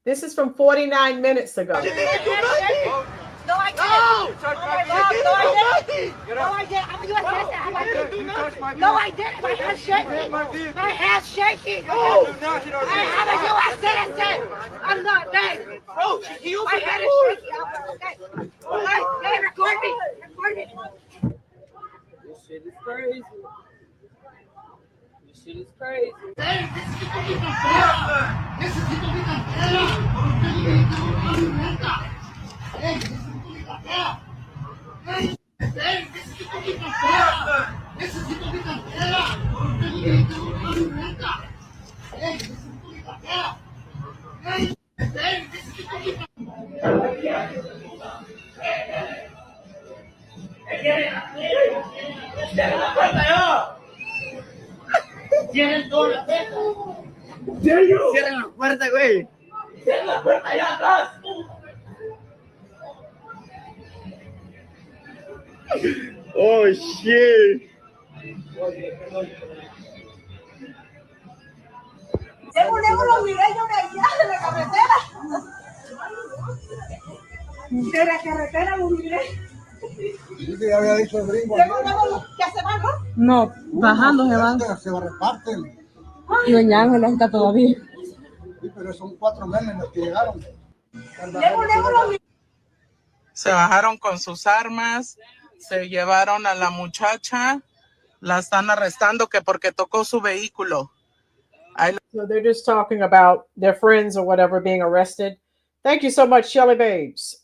This is from 49 minutes ago. No, I didn't. Oh my God, no, I didn't. No, I didn't. I'm a U.S. citizen. No, I didn't. My hand's shaking. My hand's shaking. I am a U.S. citizen. I'm not dead. Bro, my head is shaking. Okay. Hey, record me. Record me. This shit is crazy. This shit is crazy. Cierren toda la puerta. Cierren la puerta, güey. Cierren la puerta allá atrás. Oh, shit. Luego lo miré yo de allá, de la carretera. De la carretera lo miré. Sí, que ya había dicho el gringo. Luego, ¿ya se van, no? No, bajando se van. Se reparten. Y doña Ángela está todavía. Sí, pero son 4 meses los que llegaron. Se bajaron con sus armas, se llevaron a la muchacha, la están arrestando que porque tocó su vehículo. So they're just talking about their friends or whatever being arrested. Thank you so much, Shelly Babes.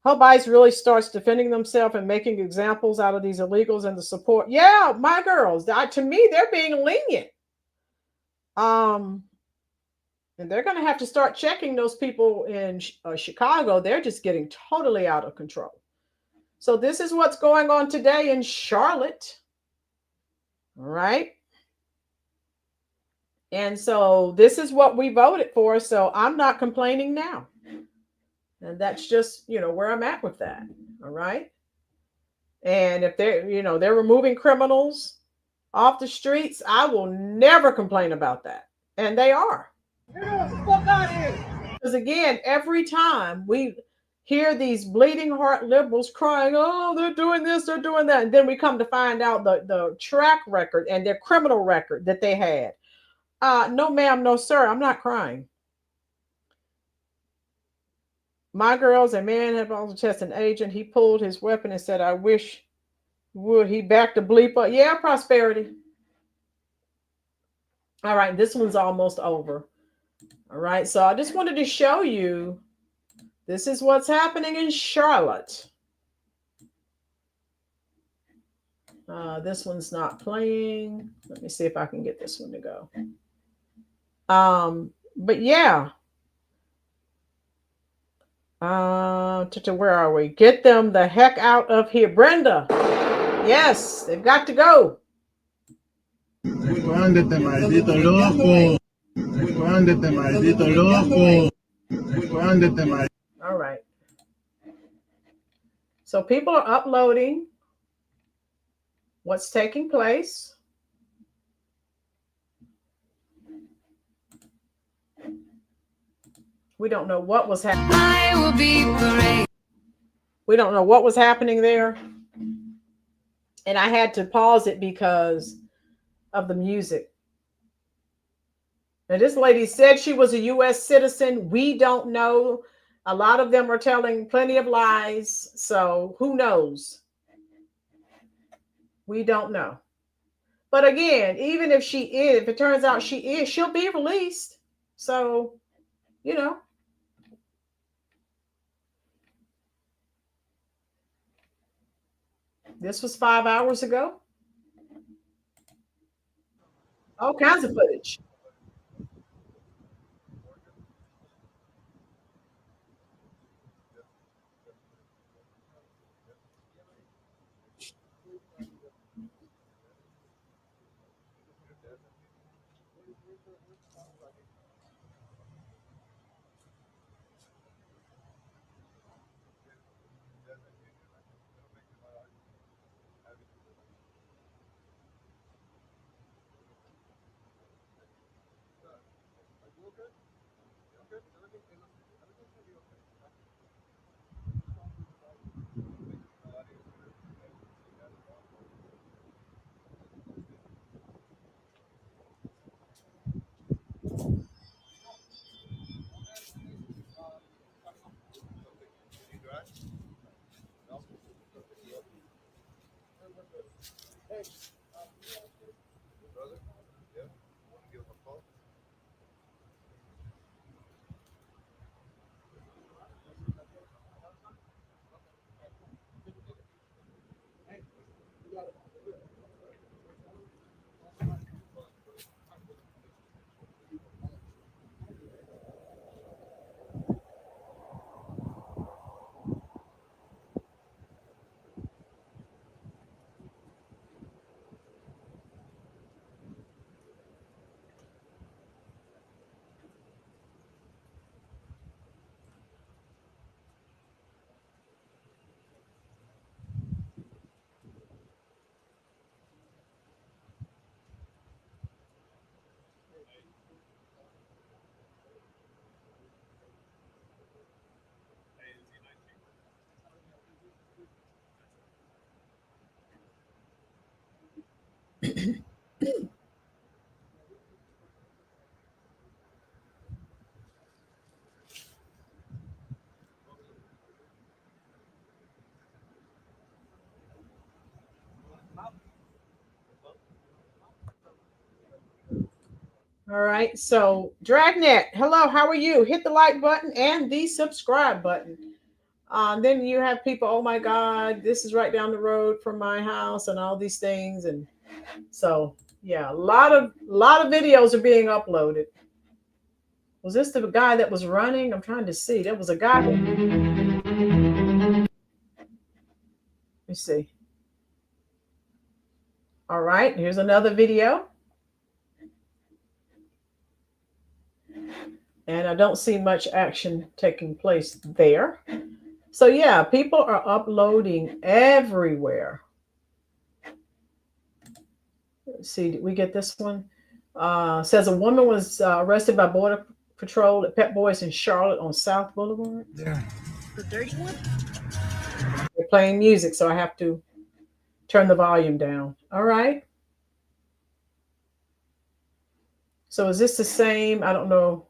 Hope ICE really starts defending themselves and making examples out of these illegals and the support. Yeah, my girls, to me, they're being lenient. And they're going to have to start checking those people in Chicago. They're just getting totally out of control. So this is what's going on today in Charlotte. All right. And so this is what we voted for. So I'm not complaining now. And that's just, where I'm at with that. All right. And if they're removing criminals off the streets, I will never complain about that. And they are. Because again, every time hear these bleeding heart liberals crying, oh, they're doing this, they're doing that. And then we come to find out the track record and their criminal record that they had. No, ma'am, no, sir, I'm not crying. My girls, a man had also tested an agent. He pulled his weapon and said, I wish would. He backed the bleep up. Yeah, prosperity. All right, this one's almost over. All right, so I just wanted to show you, this is what's happening in Charlotte. This one's not playing. Let me see if I can get this one to go. But yeah. Where are we? Get them the heck out of here. Brenda. Yes, they've got to go. Ándete, maldito loco. Ándete, maldito loco. Ándete, maldito. All right. So people are uploading what's taking place. We don't know what was happening. I will be brave. We don't know what was happening there. And I had to pause it because of the music. Now, this lady said she was a U.S. citizen. We don't know. A lot of them are telling plenty of lies. So who knows? We don't know. But again, even if she is, if it turns out she is, she'll be released. So, you know. This was 5 hours ago. All kinds of footage. All right, so Dragnet, hello, how are you? Hit the like button and the subscribe button. Then you have people, oh my God, this is right down the road from my house and all these things. And so, yeah, a lot of videos are being uploaded. Was this the guy that was running? I'm trying to see. There was a guy. Let me see. All right, here's another video. And I don't see much action taking place there. So yeah, people are uploading everywhere. Let's see, did we get this one? Says a woman was arrested by Border Patrol at Pep Boys in Charlotte on South Boulevard. Yeah. The dirty one? They're playing music, so I have to turn the volume down. All right. So is this the same? I don't know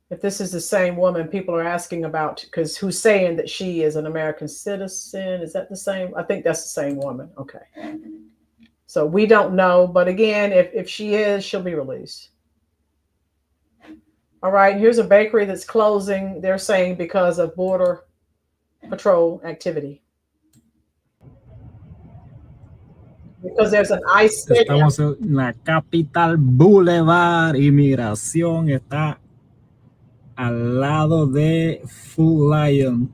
if this is the same woman people are asking about, because who's saying that she is an American citizen? Is that the same? I think that's the same woman. Okay. So we don't know. But again, if she is, she'll be released. All right. Here's a bakery that's closing. They're saying because of border patrol activity. Because there's an ICE. Estamos en la Capital Boulevard. Inmigración está al lado de Food Lion.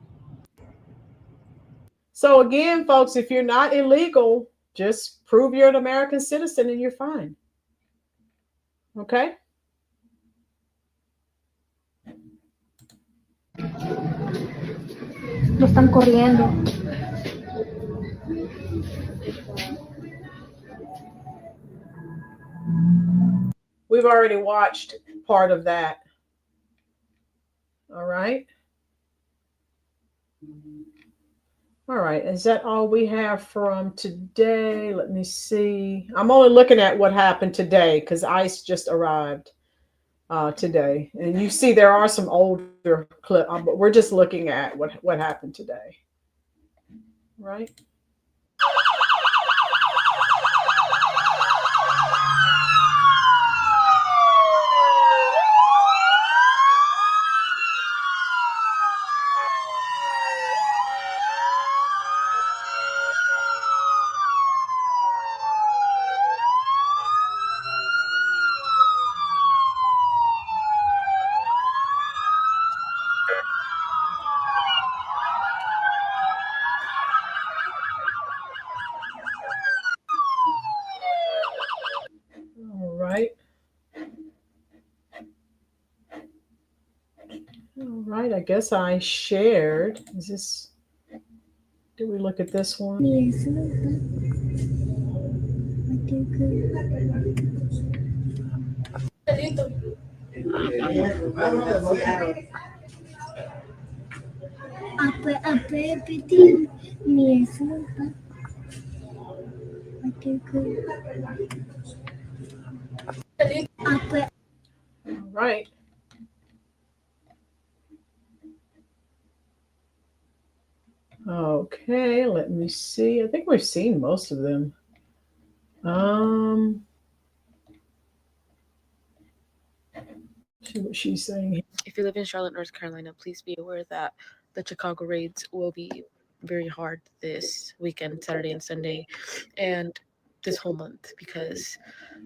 So again, folks, if you're not illegal, just prove you're an American citizen and you're fine. Okay? Lo están corriendo. We've already watched part of that. All right. All right. Is that all we have from today? Let me see. I'm only looking at what happened today because ICE just arrived today. And you see there are some older clips, but we're just looking at what happened today. Right? All right. All right. I guess I shared. Is this? Did we look at this one? All right. Okay, let me see. I think we've seen most of them. See what she's saying. If you live in Charlotte, North Carolina, please be aware that the Chicago raids will be very hard this weekend, Saturday and Sunday, and this whole month, because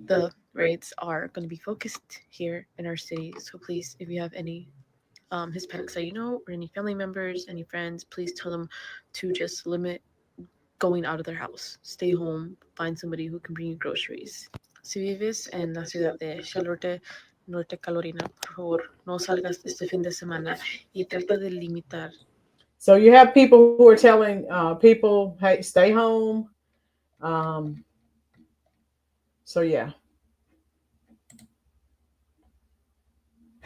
the raids are going to be focused here in our city. So please, if you have any Hispanics that you know, or any family members, any friends, please tell them to just limit going out of their house. Stay home, find somebody who can bring you groceries. Si vives en la ciudad de Charlotte, North Carolina, por favor, no salgas este fin de semana y trata de limitar. So you have people who are telling people, hey, stay home. So yeah.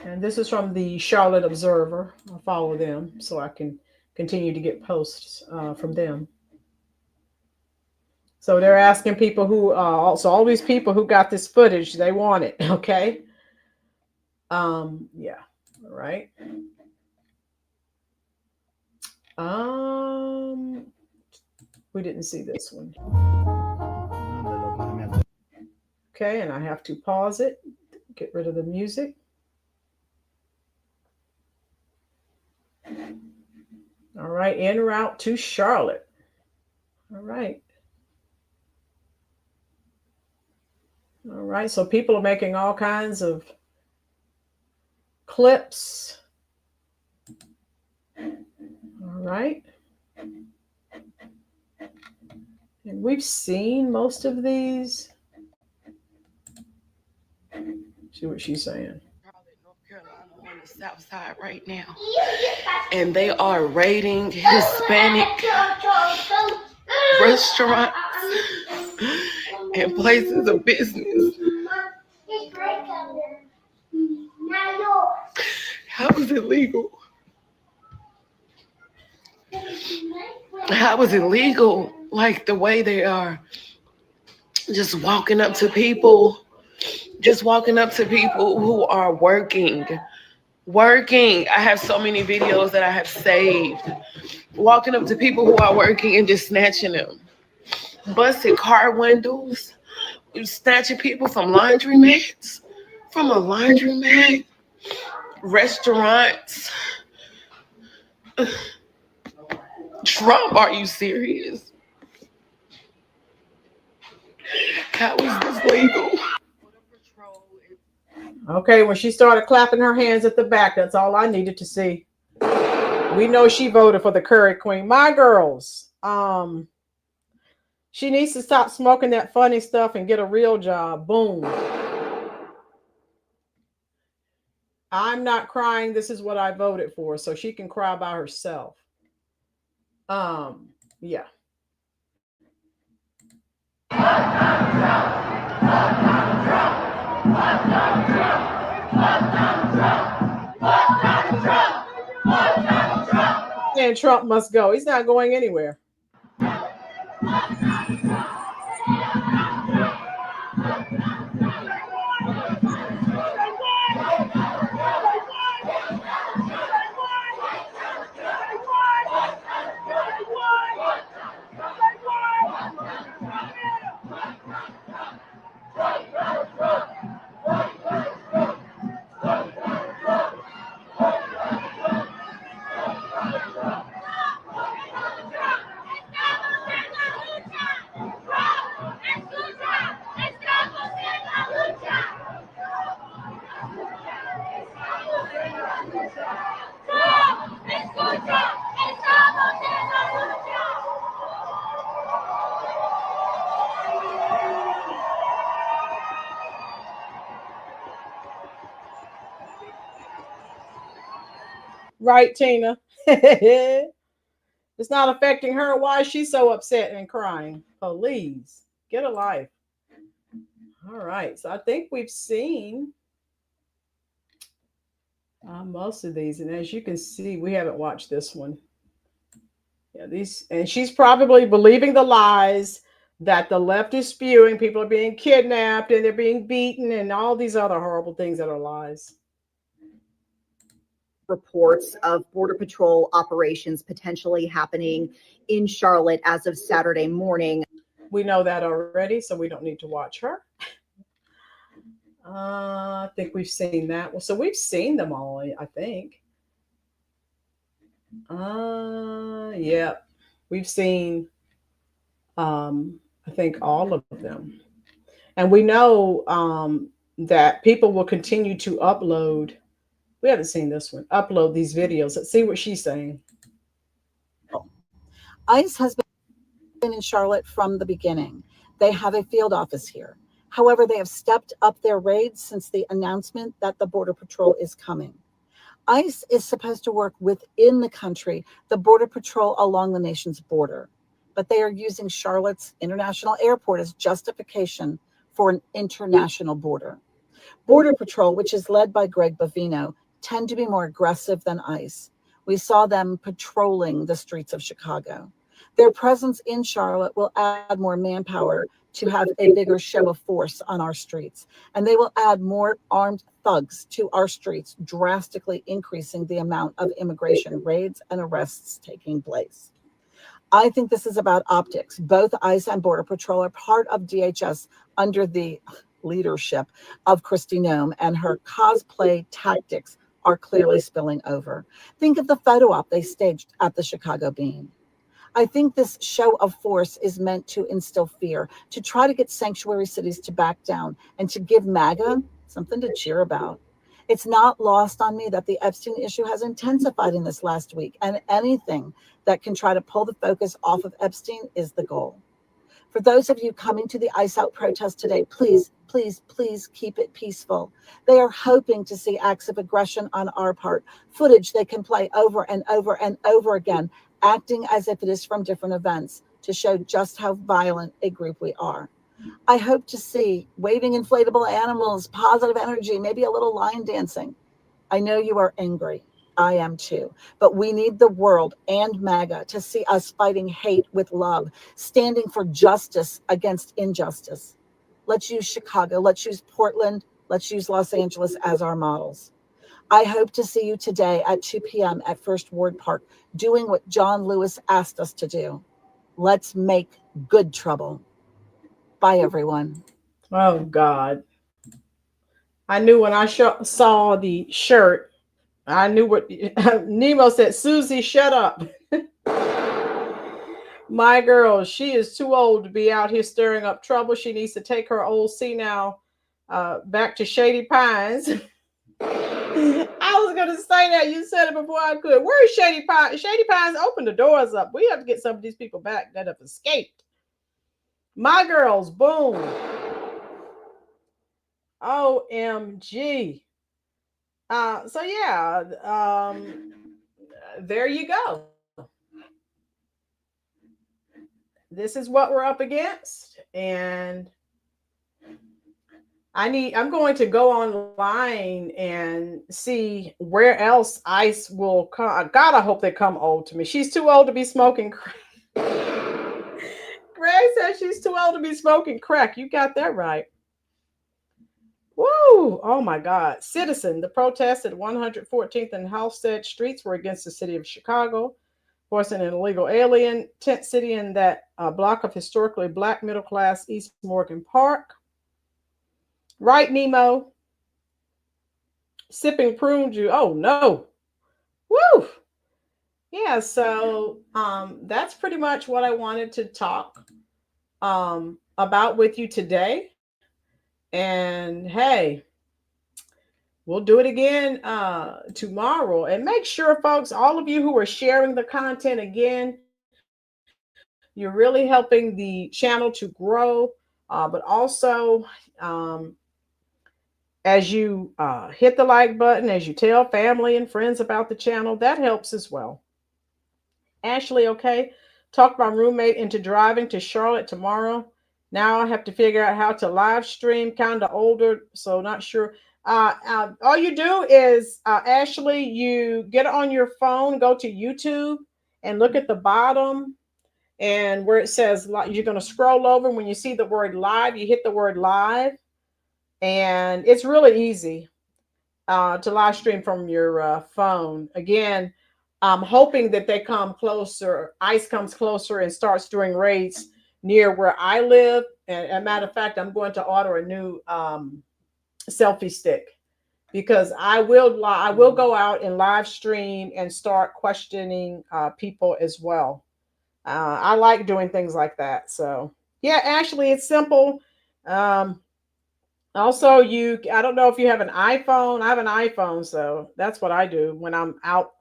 And this is from the Charlotte Observer. I'll follow them so I can continue to get posts from them. So they're asking people who, also all these people who got this footage, they want it, okay? Yeah, all right. We didn't see this one. Okay, and I have to pause it, get rid of the music. All right, en route to Charlotte. All right. All right, so people are making all kinds of clips. All right. And we've seen most of these. See what she's saying. North Carolina on the south side right now, and they are raiding Hispanic restaurants and places of business. How is it legal How is it legal? Like the way they are just walking up to people who are working. I have so many videos that I have saved. Walking up to people who are working and just snatching them. Busting car windows. Snatching people from laundromats. From a laundromat. Restaurants. Trump, are you serious? How is this legal? Okay, when she started clapping her hands at the back, that's all I needed to see. We know she voted for the Curry Queen. My girls, she needs to stop smoking that funny stuff and get a real job. Boom. I'm not crying. This is what I voted for, so she can cry by herself. Yeah. And Trump must go. He's not going anywhere. Right, Tina? It's not affecting her. Why is she so upset and crying? Please get a life. All right, so I think we've seen most of these, and as you can see, we haven't watched this one. Yeah, these, and she's probably believing the lies that the left is spewing. People are being kidnapped and they're being beaten and all these other horrible things that are lies. Reports of Border Patrol operations potentially happening in Charlotte as of Saturday morning. We know that already, so we don't need to watch her. I think we've seen that. Well, so we've seen them all, I think. Yeah, we've seen, I think, all of them. And we know that people will continue to upload. We haven't seen this one. Upload these videos. Let's see what she's saying. ICE has been in Charlotte from the beginning. They have a field office here. However, they have stepped up their raids since the announcement that the Border Patrol is coming. ICE is supposed to work within the country, the Border Patrol along the nation's border. But they are using Charlotte's international airport as justification for an international border. Border Patrol, which is led by Greg Bovino, tend to be more aggressive than ICE. We saw them patrolling the streets of Chicago. Their presence in Charlotte will add more manpower to have a bigger show of force on our streets. And they will add more armed thugs to our streets, drastically increasing the amount of immigration raids and arrests taking place. I think this is about optics. Both ICE and Border Patrol are part of DHS under the leadership of Kristi Noem, and her cosplay tactics are clearly spilling over. Think of the photo op they staged at the Chicago Bean. I think this show of force is meant to instill fear, to try to get sanctuary cities to back down, and to give MAGA something to cheer about. It's not lost on me that the Epstein issue has intensified in this last week, and anything that can try to pull the focus off of Epstein is the goal. For those of you coming to the ICE Out protest today, please, please, please keep it peaceful. They are hoping to see acts of aggression on our part, footage they can play over and over and over again, acting as if it is from different events to show just how violent a group we are. I hope to see waving inflatable animals, positive energy, maybe a little line dancing. I know you are angry. I am too. But we need the world and MAGA to see us fighting hate with love, standing for justice against injustice. Let's use Chicago. Let's use Portland. Let's use Los Angeles as our models. I hope to see you today at 2 p.m. at First Ward Park, doing what John Lewis asked us to do. Let's make good trouble. Bye, everyone. Oh, God. I knew when I saw the shirt, I knew what Nemo said. Susie, shut up. My girl, she is too old to be out here stirring up trouble. She needs to take her old senile back to Shady Pines. I was going to say that. You said it before I could. Where is Shady Pines? Shady Pines, open the doors up. We have to get some of these people back that have escaped. My girls, boom. OMG. So yeah, there you go. This is what we're up against, and I'm going to go online and see where else ICE will come. God, I hope they come old to me. She's too old to be smoking crack. Greg says she's too old to be smoking crack. You got that right. Woo! Oh my God. Citizen, the protests at 114th and Halstead Streets were against the city of Chicago, forcing an illegal alien tent city in that block of historically Black middle class East Morgan Park. Right, Nemo? Sipping prune juice. Oh no. Woo! Yeah, so that's pretty much what I wanted to talk about with you today. And hey, we'll do it again tomorrow. And make sure, folks, all of you who are sharing the content again, you're really helping the channel to grow. But also, as you hit the like button, as you tell family and friends about the channel, that helps as well. Ashley, okay. Talked my roommate into driving to Charlotte tomorrow. Now I have to figure out how to live stream, kind of older, so not sure. All you do is, Ashley, you get on your phone, go to YouTube and look at the bottom and where it says, you're going to scroll over. When you see the word live, you hit the word live, and it's really easy to live stream from your phone. Again, I'm hoping that they come closer. ICE comes closer and starts doing raids near where I live. And as a matter of fact, I'm going to order a new selfie stick, because I will go out and live stream and start questioning people as well. I like doing things like that. So yeah, Ashley, it's simple. Also, I don't know if you have an iPhone. I have an iPhone, so that's what I do when I'm out,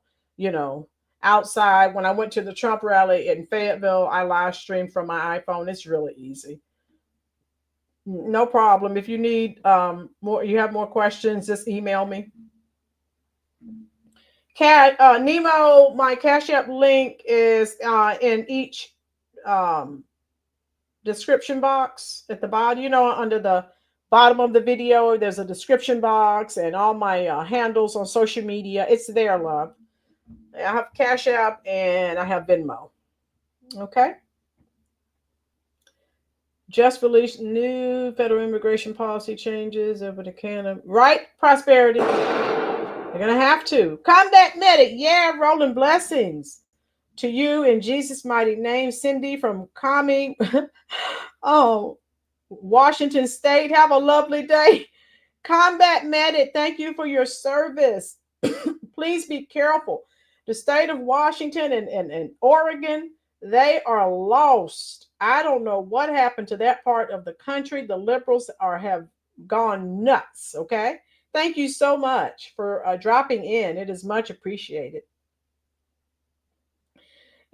outside. When I went to the Trump rally in Fayetteville, I live streamed from my iPhone. It's really easy. No problem. If you need you have more questions, just email me. Nemo, my Cash App link is in each description box at the bottom. Under the bottom of the video, there's a description box and all my handles on social media. It's there, love. I have Cash App and I have Venmo. Okay. Just released new federal immigration policy changes over the Canada. Right, Prosperity. They're going to have to. Combat Medic. Yeah, rolling blessings to you in Jesus' mighty name. Cindy from Kami. Washington State. Have a lovely day. Combat Medic, thank you for your service. Please be careful. The state of Washington and Oregon, they are lost. I don't know what happened to that part of the country. The liberals have gone nuts. Okay. Thank you so much for dropping in. It is much appreciated.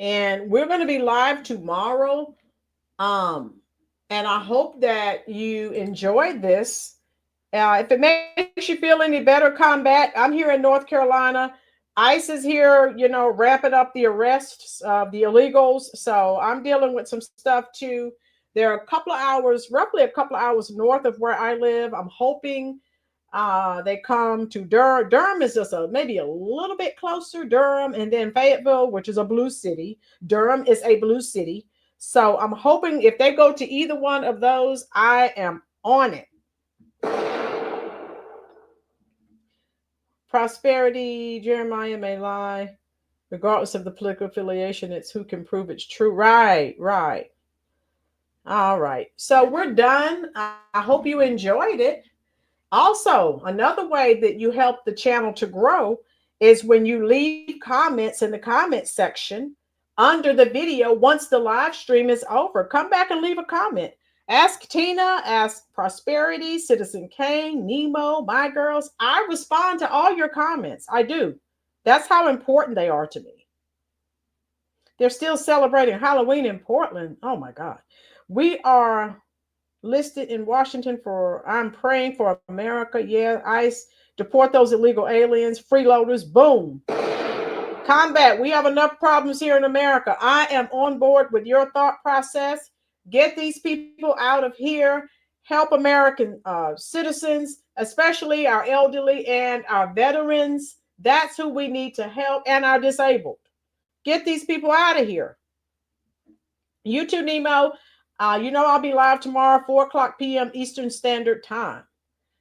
And we're going to be live tomorrow. And I hope that you enjoyed this. If it makes you feel any better, Combat, I'm here in North Carolina. ICE is here, ramping up the arrests of the illegals. So I'm dealing with some stuff too. They're roughly a couple of hours north of where I live. I'm hoping They come to Durham. Durham is just maybe a little bit closer. Durham, and then Fayetteville, which is a blue city. Durham is a blue city. So I'm hoping if they go to either one of those, I am on it. Prosperity, Jeremiah may lie. Regardless of the political affiliation, it's who can prove it's true. Right. All right. So we're done. I hope you enjoyed it. Also, another way that you help the channel to grow is when you leave comments in the comment section under the video. Once the live stream is over, come back and leave a comment. Ask Tina, ask Prosperity, Citizen Kane, Nemo, my girls. I respond to all your comments. I do. That's how important they are to me. They're still celebrating Halloween in Portland. Oh my God. We are listed in Washington for I'm praying for America. Yeah, ICE, deport those illegal aliens, freeloaders, boom. Combat, we have enough problems here in America. I am on board with your thought process. Get these people out of here. Help American citizens, especially our elderly and our veterans. That's who we need to help, and our disabled. Get these people out of here. You too, Nemo. You know I'll be live tomorrow, 4:00 p.m. Eastern Standard Time.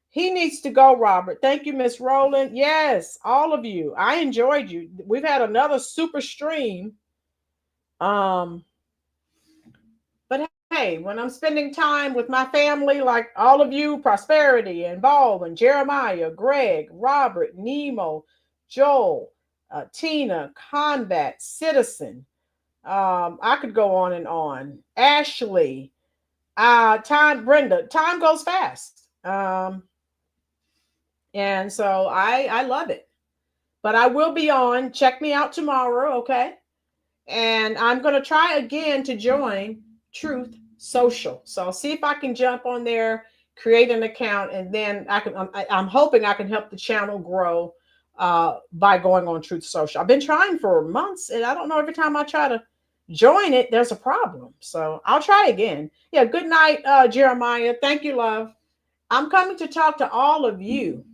He needs to go, Robert. Thank you, Miss Rolynn. Yes, all of you. I enjoyed you. We've had another super stream. But hey, when I'm spending time with my family, like all of you, Prosperity and Baldwin, Jeremiah, Greg, Robert, Nemo, Joel, Tina, Combat, Citizen, I could go on and on. Ashley, Brenda, time goes fast. And so I love it. But I will be on. Check me out tomorrow, okay? And I'm going to try again to join Truth Social. So I'll see if I can jump on there, create an account, and then I'm hoping I can help the channel grow by going on Truth Social. I've been trying for months, and I don't know, every time I try to join it, there's a problem. So I'll try again. Yeah, good night, Jeremiah. Thank you, love. I'm coming to talk to all of you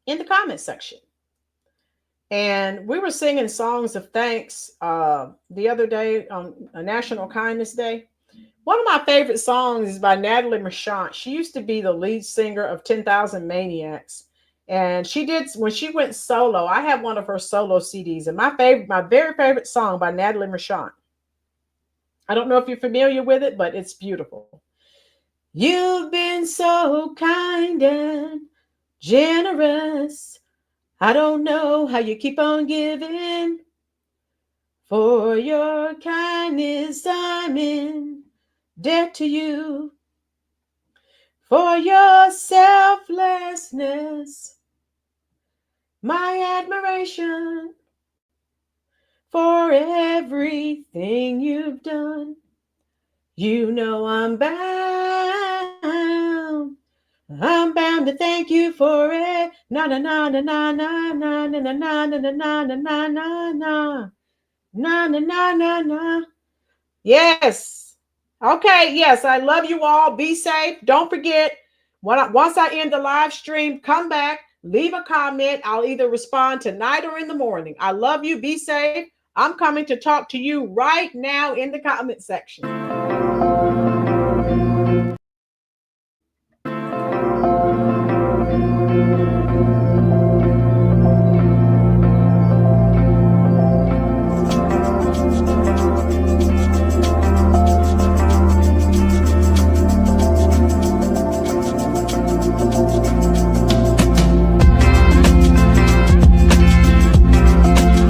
in the comment section. And we were singing songs of thanks the other day on National Kindness Day. One of my favorite songs is by Natalie Merchant. She used to be the lead singer of 10,000 Maniacs. And she did, when she went solo, I have one of her solo CDs. And my very favorite song by Natalie Merchant. I don't know if you're familiar with it, but it's beautiful. You've been so kind and generous. I don't know how you keep on giving. For your kindness, I'm in debt to you. For your selflessness, my admiration. For everything you've done, you know I'm bound. I'm bound to thank you for it. Na na na na na na na na na na na na na na na na na na na na. Yes. Okay. Yes. I love you all. Be safe. Don't forget. Once I end the live stream, come back, leave a comment. I'll either respond tonight or in the morning. I love you. Be safe. I'm coming to talk to you right now in the comment section.